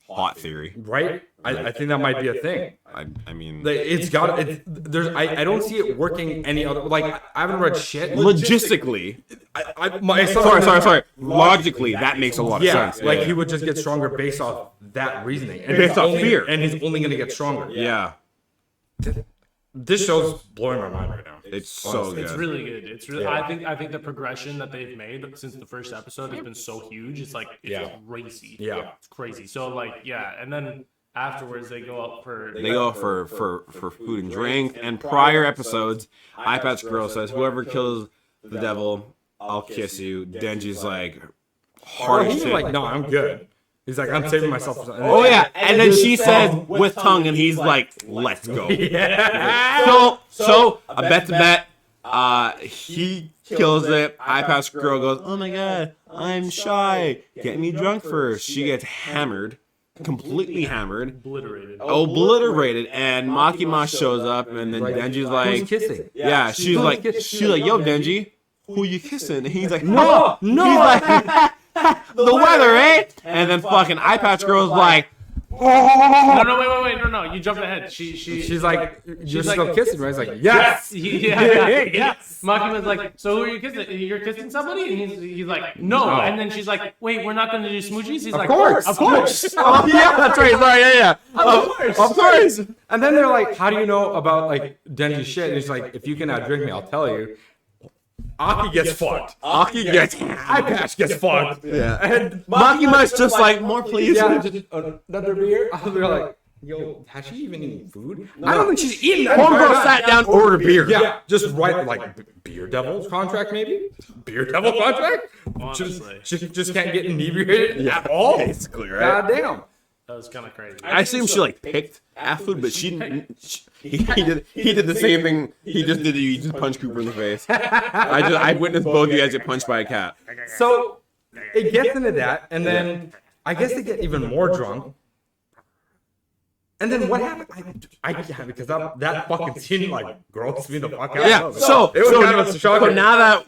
Hot theory. Right? I think that might be a thing. I mean, It's got it. There's I don't see it working any other. Like I haven't read shit. logistically. My Sorry. Logically, that makes a lot of Yeah, sense. like he would just get stronger based off that reasoning, and Based he's off only- fear. and he's only gonna get stronger. Yeah. This show's blowing my mind right now. It's so good. It's really good. It's really. I think the progression that they've made since the first episode has been so huge. It's like it's crazy. Yeah. It's crazy. So like and then afterwards they go up for They go for food and drink. And prior episodes, Eye Patch Girl says, "Whoever kills the devil, I'll kiss you." Denji's like, hard as He's shit. like, no, I'm good. He's like, I'm saving myself. Oh yeah, and then she says with tongue, and he's like, "Let's go." Yeah. So a bet to bet. He kills it. Eye Patch Girl goes, "Oh my god, I'm shy. Get me drunk first." She gets hammered, completely hammered, obliterated, and Makima shows up, and then Denji's like, Who's kissing? "Yeah." She's like, "Yo, Denji, who you kissing?" And he's like, No. He's like, "The weather, eh?" And then fucking Eye Patch Girl's like, No, wait, no, you jumped ahead. She's like, you're like- still kissing, right? He's like, yes. Yes. Makima's like, so who are you kissing? You're kissing somebody? And he's like, no. And then she's like, wait, we're not going to do smoochies? He's like, course. Of course. "Oh yeah, that's right. Sorry, yeah. Of course." And then they're like, how do you know about like Denji's shit? And he's like, if you can outdrink me, I'll tell you. Aki gets fucked. Aki gets Eye Patch gets fucked. Yeah. And Makima's just like, "More, please." yeah, just another beer. They're like, yo, has she even eaten food? I don't think she's eaten that. Homegirl sat down, ordered beer. Yeah, just write like beer devil contract maybe. Beer devil contract. Honestly. She just can't get inebriated at all. Basically, right? God damn. That was kind of crazy. I assume she like picked at food, but she didn't. He did the same thing. He just punched Cooper in the face. I witnessed both of you guys get punched by a cat. So it gets into that, and then I guess they get even more drunk. And then what happened? I because that fucking scene like grossed me the fuck out. Yeah. So it was kind of a shocker. So now that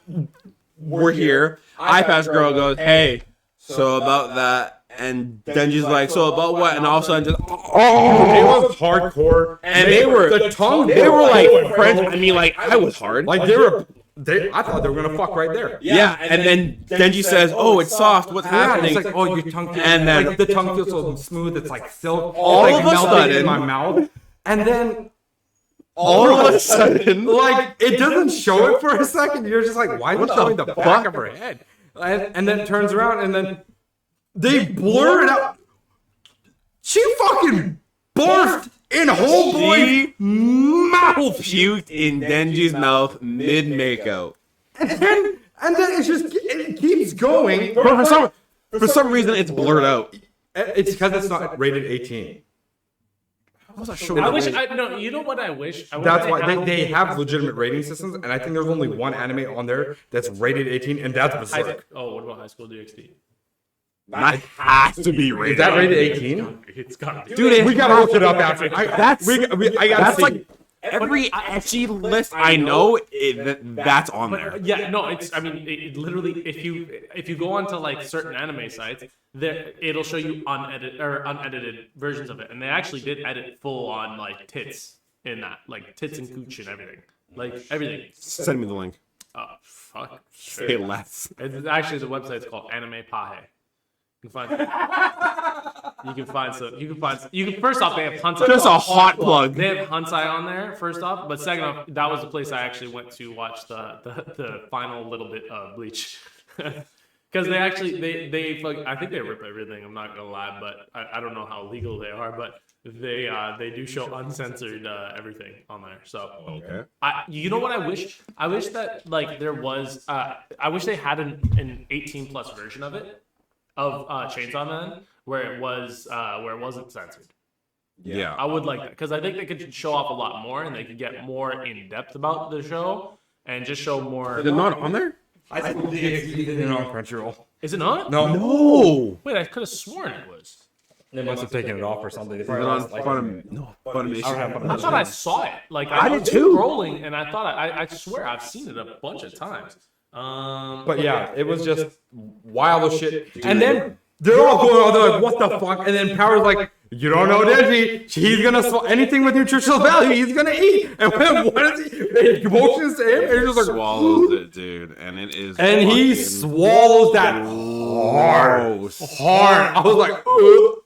we're here, Eye Patch Girl goes, "Hey, so about that." And Denji's like, "So about what?" And all of a sudden, just It was hardcore, and they were the tongue. they were like friends. I mean, like I was hard. like they were. I thought they were gonna fuck right there. Yeah, and then Denji says, "Oh, it's soft. What's Yeah, happening?" it's like, oh, your tongue. And then- like, the tongue feels so smooth. It's like silk. All like of a melting sudden- in my mouth. And then all of a sudden, like it doesn't show it for a second. You're just like, why is it What showing the the fuck? back of her head? And then it turns around, and then they blur it out. She fucking barfed in whole boy's mouth. puked in Denji's mouth mid makeout. And then it keeps going. But for some reason, it's blurred out. It's because it's not rated 18. I wish, no, you know what I wish? I wish That's why they have legitimate rating systems, and I think there's only one anime on there that's rated 18, and that's Berserk. Oh, what about High School DxD? That has to be Is rated. that rated 18? It's gotta be. Dude, We gotta look it up after. I gotta That's see. like every ecchi list I know. That's on there. Yeah, no, it's. I mean, it literally, if you go onto like certain anime sites, there it'll show you unedited versions of it, and they actually did edit full on like tits in that, like tits and cooch and everything, like everything. Send me the link. Oh fuck. Say less. It's actually the website's called Anime Pahe. You can find. First off, they have Hansai. Just a hot plug. They have Hansai on there, first off, but second off, that was the place I actually went to watch the final little bit of Bleach. Because they actually I think they rip everything. I'm not gonna lie, but I don't know how legal they are, but they do show uncensored everything on there. So Okay. you know what I wish? I wish that like there was I wish they had an 18 plus version of it of Chainsaw Man where it wasn't censored. Yeah. I would like that because I think they could show off a lot more and they could get more in depth about the show and just show more. They're not on there? I think they're on Crunchyroll. Is it not? No. Wait, I could have sworn it was. They must have taken it off or something. They Is it on Funimation? I thought I saw it. Like I was did too. Scrolling, and I thought I swear I've seen it a bunch of times. But yeah, it was just wild as shit. And then they're all going on. They're like, "What the fuck?" And then Power's like, "You don't know Denji. He's gonna swallow anything with nutritional value. He's gonna eat." And when what is he? It motions to him, and he's just like Swallows it, dude, and it is. and he fucking swallows that hard. gross. I was like, "Ugh."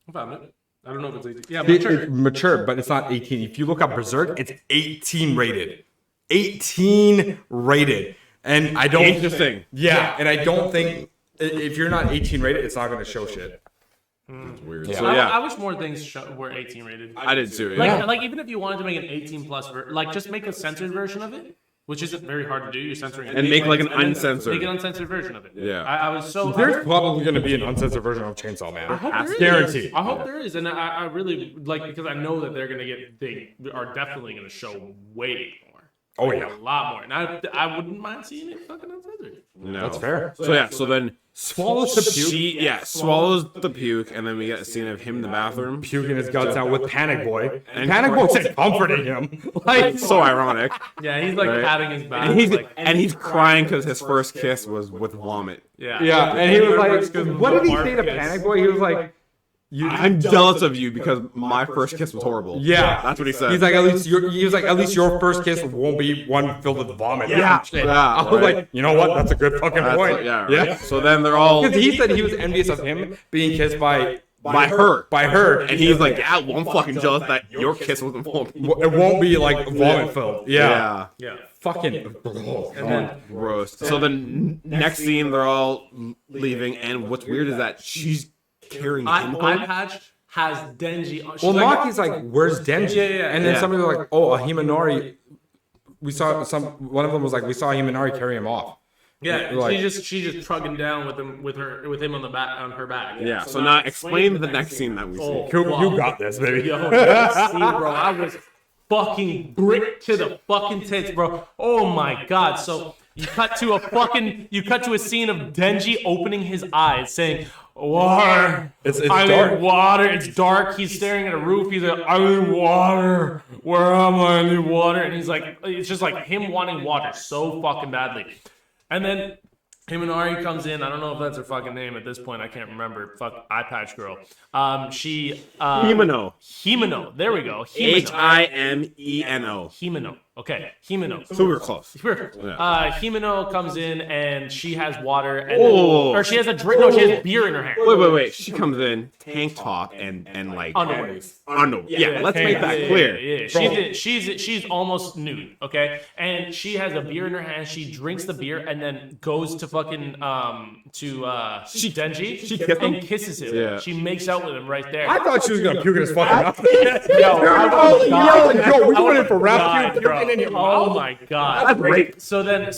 I found it. I don't know if it's 18. Yeah, It's mature, but it's not 18. If you look up Berserk, it's 18 rated. 18 rated. And I don't. Interesting. Yeah, and I don't think if you're not 18 rated, it's not going to show shit. It's weird. Yeah. So I yeah, wish more things were 18 rated. I did too. Like, Yeah. like even if you wanted to make an 18 plus, like just make a censored version of it, which isn't very hard to do. You're censoring it. And make like an then uncensored. Make an uncensored version of it. Yeah. I was so. There's probably going to be an uncensored version of Chainsaw Man. I hope there is. Guaranteed. I hope there is, and I really like because I know that they're gonna get. They are definitely gonna show way more. Oh, yeah. A lot more, and I wouldn't mind seeing it fucking uncensored. No. That's fair. So yeah, so then Swallows the puke. she swallows the puke, and then we get a scene of him in the bathroom. Puking his guts out with Panic Boy. And Panic Boy said comforting him. Like, So ironic. Yeah, he's like Right. patting his back. And he's crying because his first kiss was with vomit. yeah, yeah, and he was like, what did he say to Panic Boy? He was like, I'm jealous of you because my first kiss was horrible. yeah. That's what he said. He's like, at least your first kiss won't be one filled with vomit. Yeah. Shit. Yeah, I was right. like, you know what? That's a good fucking That's- point. yeah. So then they're all Because he said he was envious of him being kissed by her. and he's like, yeah, well, I'm fucking jealous that your kiss wasn't full. It won't be like vomit filled. Yeah. yeah. Fucking. And then Gross. So then next scene, they're all leaving, and what's weird is that she's carrying him Eye home. Patch has Denji. She's Well, like, Maki's like, where's Denji? Yeah. And then Yeah. somebody was like, oh, a Himenori. We saw one of them was like, we saw Himenori carry him off. yeah, like- she's just trugging down with him on the back on her back. Yeah. So now explain the next scene that we see. Oh, You wow. got this, baby. Yo, that scene, bro, I was fucking brick to the fucking tits, bro. Oh my god. So you cut to a scene of Denji opening his eyes, saying, "Water. It's I dark. need water. It's dark." He's staring at a roof. He's like, "I need water. Where am I? I need water." And he's like, it's just like him wanting water so fucking badly. And then Himenori comes in. I don't know if that's her fucking name at this point. I can't remember. Fuck, eye patch girl. She Himeno. There we go. Himeno. Himeno. Okay, Himeno. So we were close. Himeno comes in and she has water and Oh. or she has a drink. No, she has beer in her hand. Wait. She comes in tank top and like Underwear. Yeah, let's make that clear. Yeah. She's almost nude, okay? And she has a beer in her hand. She drinks the beer and then goes to fucking Denji. She kissed him? and kisses him. Yeah. She makes out with him right there. I thought she was gonna puke in his fucking mouth. Yo, we went in for round God, two, bro. puking in your Oh mouth. my god. That's great. So then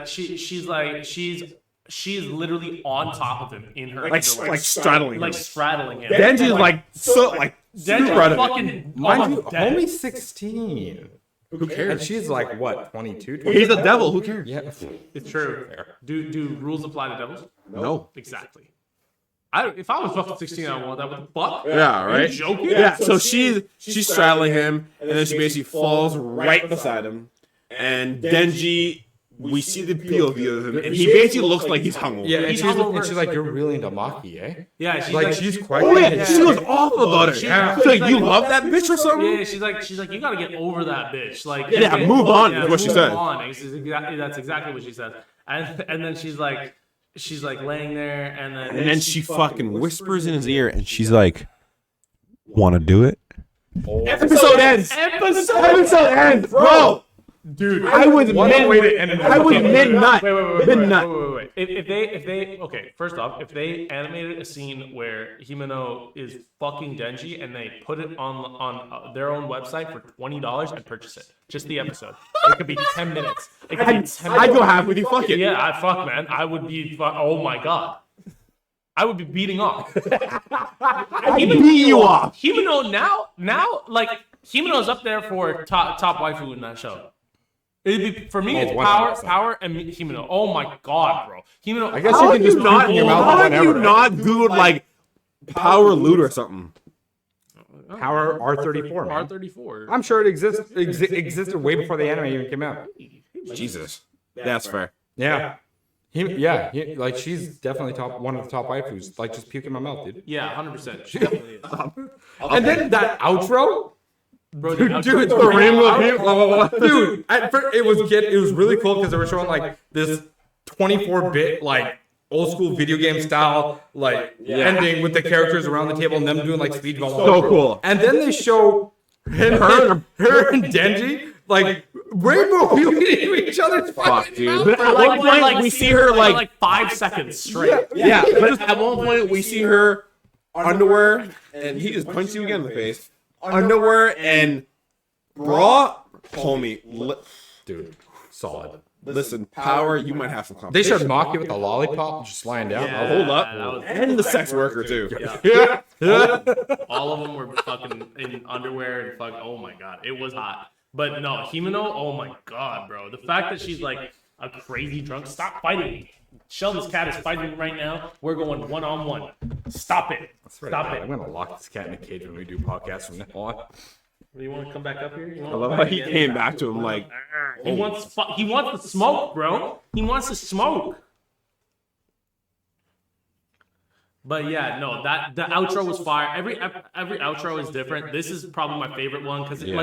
she's like she's literally on top of him in her Like underwear. straddling him. Like straddling him. Denji's like so like Denji's super out of it. fucking Mind you, almost dead. homie's 16. Who And cares? she's like, what, 22? He's a devil. Who cares? Yeah. It's true. Do rules apply to devils? No. Exactly. If I was fucking 16, I would want that. What the fuck? Yeah, right. Are you joking? Yeah. So she's straddling him, and then she basically falls right beside him, and Denji. We see the POV of him, and he basically looks like he's hungover. Yeah, and He's she's, hungover. and she's like, you're really into Maki, eh? Yeah, she's Like, she's Oh questioning yeah, his she was awful about it. She's She's like, you love that bitch or something? Yeah, she's like, you gotta get over that bitch. Like, Yeah, move on is what she move said. on. That's exactly what she said. And then she's like laying there, and then she fucking whispers in his ear, and she's like, "Want to do it?" Episode ends. Episode ends, bro. Dude, I was What a way to end mid. it. I was mid nut. Mid nut. Wait. If they, okay, first off, if they animated a scene where Himeno is fucking Denji and they put it on their own website for $20, I'd purchase it. Just the episode. It could be 10 minutes. It could be 10 minutes. I'd go half with you. Fuck it. Yeah, fuck, man. I would be, oh my god. I would be beating off. I'd beat you off. Himeno now, like, Himeno's up there for top waifu in that show. It'd be, for me, it's 100%. Power and Himeno. Oh my god, bro. Himeno. I guess you can just not put in your mouth how have you whenever. not Googled like Power Loot or something? Power R34, man. R34. I'm sure it existed way before the anime even came out. Jesus, that's fair. Yeah. Like she's definitely one of the top waifus. Like just puke in my mouth, dude. Yeah, 100%. She definitely is. And then that outro, Bro, dude, outro- the rainbow, dude. At first, it was really cool because they were showing like this 24-bit like old school video game style like ending with the characters around the table and them doing like speed bumps. So cool. And then they show her and Denji like rainbow puking into each other's Fuck, fucking dude. mouth. But at one point, we see her like 5 seconds straight. yeah. But at one point, we see her underwear, and he just punched you again in the face. Underwear and bra, homie. Dude, solid. Listen, Power, you might have some They competition. should mock you with a lollipop just lying down. Yeah. Hold that up, was- and the sex worker too. Yeah. Yeah. All of them were fucking in underwear and fuck. Oh my god, it was hot. But no, Himeno. Oh my god, bro. The fact that she's like a crazy drunk. Stop fighting me. Sheldon's cat is fighting me right now. We're going 1-on-1. Stop it. Stop I'm it. gonna lock this cat in a cage when we do podcasts from now on. You want to come back up here? You I wanna love fight how he again? came back to him like, He wants the smoke, bro. He wants to smoke. But yeah, no, the outro was fire. Every outro is different. This is probably my favorite one because it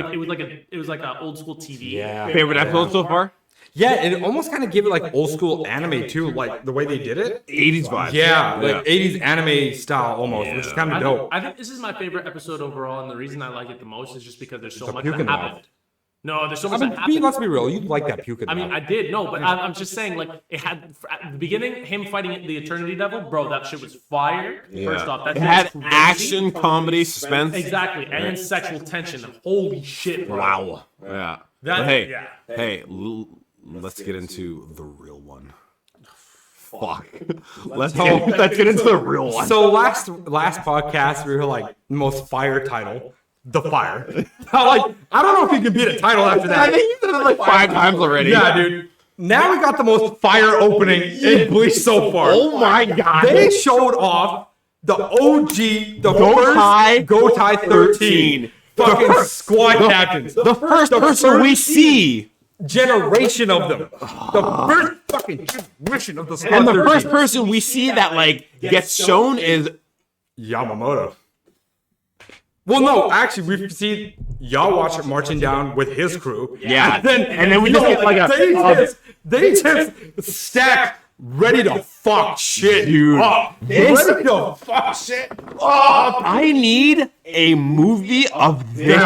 was like an old school TV. Yeah. favorite episode so far? Yeah, and it almost kind of gave it like old school anime too, like the way they did it. 80s vibe. Yeah, like 80s anime style almost, which is kind of dope. I think this is my favorite episode overall, and the reason I like it the most is just because there's so much that puking happened. one. No, there's so I much mean, that happened. let's be real, you like that puking. I mean, I did, no, but I'm just saying, like, it had, at the beginning, him fighting the Eternity Devil, bro, that shit was fire. First off, that It shit had was crazy. action, comedy, suspense. Exactly, and sexual tension. Holy shit, bro. Wow. Yeah. That- But hey, yeah. let's get into the real one. Fuck. Let's get into the real one. So last podcast we were like most fire title, the fire. Like I don't know if you can beat a title after I that. think you said it like 5 times already. Yeah, dude. Now we got the most fire opening in Bleach so far. Oh my god. They showed off the OG, the Gotai first Gotai 13 fucking squad captains. The first person we see. Generation of them. The first fucking generation of the squad And the 13. first person we see that like gets shown is Yamamoto. Well, no, actually, we see Yawatch marching down with his crew. yeah. And then we just get like they just stacked, ready to fuck shit, Dude, this- ready to fuck shit. I need a movie of this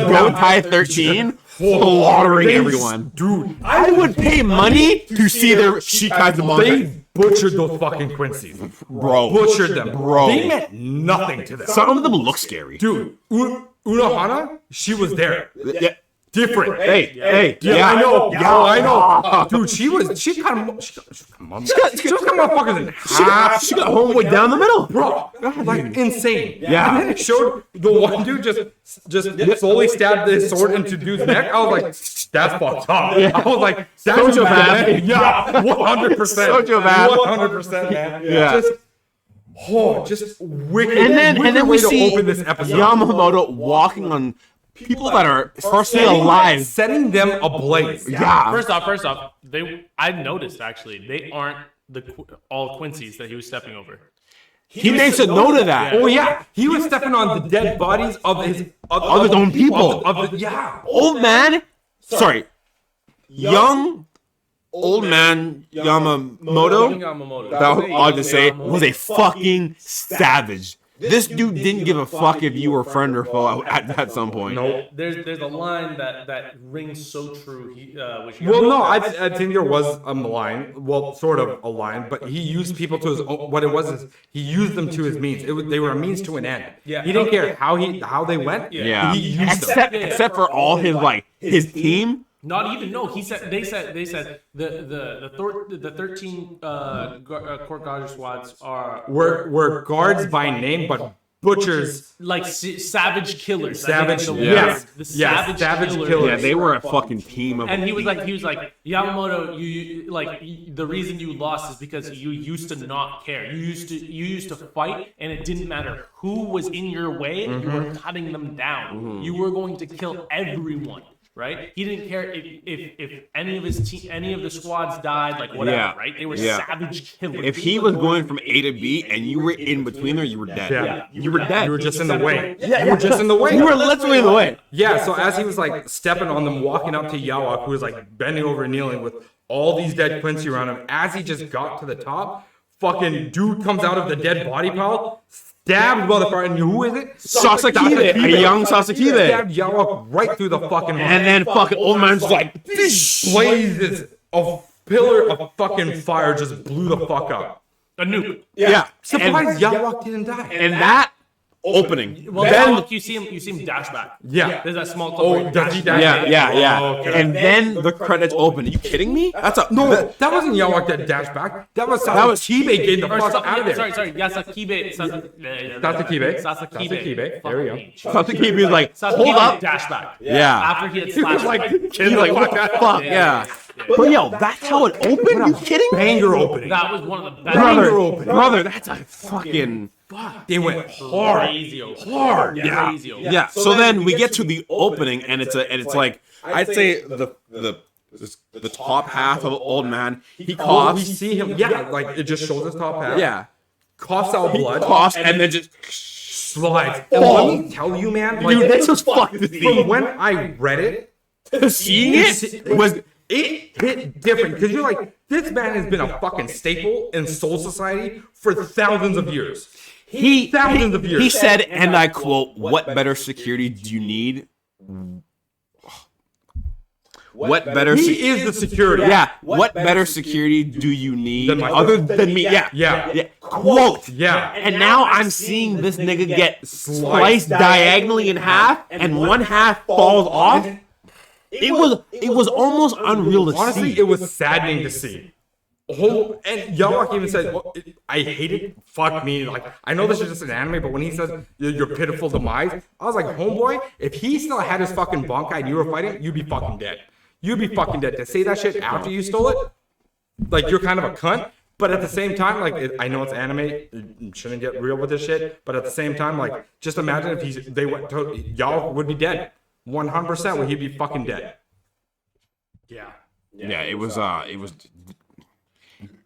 Gotai 13 slaughtering everyone. Dude, I would pay money to see their Shikai's they butchered those fucking Quincy's. bro. Butchered them. Bro. They meant nothing to them. Some of them look scary. Dude, Unohana, she was there. Yeah. Different. Hey, Yeah, I know. Yeah, I know. Dude, she cut motherfuckers in half. She got homeboy down the middle. Bro, like insane. Yeah. And then it showed the one dude just slowly stabbed his sword into dude's neck. I was like, that's fucked up. I was like, that's Sociopath. bad. Yeah, 100%. Sociopath. 100%, man. Yeah. Just wicked. And then wicked we way to see open this episode. Yamamoto walking on people that are firstly alive. Setting them ablaze. Yeah. First off, I noticed actually they aren't all Quincy's that he was stepping over. He makes a note of that. Oh yeah, he was stepping on the dead bodies of his own people. Yeah. Old man, sorry, young old man Yamamoto, Yamamoto. that I'll just say, was a fucking savage. This dude didn't give a fuck if you were friend or foe at some point. No. There's a line that rings so true. Well, no, I think there was a line, well, sort of a line, but he used people to his own, what it was is he used them to his means. They were a means to an end. Yeah. He didn't care how they went. Yeah. He used them. Except for all his team. Not even no. They said the 13 court guard squads were guards by name, but butchers, like savage killers. Savage, yes, the yes, savage killers. killers. Yeah, they were a fucking team of. And he was like Yamamoto. The reason you lost is because you used to not care. You used to fight, and it didn't matter who was in your way. You were cutting them down. You were going to kill everyone. Right? He didn't care if any of the squads died, like whatever, Yeah. right? They were Yeah. savage killers. If he was going from A to B and you were in between there, you were dead. Yeah. You were dead. You were just in the way. You were just in the way. You were literally in the way. Yeah, so as he was like stepping on them, walking up to Yawak, who was like bending over and kneeling with all these dead Quincy around him, as he just got to the top, fucking dude comes out of the dead body pile, stabs motherfucker, and who is it? Sasakide, a young Sasakide. Stabbed Yawak right through the fucking heart. And then fucking old man's like, blazes a pillar of fucking fire just blew the fuck up. A nuke. yeah. Surprised Yawak didn't die. And that opening. Well, Then, you see him dash back. Yeah. There's that small clip. Oh, where he does he dashes dash back. yeah. Oh, okay. And then the credits open. Are you kidding me? That's a No, that wasn't Yawak that dashed back. That was Kibe getting the Or fuck out of there. Sorry. Yeah, Sasakibe. Sasakibe. There we go. Sasakide was like, Sasakibe hold up. dash back. Yeah. After he had slashed. He's like, fuck, yeah. But yo, that's how it opened? Are you kidding me? Banger opening. That was one of the best. Brother, that's a fucking... They went hard. Crazy opening. Hard. Yeah. Crazy opening. Yeah. So then we get to the opening, and it's like I'd say the top half of Old Man. He We coughs. see him. Yeah, like it just shows his top half. Yeah. Coughs out blood. Coughs and then just Slides. And let me tell you, man. Like, dude, this was fucking from when I read it, seeing it was it hit different because you're like, this man has been a fucking staple in Soul Society for thousands of years. Thousands of years. He said, and I quote, "What better security do you need? What better? He is the security. Yeah. What better security do you need other than me? Yeah. Yeah. Quote. Yeah. And now I'm seeing this nigga get sliced diagonally in half, and one half falls off. It was almost unreal to Honestly, see. it was saddening to see. And Yawak even said, I hate it. Fuck me. Like, I know this is just an anime, but when he says your pitiful demise, I was like, homeboy, if he still had his fucking Bankai and you were fighting, you'd be fucking dead. You'd be fucking dead. To say that shit after you stole it, like, you're kind of a cunt. But at the same time, like, I know it's anime, you shouldn't get real with this shit. But at the same time, like, just imagine if they went to, Yawak would be dead. 100% would he be fucking dead. Yeah. Yeah, it was.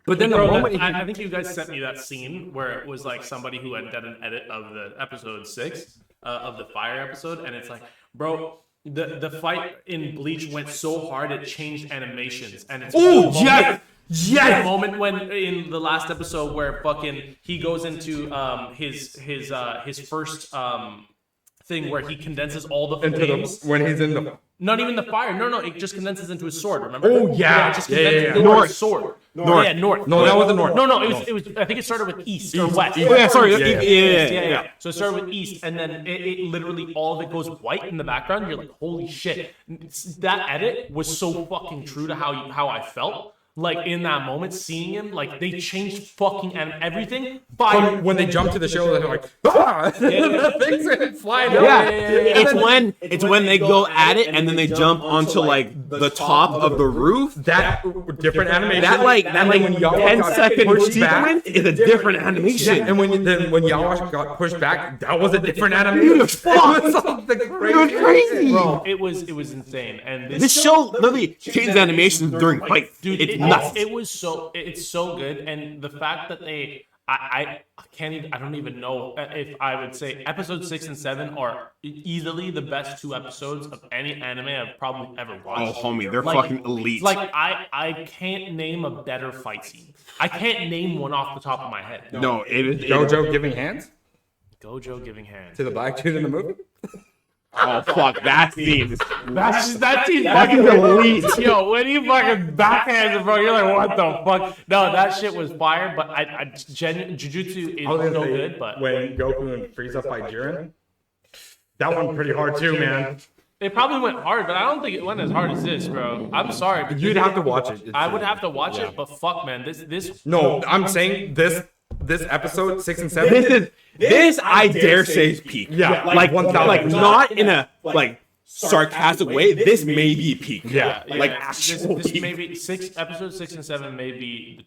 But then the Bro, moment I think you guys sent me that scene where it was like somebody who had done an edit of the episode 6 of the fire episode, and it's like, bro, the fight in Bleach went so hard it changed animations, and it's the moment when in the last episode where fucking he goes into his first thing where he condenses all the flames. when he's in the Not even the fire. No, it just condenses into his sword. Remember? Oh, yeah. It just condenses into North. his sword. North. Yeah, north. No, that wasn't north. No, it was. I think it started with east or west. Oh, yeah, sorry. Yeah. So it started with east, and then it literally all of it goes white in the background. You're like, holy shit! That edit was so fucking true to how I felt. Like in that moment, seeing him, like they changed fucking everything. when they jump to the show, they're like, ah! The things are flying out. Yeah. It's when they go at it and then they jump onto like the top of the roof. That different animation. That like when Yawak 10-second pushed back, sequence is a different animation. and when Yawak got pushed back, that was a different animation. It was something crazy. It was crazy. Bro, it was insane. And This show literally changed animations during fights. dude, It's nuts. It's so good, and the fact that I can't even, I don't even know if I would say episode 6 and 7 are easily the best 2 episodes of any anime I've probably ever watched. Oh, homie, they're fucking elite. Like I can't name a better fight scene. I can't name one off the top of my head. No, it is. JoJo giving hands? Gojo giving hand. To the black dude in the movie? Oh fuck, that scene. That seems Fucking elite. Yo, when you fucking backhands it, bro, you're like, what the fuck? No, that shit was fire, but Jujutsu is so good, but when Goku and Frieza fight Jiren, that one pretty hard too, man. it probably went hard, but I don't think it went as hard as this, bro. I'm sorry. but You'd have to watch it. I would have to watch it, but fuck, man, this. No, I'm saying this episode 6 and 7. This I dare say is peak. Yeah, like 1,000%. like not in a like sarcastic way. This may be peak. Yeah. like this actual peak. maybe episode 6 and 7 may be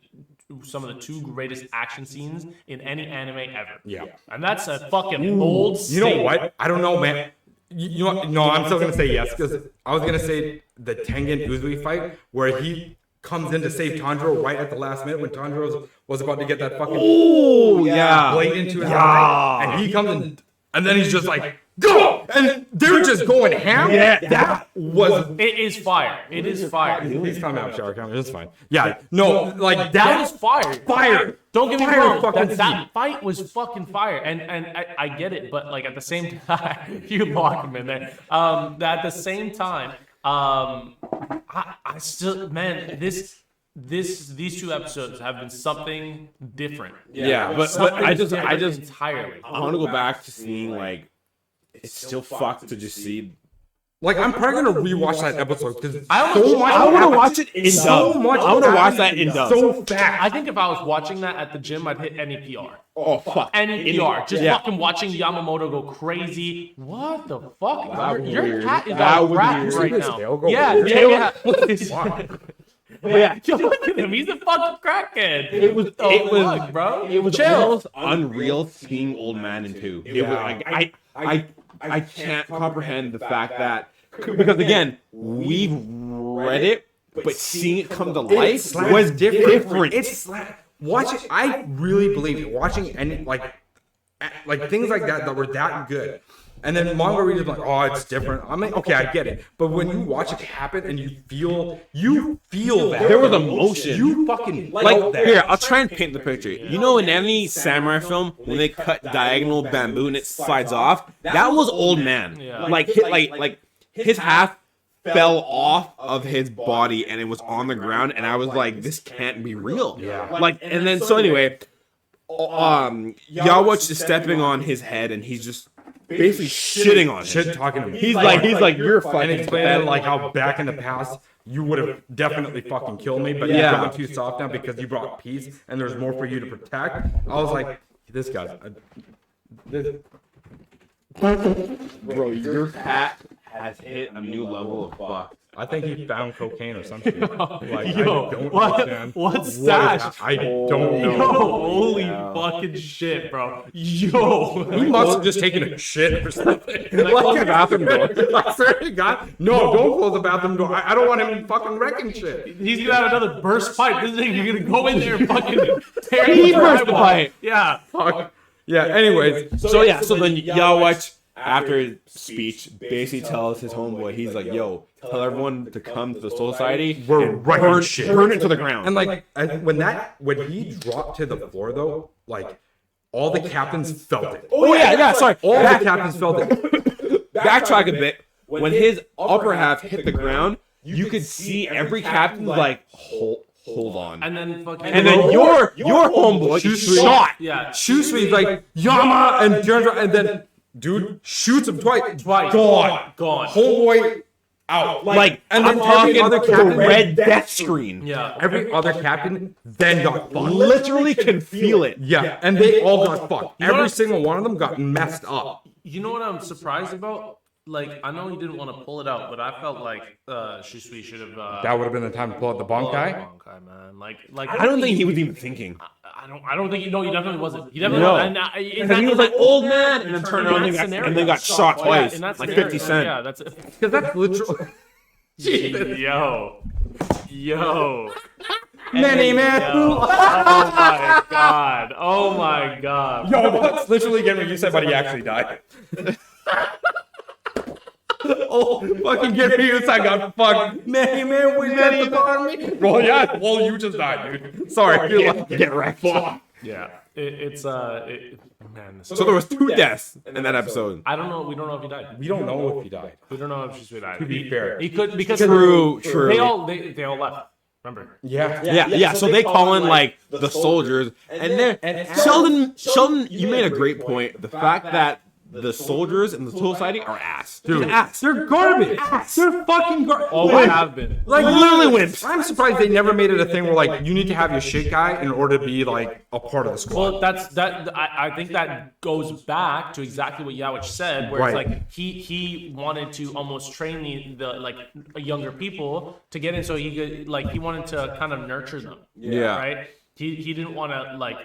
some of the 2 greatest action scenes in any anime ever. Yeah. And that's a fucking bold You know statement. what? I don't know, man. You know what? No, I'm still gonna say yes because I was gonna say the Tengen Uzui fight where he comes in to save Tanjiro right at the last minute when Tanjiro was about to get that fucking Oh yeah. blade into his eye, and he comes in, and then he's just like, go! And they're just going ham. Yeah, that was. It is fire. It is fire. He's coming out, shower coming. It's fine. Yeah, no, like That was fire. fire. Don't get me Fire wrong. fucking That fight was fucking fire, and I get it, but like at the same time, you lock him in there. At the same time, I still, man, these 2 episodes have been something different. Yeah, but Something I just different entirely. I want to go back to seeing like it's still fucked to just see. Like I'm probably gonna rewatch that episode because I so much. I want to happened. watch it in So dub. much. I want to watch happened that in dub. so fast. I think if I was watching that at the gym, I'd hit any PR. Oh fuck. Any PR. Just Yeah. fucking watching Yamamoto go crazy. What the fuck? was Your weird. cat is That on was crack weird. right His now. tail go Yeah, weird. yeah. Yeah, Yo, look at him. He's a fucking crackhead. it was Fuck, bro. it was Chill. almost unreal seeing Old Man in 2. It was like I can't comprehend the fact that because again we've read it, but seeing it come to life was different. It's watching. I really believe it. Watching any like things like that were that good, and then manga readers like, oh, it's different. I'm like, okay, I get it, but when you watch it happen and you feel that There was emotion. You fucking Like that. here, I'll try and paint the picture. You know, in any samurai film, when they cut diagonal bamboo and it slides off, that was Old Man. Yeah. Like his half fell off of his body and it was on the ground, and I was like, this can't be real. Yeah. Like, and then so anyway, Yawatch is stepping on his head and he's just basically shitting on him. Shit talking to me. He's like, you're and fucking explaining pathetic. like how back in the past you would have definitely fucking killed me, but Yeah. you're going too soft now because you brought peace and there's more for you to protect. I was like, this guy's. Bro, your cat has hit a new level of fuck. I think he found cocaine or something. Like, Yo, I don't what? understand. What is stash? that? I don't Yo, know. holy fucking shit, bro. Yo. He must have just taken a shit or something. Close the bathroom door. I swear to God. No, don't close the bathroom door. I don't want him fucking wrecking shit. He's gonna have another burst pipe. This thing, you're gonna go in there and fucking tear He the burst the drywall. pipe. Yeah. Fuck. Yeah, anyways. So then Yawatch, after his speech, basically tells his homeboy, he's like, yo, tell everyone to come to the Soul Society. We're and wrecking burn, shit. burn it to the ground. And like when he dropped to the floor though, like all the captains felt it. oh yeah, sorry. All the captains felt it. Backtrack a bit. When his upper half hit the ground, you could see every captain like, hold on. And then fucking. And then your homeboy Shusui. shot. Yeah. Shusui like Yama and turns around and then dude shoots him twice. Gone. Homeboy out. Like, and I'm then talking every other the captain, red death screen. Yeah. every other captain then got fucked. Literally can feel it. Yeah, and they all got fucked. know Every what? single one of them got messed up. You know what I'm surprised about? Like, I know he didn't want to pull it out, but I felt like Shisui should have. That would have been the time to pull out the Bankai. Bankai, man. Like I don't think he was even thinking. I don't think he. No, he definitely wasn't. He definitely No. wasn't. Because he was like, old man, and then turned around and then got shot twice. In that Like scenario, 50 Cent. Yeah, that's Because that's literally. Yo. Many man. Yo. Oh my god. Oh my god. Yo, that's literally again what you said, but he actually died. Oh, fucking get me I got fucked. Many man, we let the army. Well, yeah, well, you just died, dude. Sorry. Get wrecked. Yeah, man. So there was 2 deaths in that episode. I don't know. We don't know if he died. We don't know if he died. We don't know if she died. To be fair. He could because True. They all left. Remember? Yeah. So they call in like the soldiers, and Sheldon, you made a great point. The fact that the soldiers in the Soul Society are ass. Dude, ass. they're garbage. They're fucking garbage. Always have been. Like Literally wimps. I'm surprised they never made it a thing where like you need to have your shit guy in order to be like a part of the squad. Well, I think that goes back to exactly what Yawich said, where it's Right. like he wanted to almost train the like younger people to get in, so he could like he wanted to kind of nurture them. Yeah. Right. He didn't want to like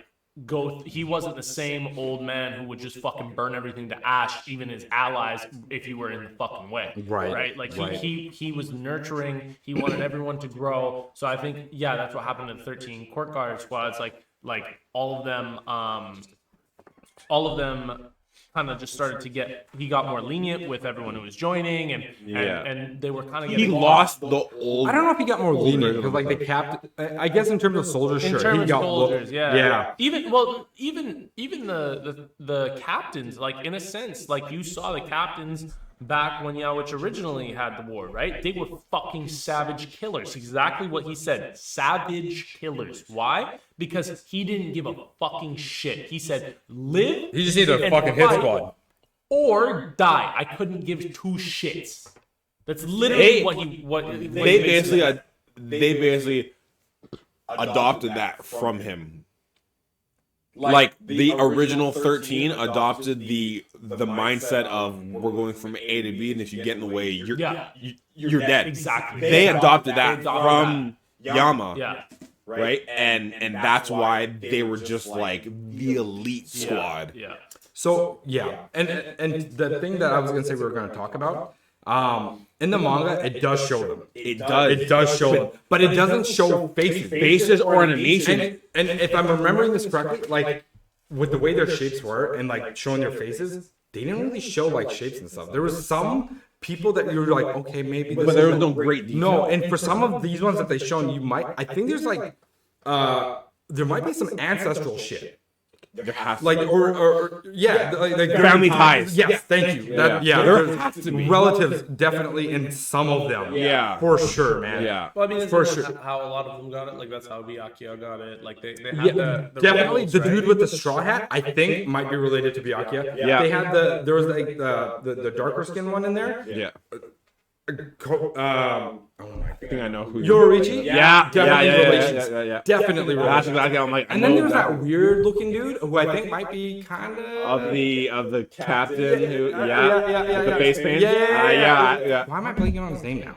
go. He wasn't the same old man who would just fucking burn everything to ash, even his allies, if he were in the fucking way. Right. Right. Like Right. he was nurturing. He wanted everyone to grow. So I think that's what happened in 13 Court Guard squads. Like all of them kind of just started to get. He got more lenient with everyone who was joining, and they were kind of. He lost the old. I don't know if he got more lenient because like they capped. I guess in terms of soldiers, In sure, terms he of got soldiers, yeah. Even the captains, like in a sense, like you saw the captains back when Yawich originally had the war, right? They were fucking savage killers. Exactly what he said. Savage killers. Why? Because he didn't give a fucking shit. He said, live. He just needs a and fucking hit fight, squad. or die. I couldn't give 2 shits. That's literally They basically adopted that from him. Like the original 13 adopted the mindset of we're going from A to B, and if you get in the way, you're dead. Exactly. They adopted that They adopted from Yama, Yeah. right? And that's why they were just like the elite squad. Yeah. So yeah, and the thing that I was gonna say we were gonna talk about, in the manga it does show them. It does show them, but it doesn't show faces. faces or animation. And if I'm remembering this correctly, like with the way their shapes were and like showing their faces, they didn't really show like shapes and stuff. There was some people that you were like, okay, maybe this But there is was no great detail. no. And for some of these ones that they shown, I think there's like there might be some ancestral shit. There has to Like be. or like Family ties. Yes, thank you. There There has to be. relatives definitely in some of them. Yeah. for sure, man. Yeah. Well, I mean, For that's sure. how a lot of them got it. Like that's how Byakuya got it. Like they had Yeah, the definitely roles, the right? dude with the straw hat. I think might be related to Byakuya. Yeah. They had there was like the darker skin one in there. Yeah. Oh my I think I know who. Yoriichi? Yeah. Definitely relations. Yeah. Definitely That's relations. exactly. I'm like. And then there's that weird looking dude who I think might be kind of the captain who with the yeah. face paint. Yeah. Why am I blanking on his name now?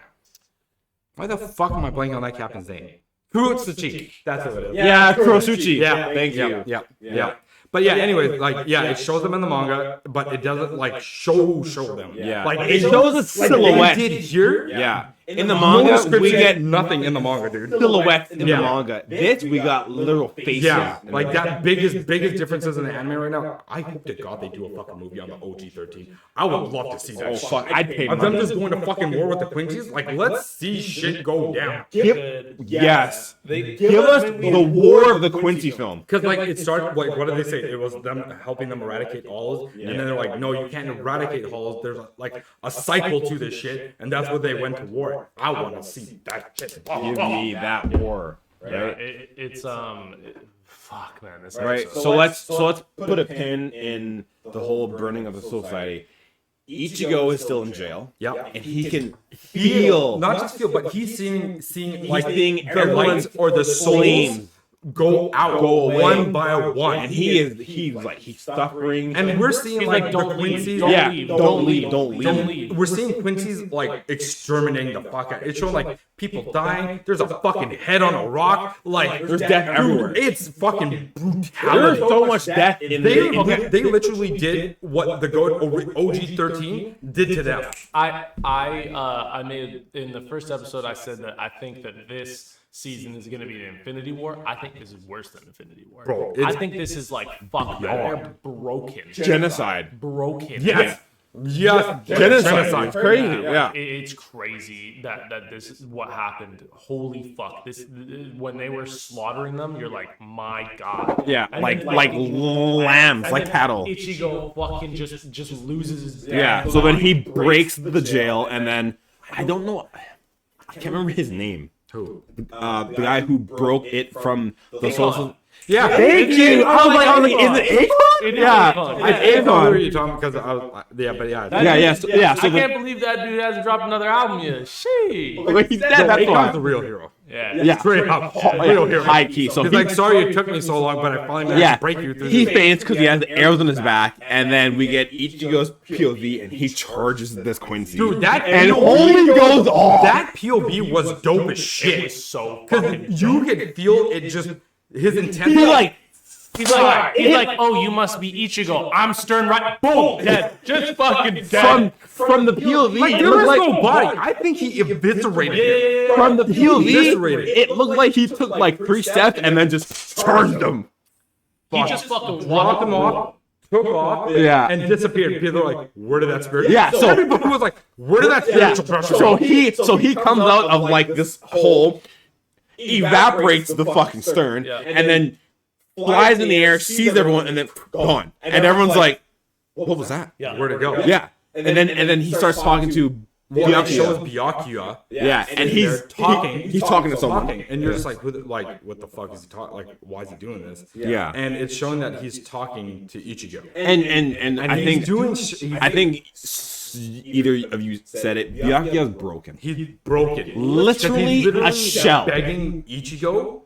Why the fuck am I blanking on that captain's name? Kurotsuchi. That's what it is. Yeah, Kurosuchi. Yeah. Thank you. Yeah. But yeah, anyways, like it shows them in the manga, but it doesn't like show them. Yeah. Like It shows a silhouette. They did here. Yeah. In the No manga, description, we get nothing in the manga, dude. silhouettes in the Yeah. manga. This we got literal faces. Yeah, like that biggest differences in the anime right now. I hope to God they do a fucking movie on the OG 13. I would love to see that. Oh shit. fuck! I'd pay Of them money. just going to fucking war with the Quincy's, like let's see shit go down. Yes. Give us the War of the Quincy film. Because like it started like what did they say? It was them helping them eradicate halls, and then they're like, no, you can't eradicate halls. There's like a cycle to this shit, and that's what they went to war. I want to see that shit. Give me that war. Yeah, Right. it's fuck, man. This Right. episode- So let's put a pin in the whole burning of the society. Ichigo is still in jail. Yep. And he can feel Not just feel, but he's seeing like seeing the everyone lights or the flame souls go out go away. one by one. and he's suffering. And we're seeing He's like, like, the don't leave, Quincy's. don't Yeah, leave, don't leave. We're seeing Quincy's like exterminating the fuck out. It's showing like people dying. There's a fucking head on a rock. Like There's death everywhere. It's fucking There's brutality. so much death in They literally did what the OG 13 did to them. I made in the first episode. I said that I think that this season is going to be the Infinity War. I think this is worse than Infinity War. Bro, I think this is like fuck. Man, they're broken. genocide. Broken. Yes. Yes, genocide. It's crazy. Yeah. It's crazy that this is what happened. Holy fuck! When they were slaughtering them, you're like, my god. Yeah, And like then, lambs, and like then cattle. Ichigo fucking just loses his dad. Yeah. So then he breaks the jail, and then I don't know. I can't remember his name. Who? The guy who broke it from the social. Yeah. Thank you. I was like, is it Akon? It is Yeah, Akon. I it's know who Akon. you're talking because I was, yeah, but yeah. So I can't believe that dude hasn't dropped another album yet. Shit. But he's dead. That's Akon's why. the real hero. Yeah. Straight up, real hero. High key. So He's he, like, sorry it took me so long, but I finally managed to break you through he this. faints because he has the arrows on his back, and then we get Ichigo's POV, and he charges this Quincy. Dude, that and POV only goes off. That POV was dope as It shit. was so Because fucking you could feel it just, his intensity. He's like, He's like, oh, you must be Ichigo. I'm stern right. Boom, dead. Just fucking dead. from the POV. like, it there looked was like no body. I think he eviscerated him. from the POV. Eviscerated. It looked like he took like 3 steps and then just charged him. He just fucking Dropped him off, took off, Yeah. and disappeared. People were like, where did that spirit? Yeah, so- everybody was like, where did that Yeah. spiritual pressure So he comes out of like this hole, evaporates the fucking stern, and then flies in the air, sees everyone, and then gone. And everyone's like, "What was that?" Yeah. Where'd it go? Yeah. And then he starts talking to It shows Byakuya. Byakuya. Yeah, and he's talking. He's talking to someone. And you're just like, what the fuck is he talking? Like, why is he doing this? Yeah. And it's showing that he's talking to Ichigo. And I he's think doing. either of you said it. Byakuya's broken. He's broken. Literally He's a shell. begging Ichigo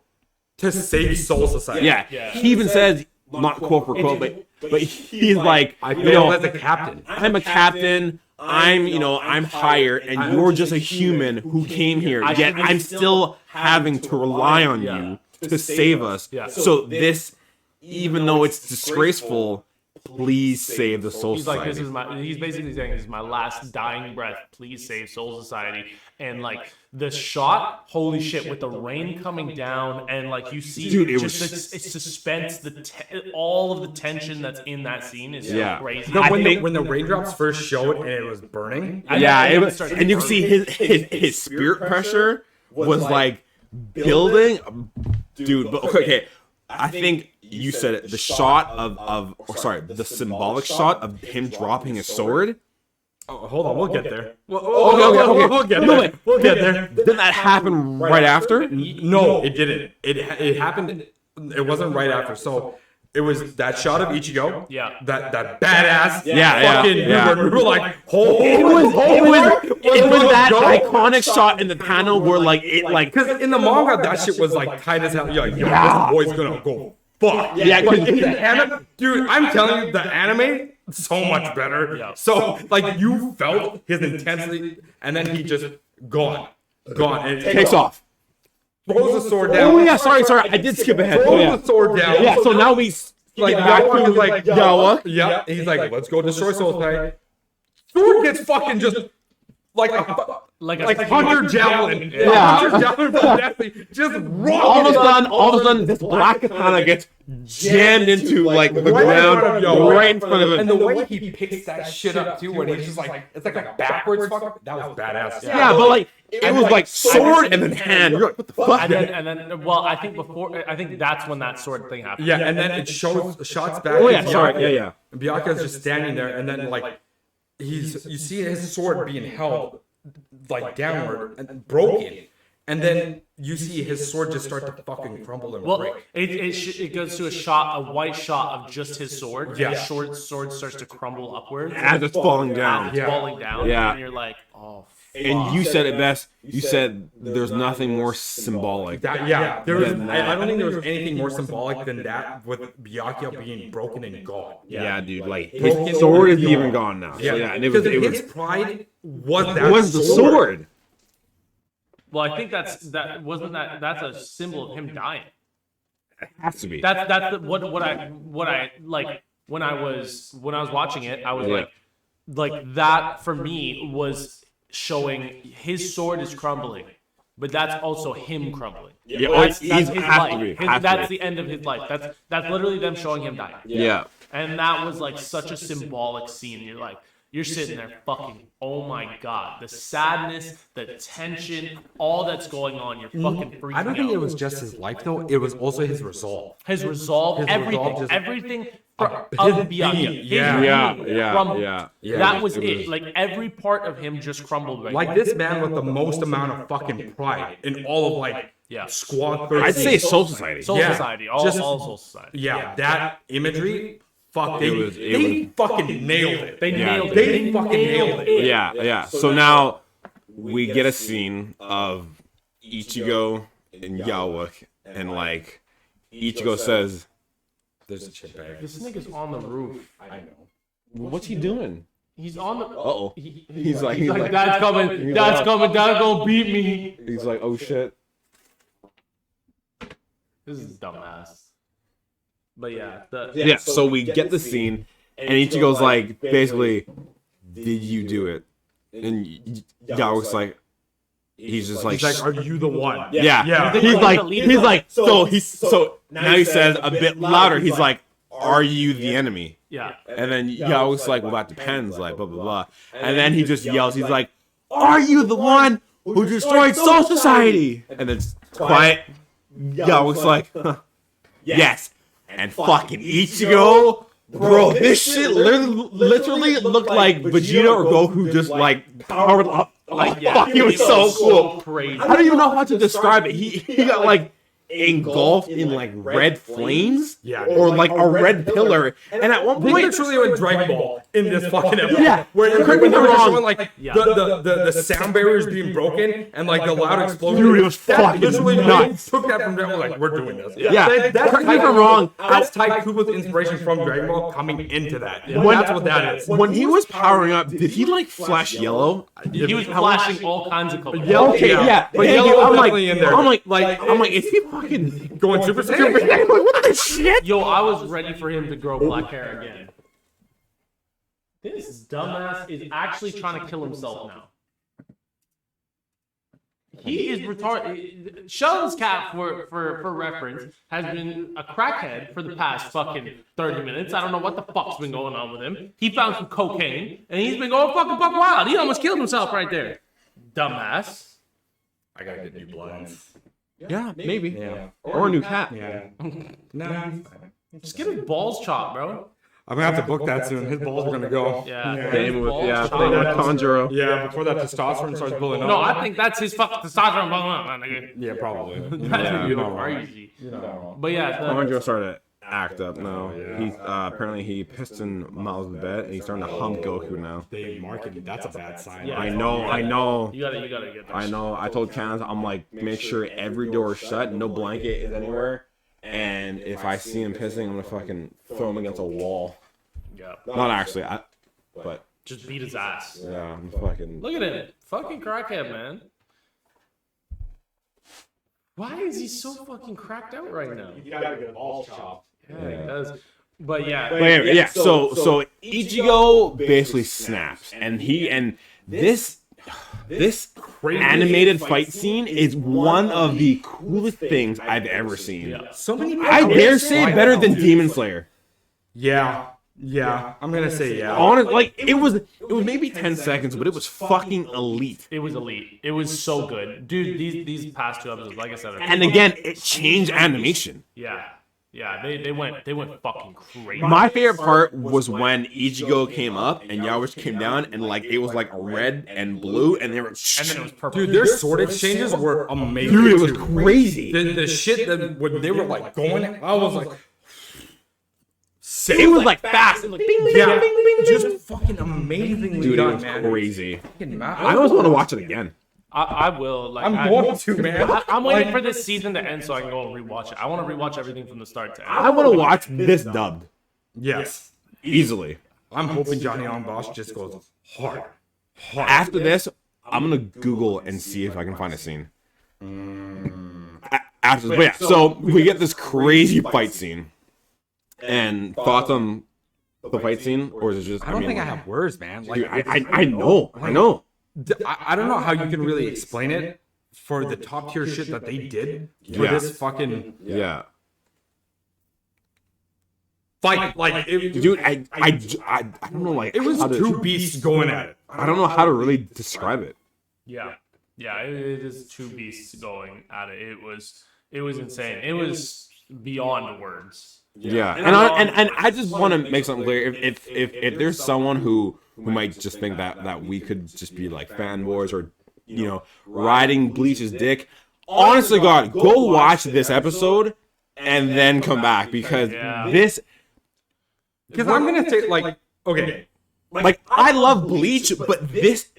to save Soul Society. Yeah. He even says, not quote for quote, but he's like, I failed as a captain. I'm a captain. I'm higher, and you're just a human who came here. Yet I'm still having to rely on you to save us. So this, even though it's disgraceful, please save the Soul He's like, Society. he's basically saying, this is my last dying breath. Please save Soul Society. And like the shot, holy shit, with the rain coming down, and like you see, Dude, it just was- it's suspense, all of the tension that's in that scene is Yeah. so crazy. No, when, think- when the raindrops first showed and it was burning, Yeah, it was, and you can see his spirit pressure was like building, dude. But okay, I think you said it. The shot the symbolic shot of him dropping his sword. oh, hold on, we'll get there. Okay. We'll get No, there. wait. We'll get there. Didn't that happen right after? No, it didn't. It happened. It wasn't right after. So it was that shot of Ichigo. Yeah. That badass. Yeah, Fucking. yeah. We were like, oh, It was that iconic shot in the panel where like Because in the manga, that shit was like tight as hell. You're like, yo, this boy's gonna go fuck. Yeah, Like, 'cause- in the anime, dude, I'm telling you, the anime so much better. Yeah. So like you felt his intensity, and then he just gone, and it takes off. throws the sword down. Oh yeah, sorry, I did skip ahead. Oh, Throws yeah. the sword down. Yeah, so now we like get back Yawa to is like Yawa. Yeah, he's like, let's go destroy Soul Society. Sword gets fucking just like a Like hunter javelin. Yeah. Hunter javelin from Deathly. Just All of rocking a sudden, this black katana gets jammed into like the Right in ground, front of Yawa. right in front of him. And the way he picks that shit up too, when he's just like, it's like a backwards fuck. That was badass. Yeah, but like it was like sword and then hand. You're like, what the fuck? and then well, I think that's when that sword thing happened. Yeah, and then it shows shots back. Oh yeah, to sorry, Byakuya. yeah. And Byakuya's just standing there, and then like you see his sword being held like downward and broken, and then you see his sword just start to fucking crumble and Well, break. it goes to a white shot of just his sword. Yeah. His sword starts to crumble upwards As it's falling As down. it's Yeah. falling down. Yeah. And you're like, oh. And you said it best. You said there's nothing more symbolic. Yeah, there was. than I that. don't think there was anything more symbolic than that with Byakuya being broken and gone. Yeah, dude. Like Broken his sword is and even gone. gone now. Yeah, So, yeah, and it was his pride was that it was the sword. Well, I think that's a symbol of him dying. It has to be. That's what I like when I was watching it. I was Yeah. like that for me was showing his sword is crumbling, but that's also him crumbling. Yeah, That's he's his has to life. be. Has to That's be. the end of his life. That's literally them showing him dying. Yeah. And that was like such a symbolic scene. You're like, you're sitting there fucking, oh my god, the sadness, the tension, all that's going on, you're fucking freaking out. I don't think it was just his life though. It was also his resolve. His resolve, everything of Bianchi. Yeah. That was it. Like every part of him just crumbled. Like this man with the most amount of fucking pride in all of like Squad 13. I'd say Soul Society. Soul Society. All Soul Society. Yeah, that imagery. Fuck, they fucking nailed it. They nailed it. They fucking nailed it. Yeah. So now we get a scene of Ichigo and Yawuk, and like Ichigo says, "There's a chip bag." This nigga's on the roof. I know. "What's he doing?" He's on the. Uh-oh. He's like, Dad's coming. Dad's coming. Dad's gonna beat me. He's like, "Oh shit." This is dumbass. But yeah. Yeah, so we get the scene, and Ichigo's like, basically, "Did you do it?" And Yawuk's like, he's just like, He's like, "Are you the one?" yeah. He's like, so now he says a bit louder. He's like, "Are you the enemy?" Yeah. And then Yawuk's like, "Well, that depends." Like, blah blah blah. And then he just yells. He's like, "Are you the one who destroyed Soul Society?" And then it's quiet. Yawuk's like, huh, "Yes." And fucking Ichigo, bro, this shit literally looked like Vegeta or Goku just like powered up. Like, fuck, he was so cool. Crazy. I don't even know how to describe it. He got like engulfed in like red flames, or like a red pillar. And at one They point, literally went Dragon Ball in this fucking episode. Yeah, where correct me if they I'm were wrong. showing like the sound barriers being broken and like the loud explosion. Dude, it was fucking literally nuts. Took that from Dragon Ball. Like, we're doing this. Yeah. That's Correct me if I'm wrong. That's Tai Kubo's inspiration from Dragon Ball coming into that. When- That's what that is. when he was powering up, did he like flash yellow? He was flashing all kinds of colors. Okay, yeah. But Thank yellow you. was I'm definitely in there. like, is he fucking Going Super Saiyan. like, what the shit? Yo, I was ready for him to grow black hair again. This dumbass is actually trying to kill himself now. He is retarded. Sheldon's cat, for reference, has been a crackhead for the past fucking 30 minutes. I don't know what the fuck's been going on with him. He found some cocaine, and he's been going fucking buck wild. He almost killed himself right there. Dumbass. I gotta get new blinds. Yeah, maybe. Yeah. Or a new cat. Yeah. No. Just get his balls chopped, bro. I'm gonna have to book that soon. His balls are gonna go. Yeah. Same with, Balls yeah, chopped. same with Tanjiro. Yeah, before that testosterone starts building up. No, I think that's his fucking testosterone. Nigga. Yeah, probably. That's Yeah, you're not wrong. crazy. You're not wrong. But yeah, Tanjiro started to act up now. Yeah. He's apparently he pissed in Miles' bed, and he's starting to hump Goku now. They marketed. That's a bad sign. Yeah. I know. you gotta get that. I know. I told Kaz, I'm like, make sure every door is shut, no blanket is anywhere, and if I see him pissing, I'm gonna fucking throw him against a wall. Yeah. Not actually, but Just beat his ass. yeah, I'm fucking. Look at him. Fucking crackhead, man. Why is he so fucking cracked out right now? You gotta get balls chopped. Yeah, he does. But yeah. But anyway, yeah. So Ichigo basically snaps, and this animated fight scene is one of the coolest things I've ever seen. Yeah. So many. I dare say better than Demon Slayer. Yeah. Yeah. I'm gonna say yeah. Honest, like it was maybe 10 seconds, but it was fucking elite. It was elite. It was so good. Dude, these past two episodes, like I said, And again, it changed animation. yeah. Yeah, they went fucking crazy. My favorite part was when Ichigo came up and Yawush came down, and like it was like red and blue, and they were. And then it was purple. Dude, their sword exchanges were amazing. Dude, it was too. crazy. The shit that when they were like going, I was like, It was like fast. And, like, bing, bing, yeah, bing, bing, bing, just bing. fucking amazingly Dude, it done, was man. crazy. Fucking I always want to watch it again. I will. Like, I'm going to, man. I'm waiting for this season to end so I can go and rewatch it. I want to rewatch everything from the start to end. I want to watch this dubbed Yes, easily. I'm hoping Johnny on Bosch just goes hard. After this, I'm gonna Google and see if I can find a scene. After this, but yeah, so we get this crazy fight scene. And thoughts on the fight scene, or is it just? I don't think I have words, man. Like Dude, I know. I don't know how you can really explain it for the top tier shit that they did for Yeah. this fucking Yeah. fight. Like, dude, I don't know, like, it was how to, two beasts going at it. I don't know how to really describe it. Yeah, it is two beasts going at it. It was insane. It was beyond words. Yeah, and I just want to make something clear. If there's someone who might just think that we could just be like fanboys or, you know, riding Bleach's dick, honestly, God, go watch this episode and then come back because this. Because I'm gonna say, like, okay. Like, I love Bleach, but this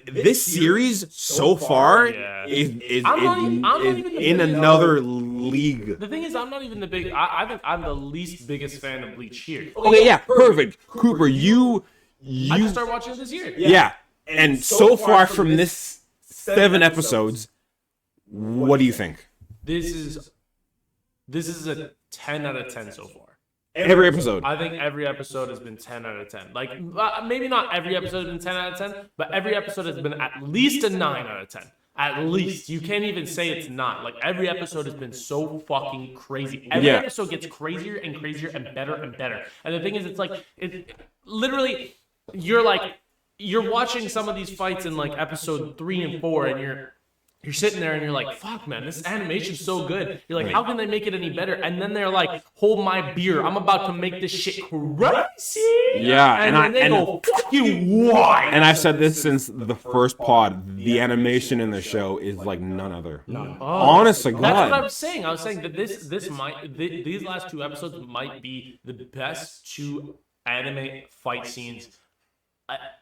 series so far is in another league. The thing is, I'm not even the big. I think I'm the least biggest fan of Bleach here. Okay, yeah, perfect. Cooper, you I just started watching it this year. yeah, and so far from this 7 episodes, what do you think? This is a 10 out of 10 so far. Every episode. I think every episode has been 10 out of 10. Like, maybe not every episode has been 10 out of 10, but every episode has been at least a 9 out of 10. At least. You can't even say it's not. Like, every episode has been so fucking crazy. Every episode gets crazier and crazier and better and better. And the thing is, it's like, literally, you're watching some of these fights in, like, episode 3 and 4, and you're sitting there and you're like, fuck, man, this animation's so good. You're like, how can they make it any better? And then they're like, hold my beer. I'm about to make this shit crazy. Yeah, and they go fucking wild. And I've said this since the first pod. The animation in the show is like none other. Honestly, God. That's what I was saying. I was saying that these last 2 episodes might be the best 2 anime fight scenes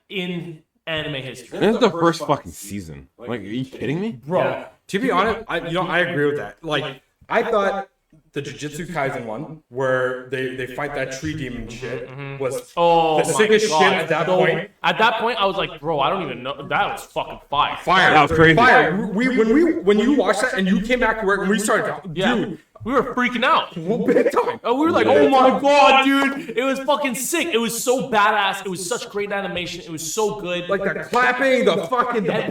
in anime history. This is the first fucking season. Like, are you kidding me? Bro, to be honest, I agree with that. Like, I thought the Jujutsu Kaisen one, where they fight that tree demon shit, was the sickest shit at that point. At that point, I was like, bro, I don't even know. That was fucking fire. That was crazy. Fire. When you watched that and you came back to work and we started, dude. We were freaking out. Big time. Oh, we were like, oh my god, dude. It was fucking sick. It was so badass. It was such great animation. It was so good. Like the clapping, the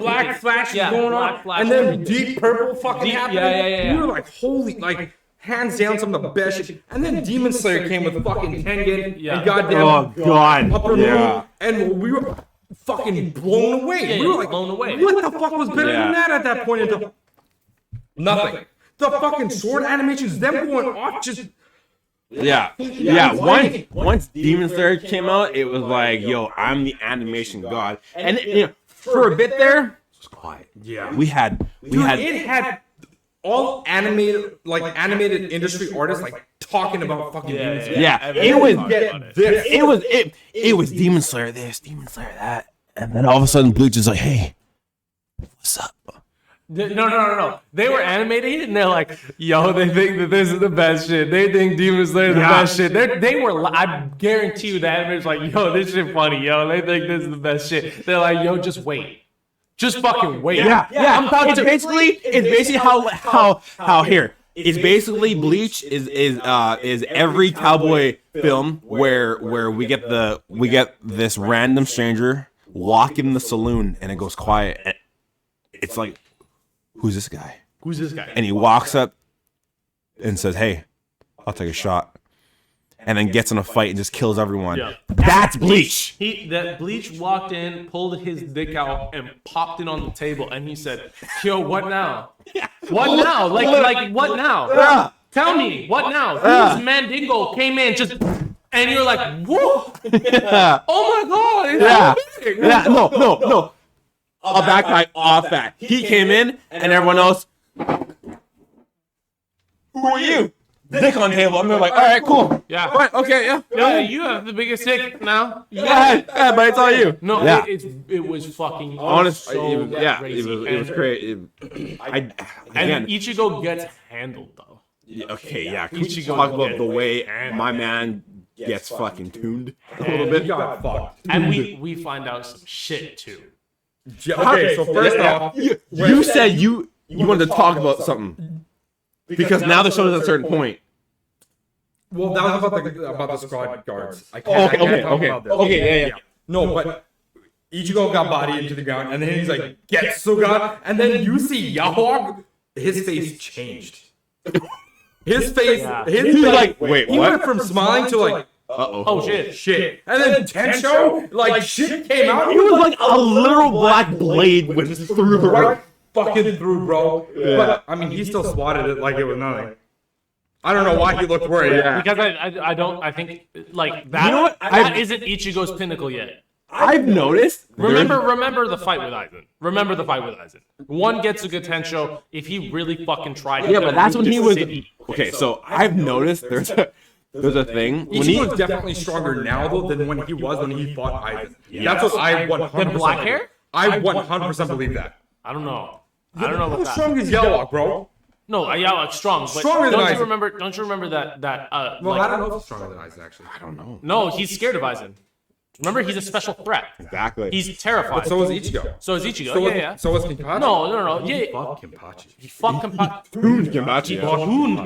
black flash going on, and then deep purple fucking happening. Yeah. We were like, holy, like, hands down some of the best shit. And then Demon Slayer came with fucking Tengen and goddamn Upper Moon, and we were fucking blown away. We were like, blown away. What the fuck was better than that at that point? Nothing. The fucking sword animations, them going off, just Once Demon Slayer came out, it was like, yo, I'm the animation god. And you know, for a bit there, it was quiet. Yeah, it had all animated industry artists like talking about fucking Demon Slayer. Yeah, it was Demon Slayer this, Demon Slayer that, and then all of a sudden Bleach is like, hey, what's up? No. They were animating it, and they're like, "Yo, they think that this is the best shit. They think Demon Slayer is the best shit." They were. I guarantee you, the animators like, "Yo, this shit funny. Yo, they think this is the best shit." They're like, "Yo, just wait, just fucking wait." Yeah. I'm talking. It's basically how here. It's basically Bleach is every cowboy film where we get this random stranger walk in the saloon and it goes quiet. It's like, who's this guy? Who's this guy? And he walks up and says, hey, I'll take a shot. And then gets in a fight and just kills everyone. Yeah. That's Bleach. That Bleach walked in, pulled his dick out, and popped it on the table, and he said, "Yo, what now? What now? Like what now? Tell me, what now?" Who's Mandingo came in just, and you're like, "Whoa! Oh my god!" Yeah. No. I'll back off that. He came in, and everyone else, who are you? Dick on table. I'm like, all right, cool. Yeah. Right, okay, yeah. Yeah, you have the biggest dick now. Yeah, but it's all you. No, yeah. it was fucking honestly. So It was great. And Ichigo gets handled though. Okay, yeah. Can we talk about the way my man gets fucking tuned a little bit? He got fucked. And we find out some shit too. Okay, so first off, you said you wanted to talk about something because now the show is at a certain point. Well, that was about the squad guards. I can't talk about this. Okay, yeah. No, but Ichigo got body into the ground, and then he's like, "Get Suga," and then you see Yahweh, his face changed. His face, He's like, wait, he what? went from smiling to like, Oh shit. Shit. And then Tensho, like shit came out. It was like a literal black blade went through the right fucking through, bro. Yeah. But I mean, he still swatted it like it was nothing. I don't know why he looked worried. Yeah. Because I think like that. You know what? That isn't Ichigo's pinnacle yet. I've noticed. Remember the fight with Aizen. One gets a good Tensho. If he really fucking tried. Yeah, but that's when he was. Okay, so I've noticed there's a thing. Ichigo's definitely stronger now though than when he was when he fought Aizen. Yeah. That's what I 100%. The black hair? I 100% believe that. I don't know about How that. strong is Yellow, bro? No, like strong. But Stronger than Aizen. Don't you remember that Well, I don't know if he's stronger than Aizen actually. I don't know. No, he's scared of Aizen. Remember, he's a special threat. Exactly. He's terrified. But so is Ichigo. So is Ichigo. Yeah. So is Kenpachi. No. Yeah. Fuck Kenpachi. He fucked Kenpachi. Kenpachi.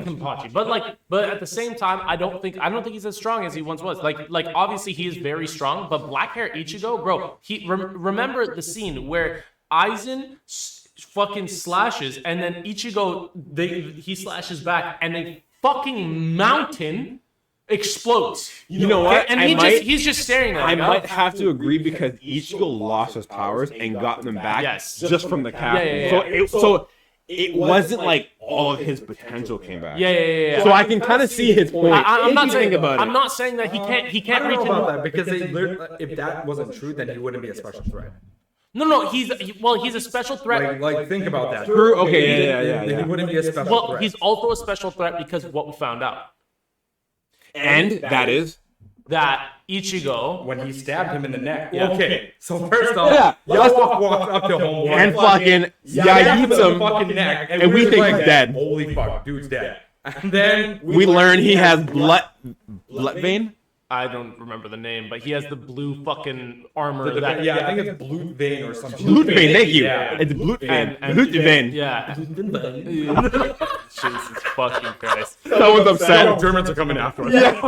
Kenpachi. But at the same time, I don't think he's as strong as he once was. Like obviously he is very strong, but black hair Ichigo, bro. Remember the scene where Aizen fucking slashes, and then Ichigo he slashes back, and a fucking mountain explodes. You know what? And he's just staring at it. I might have to agree because Ichigo lost his powers and got them back just from the cap. Yeah. So it wasn't like all of his potential came back. Yeah. So I can kind of see his point. I'm not saying about it. I'm not saying that he can't I don't reach know about him. that because if that wasn't true, then he wouldn't be a special threat. No, he's a special threat. Like think about that. True. Okay. Yeah. Then he wouldn't be a special Well, threat. he's also a special threat because of what we found out. And that is That Ichigo, when he stabbed him in the neck. Yeah. Okay, so first off, Yellow walks up to homeboy and fucking eats him, fucking neck, and we we're think like, he's dead. Holy fuck, dude's dead. And then we learn he has blood vein. I don't remember the name, but he has the blue fucking armor. I think it's blue vein or something. Blood vein, thank you. Yeah. It's blood vein. And- Blood vein. Yeah. Jesus fucking Christ. Someone's upset. Germans are coming after us. Yeah.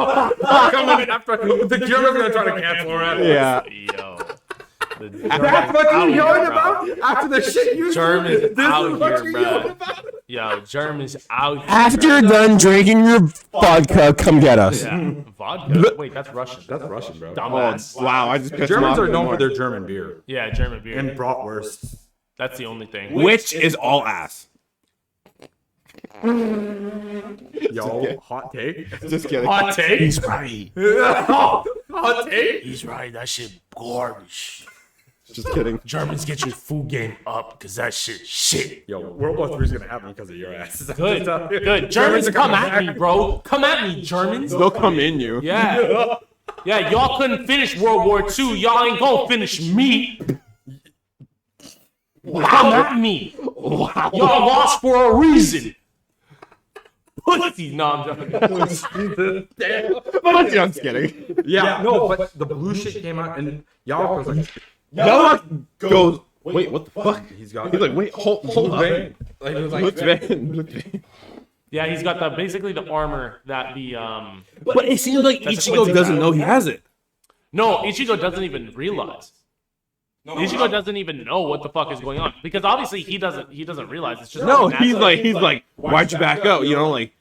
Coming after us. The Germans are gonna try to cancel our ass. Yeah. Yo. That's what you're yelling about? After the shit you Germans this out is what here, you're bro. yelling about? Yo, Germans out here. After you're done drinking your vodka, come get us. Yeah. Vodka? Wait, that's Russian. That's Russian, bro. Dumbass. Wow, I just pissed Germans him are off. known for their German beer Yeah, German beer. and bratwurst. That's the only thing. Which is all ass. Yo, hot take. Just kidding. Hot take? He's right. Hot take. He's right. That shit garbage. Just kidding. Germans, get your food game up, because that shit. Yo, World War III is gonna happen because of your ass. Good. Germans, are come coming at me, back. bro. Come at me, Germans. They'll come in you. Yeah. Yeah, y'all couldn't finish World War II. Y'all ain't gonna finish me. Come at me. Wow. Y'all lost for a reason. Pussy. No, I'm joking. But I'm just kidding. Yeah, no, but the blue shit came out and y'all was like, Yellow goes, wait, what the fuck? he's got. He's like, wait, hold up. vein. Like, it was like, Blood vein. Yeah, he's got basically the armor that the But it seems like Ichigo doesn't know he has it. No, Ichigo doesn't even realize. Ichigo doesn't even know what the fuck is going on because obviously he doesn't realize it's just No, natural. he's like, why'd you back out? You know, like,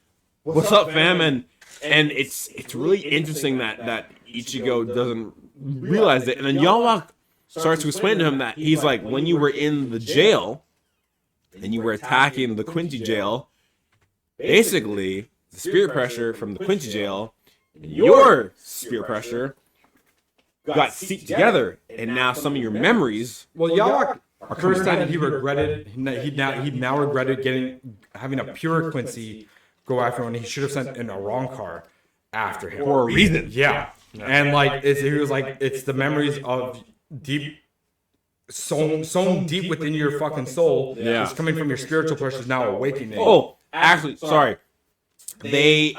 what's up, fam? And it's really interesting that Ichigo doesn't realize it. And then Yawak starts to explain to him that he's like, when you were in the jail and you were attacking the Quincy jail, basically the spirit pressure from the Quincy jail and your spirit pressure got seeped together, and now some of your memories. well, Yawak, first time he regretted, he now regretted having a pure Quincy go after him, and he should have sent in a wrong car after him For a reason. Yeah, and like he was like, it's the memories of deep, sewn deep within your fucking soul. Yeah. It's coming from your spiritual pressures now awakening. Oh, actually, sorry. They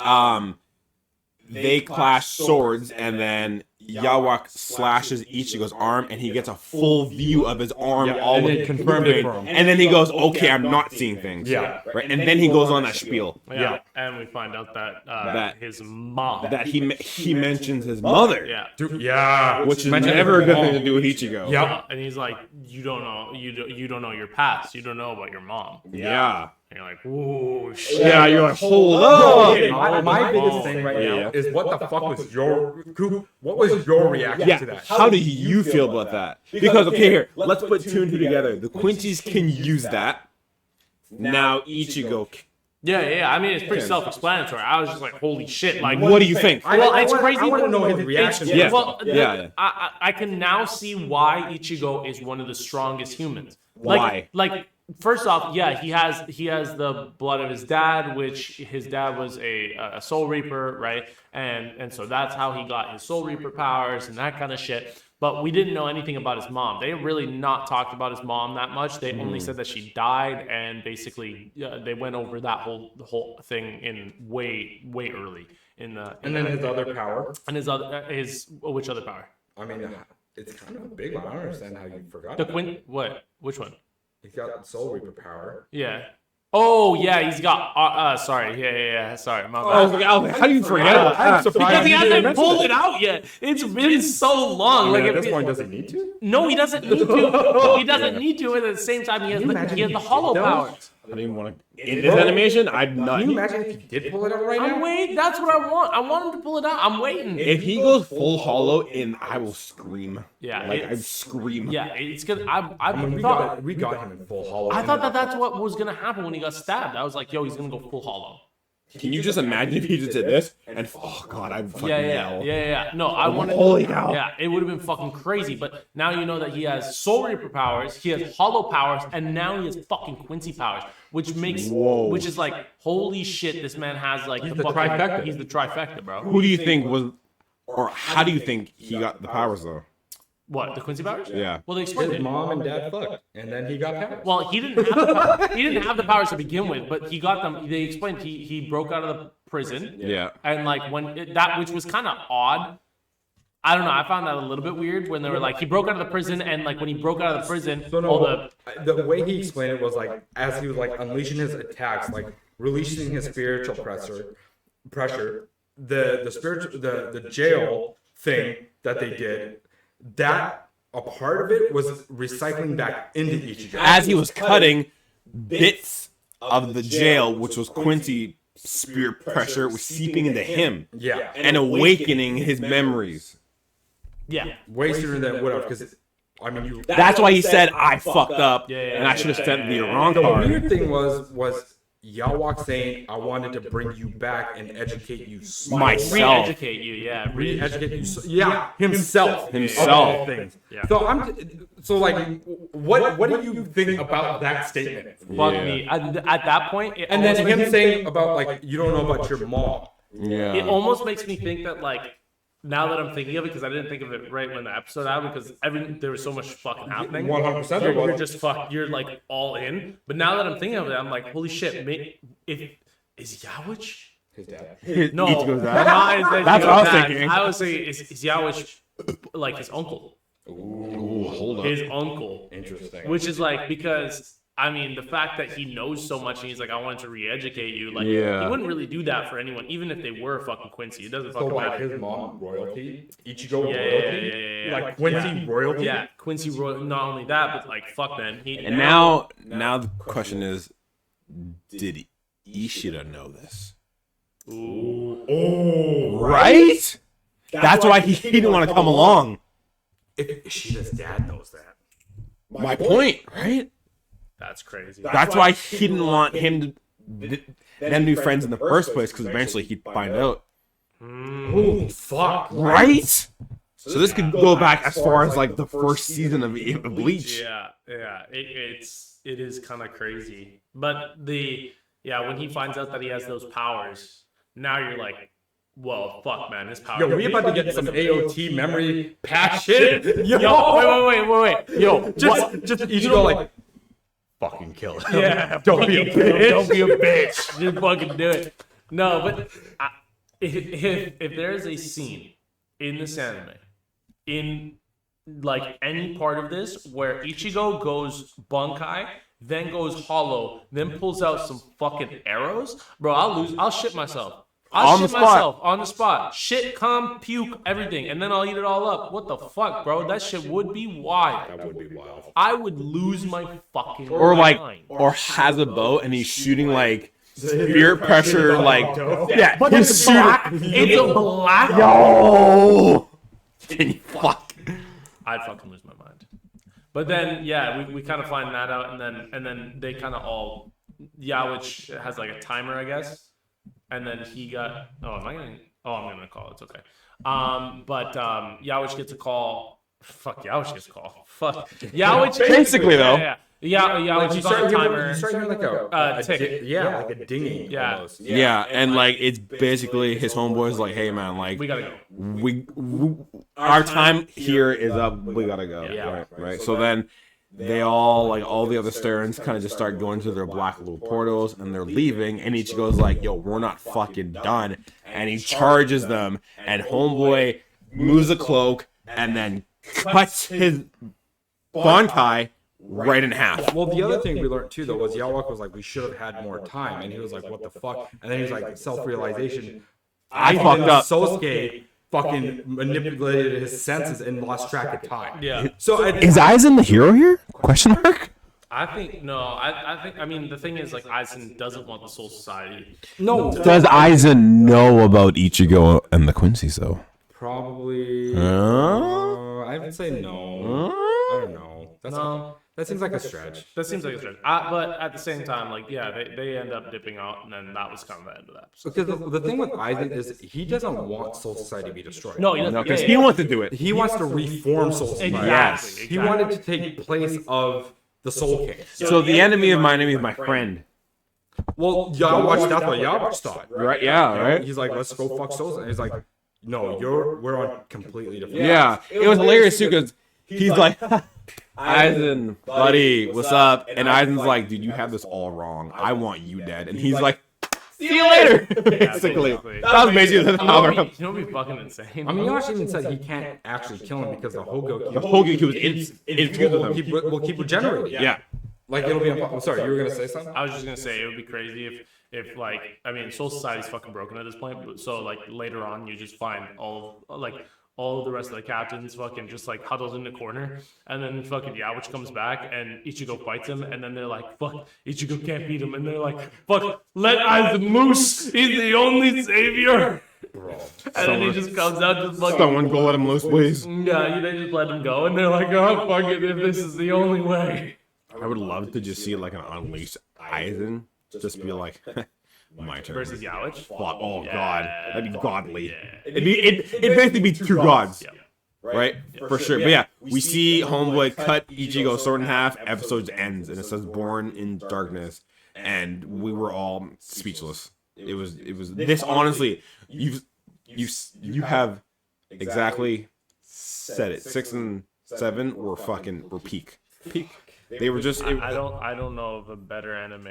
clash swords, and then Yawak slashes Ichigo's arm, and he gets a full view of his arm, all and with it confirmed it for him. And then he goes, "Okay, I'm not seeing things." Yeah. right. And then he goes on that spiel Yeah, and we find out that That- his mom. that he mentions his mother, Yeah. Dude, yeah, which is Mentioned never a it good for thing to mom. do with Ichigo. Yeah. And he's like, you don't know your past. You don't know about your mom. Yeah. And you're like, whoa, shit. Yeah, you're like, hold up. Okay, my biggest thing right now is what the fuck was your Coop? What was your reaction Yeah, to that? how do you feel about that? Because, okay, here, let's put two and two together. The Quincy's can use that. Now Ichigo. Yeah. I mean, it's pretty self-explanatory. I was just like, holy shit. Like, What do you think? It's crazy. I want to know his reaction. Yeah. Well, Yeah. I can now see why Ichigo is one of the strongest humans. Why? Like first off, yeah, he has the blood of his dad, which his dad was a Soul Reaper, right? And so that's how he got his Soul Reaper powers and that kind of shit. But we didn't know anything about his mom. They really not talked about his mom that much. They only said that she died, and basically they went over that whole thing in way early in the. And then his other power. And his which other power? I mean, it's kind of a big one. I don't understand how you forgot. The what? Which one? He's got Soul Reaper power. Yeah. Oh yeah, he's got. Sorry. Yeah. Sorry, my bad. I was like, how do you forget about that? Because he hasn't pulled it out yet. It's been so long. Like Like at this point, does he need to? no, he doesn't need to. He doesn't need to. And at the same time, he has the hollow powers. I don't even want to. In this animation, I'm not. Can you imagine if he did pull it out right now? I'm waiting. That's what I want. I want him to pull it out. I'm waiting. If he goes full hollow, in I will scream. Yeah, like I it's- scream. Yeah, it's gonna. I We thought. got him in full hollow. I thought that's what was gonna happen when he got stabbed. I was like, yo, he's gonna go full hollow. Can you just imagine if he just did this and oh god, I'd fucking yell. Yeah. No, I wanted. Holy cow. Yeah, it would have been fucking crazy. But now you know that he has Soul Reaper powers, he has Hollow powers, and now he has fucking Quincy powers, which is like, holy shit, this man has like the trifecta. He's the trifecta, bro. Who do you think was, or how do you think he got the powers though? What, the Quincy powers? Yeah. Well, they explained His it. mom and dad fucked, and then he got powers. Well, he didn't have the powers to begin with, but he got them. They explained he broke out of the prison. Yeah. And like which was kind of odd. I don't know. I found that a little bit weird when they were like, he broke out of the prison, and like when he broke out of the prison, So all no, the way he explained it was like as he was like unleashing his attacks, like releasing his spiritual pressure, the jail thing that they did, that a part of it was recycling back into Ichigo. As he was cutting bits of the jail, which was Quincy spirit pressure, was seeping into him. Yeah, And awakening his memories. yeah. way sooner than it would have because I mean That's why he said I fucked up, Yeah, and I should have sent the wrong The card. weird thing was Yawak saying, I wanted to bring you back and educate you. Myself. Re-educate you, yeah. Re-educate you. Himself. Himself. Of all things. Yeah. So like, what do you think about that statement? Fuck Yeah. me. At that point, And then him saying about like, you don't know about your mom. it Yeah. almost makes me think that like, now that I'm thinking of it, because I didn't think of it right when the episode happened, because there was so much fucking happening. 100% there You're was. just you're like all in. But now that I'm thinking of it, I'm like, holy shit! Is Yawich? His dad. No, Ichigo's dad? That's That's what I was thinking. I would say is Yawich like his uncle? Ooh, hold up. His uncle, Interesting. which is like because. I mean, the fact that he knows so much and he's like, I wanted to re-educate you. Like, Yeah. he wouldn't really do that for anyone, even if they were fucking Quincy. It doesn't So fucking like matter. his mom royalty, Ichigo Yeah, royalty, yeah. like Quincy Yeah. royalty. Yeah, Quincy Royal. Not only that, but like, fuck, man. And now the question is, did Ishida know this? Oh, Right? That's why he didn't want to come along. if Ishida's dad knows that. My point, right? That's crazy. That's why he didn't want him to them be friends in the first place, because eventually he'd find out. Oh fuck! Right? So this could go back as far as like the first season of Bleach. Yeah. It is kind of crazy. But when he finds out that he has those powers, now you're like, well, fuck, man, his power. Yo, we about to get some AOT memory passion. Wait. Yo, just Ichigo like fucking kill him. yeah, Don't be a bitch. Don't be a bitch. Just fucking do it. No, but if there's a scene in this anime, in like any part of this, where Ichigo goes Bunkai, then goes Hollow, then pulls out some fucking arrows, bro, I'll shit myself. I'll On the shit spot. myself on the spot. Shit, cum, puke, everything, and then I'll eat it all up. What the fuck, bro? That shit would be wild. That would be wild. I would lose my fucking Or like, mind. or has a boat and he's shooting like spirit pressure, like yeah, But he's it's shooting. black. It's a black. Yo, can you fuck? I'd fucking lose my mind. But then, yeah, we kind of find that out, and then they kind of all, which has like a timer, I guess, and then he got. Oh, am I gonna? Oh, I'm gonna call. It's okay. But Yowich gets a call. Fuck, Yowich gets a call. Fuck, Yowich. Basically, though. Yowich is on a timer. You start hearing like a tick. like a dinging. Yeah. Almost. Yeah, and like it's basically his homeboys like, hey man, like We gotta go. we our time here is up. We gotta go. Yeah. Right. So then they all like all the other Sterns kind of just start going to their black little portals and they're leaving. And Ichigo's like, yo, we're not fucking done. And he charges them. And homeboy moves a cloak and then cuts his Bankai right in half. Well, the other thing we learned too, though, was Yawak was like, we should have had more time, and he was like, what the fuck? And then he was like, self-realization. I fucked up. Sosuke fucking manipulated his senses and lost track of time. Yeah. So Is Aizen the hero here? Question mark. I think no. I think. I mean, the thing is, like, Aizen doesn't want the Soul Society. no, Does Aizen know about Ichigo and the Quincy's though? probably. I would say no. I don't know. That seems like a stretch. That seems like a stretch. But at the same time, like, yeah, they end up dipping out, and then that was kind of the end of that episode. Because the thing with Aizen is he doesn't want Soul Society to be destroyed. No, he doesn't. No, because yeah, he yeah. wants to do it. He wants to reform Soul Society. Exactly. He wanted to take place of the Soul King. So the enemy of my enemy is my friend. Well, Yawatch, that's what Yawatch thought. Right? Yeah. Right. He's like, let's go fuck Soul. And he's like, no, we're on completely different. Yeah, it was hilarious too because he's like, Aizen, buddy, what's up? And Aizen's like, dude, you have this all wrong. I want you dead. And he's like, see you later. Basically, that was basically the You know what would be fucking insane? I mean, Yawatch even said he can't actually kill him because the Hogoku Hogan was infused with him. will keep regenerating. Yeah. Like it'll be. I'm sorry, you were gonna say something. I was just gonna say it would be crazy if like, I mean, Soul Society's fucking broken at this point. So like later on, you just find all of the rest of the captains fucking just like huddled in the corner, and then fucking Yowich comes back and Ichigo fights him, and then they're like, fuck, Ichigo can't beat him, and they're like, fuck, let Aizen loose, he's the only savior. Bro. And then he just comes out just fucking. Someone go let him loose, please. Yeah, they just let him go, and they're like, oh fuck it, if this is the only way. I would love to just see like an unleashed Aizen, just be like, my turn. Versus Yowich. Fuck, oh god, that'd be godly. Yeah. It'd basically be two gods. Yeah. Right? For sure. But yeah, we see Homeboy cut Ichigo sword in half, episode ends, and it says born in darkness. And we were all speechless. It was this honestly, you have exactly said it. 6 and 7 were peak. They were just I don't know of a better anime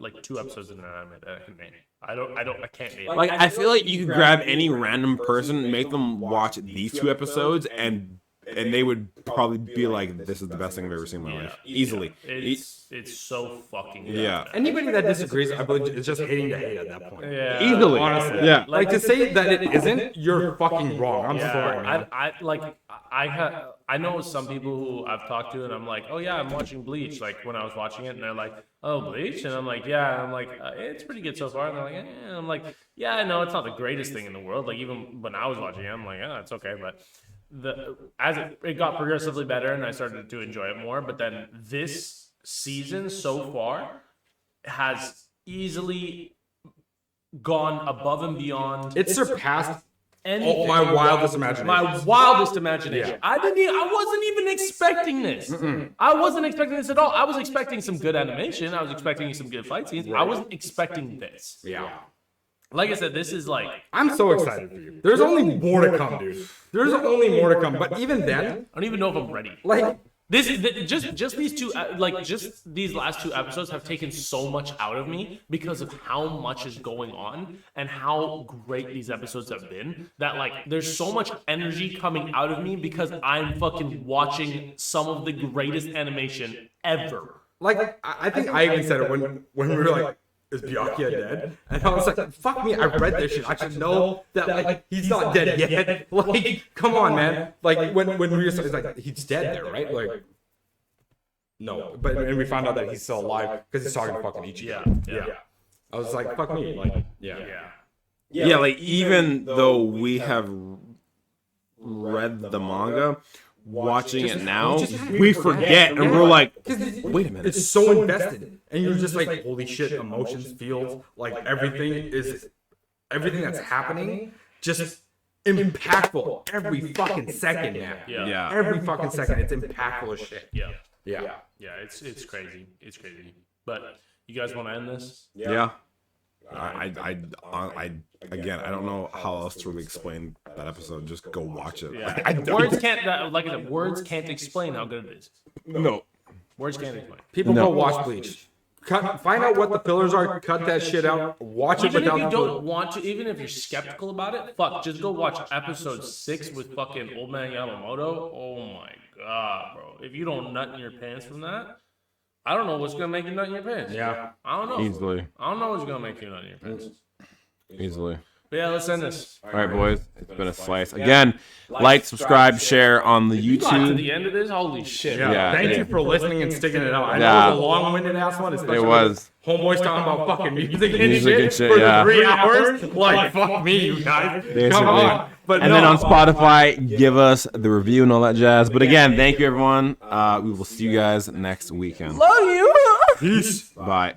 like 2 episodes in an anime that I can name. I can't name. like I feel like you could grab any random person, make them watch these 2 episodes, and they would probably be like, "This is the best thing I've ever seen in my life." Easily. It's so fucking good. Yeah. Anybody that disagrees, I believe, is just hating to hate at that point. Yeah. Easily. Honestly. Yeah. Like to say that it isn't, you're fucking wrong. I'm sorry, man. I know some people who I've talked to, and I'm like, oh yeah, I'm watching Bleach. Like when I was watching it, and they're like, oh Bleach, and I'm like, yeah, and I'm like, it's pretty good so far. And they're like, and I'm like, yeah, I know it's not the greatest thing in the world. Like even when I was watching it, I'm like, oh, it's okay, but as it got progressively better, and I started to enjoy it more. But then this season so far has easily gone above and beyond. It surpassed anything. my wildest imagination. My wildest imagination. I wasn't even expecting this. I wasn't expecting this at all. I was expecting some good animation. I was expecting some good fight scenes. I wasn't expecting this. Yeah. Like I said, this is like, I'm so excited for you. There's only more to come, dude. There's only more to come. But even then, I don't even know if I'm ready. like, This is just these 2 just these last 2 episodes have taken so much out of me because of how much is going on and how great these episodes have been, that like there's so much energy coming out of me because I'm fucking watching some of the greatest animation ever. I think I even said it when we were like, is Byakuya dead? And I was like, fuck me, I read this shit. I should know that like he's not dead yet. Like, come on, man. Like when we were like, he's dead there, right? Like, no, but and we found out that he's still alive because he's talking to fucking Ichigo. Yeah. I was like, fuck me, like, Yeah, like even though we have read the manga, watching it now, we forget and we're like, wait a minute. It's so invested. And you're just like, holy shit, emotions, feels, like everything that's happening, just impactful every fucking second, man. Yeah. Every fucking second, it's impactful as shit. Yeah. Yeah. It's crazy. It's crazy. But you guys want to end this? Yeah. Again, I don't know how else to really explain that episode. Just go watch it. Yeah. I don't. Words can't, like I said, words can't explain how good it is. No. Words can't explain. People go watch Bleach. Find out what the fillers are, cut that shit out, watch it Even if without you the don't want to, even if you're skeptical about it, fuck, just go watch episode 6 with fucking Old Man Yamamoto. Oh my god, bro. If you don't nut in your pants from that, I don't know what's gonna make you nut in your pants. Yeah. I don't know. Easily. I don't know what's gonna make you nut in your pants. Easily. But yeah, let's end this. All right, boys. It's been a slice. Again, like, subscribe, share on the You got to YouTube. the end of this? Holy shit. Yeah. Thank you for listening and sticking it out. I know Yeah. it was a long-winded ass one, especially It was. homeboys talking about fucking music and Music and shit, for yeah. 3 hours. Like, fuck me, you guys. Come Basically. on. But And no. then on Spotify, give us the review and all that jazz. But again, thank you, everyone. We will see you guys next weekend. Peace. Bye.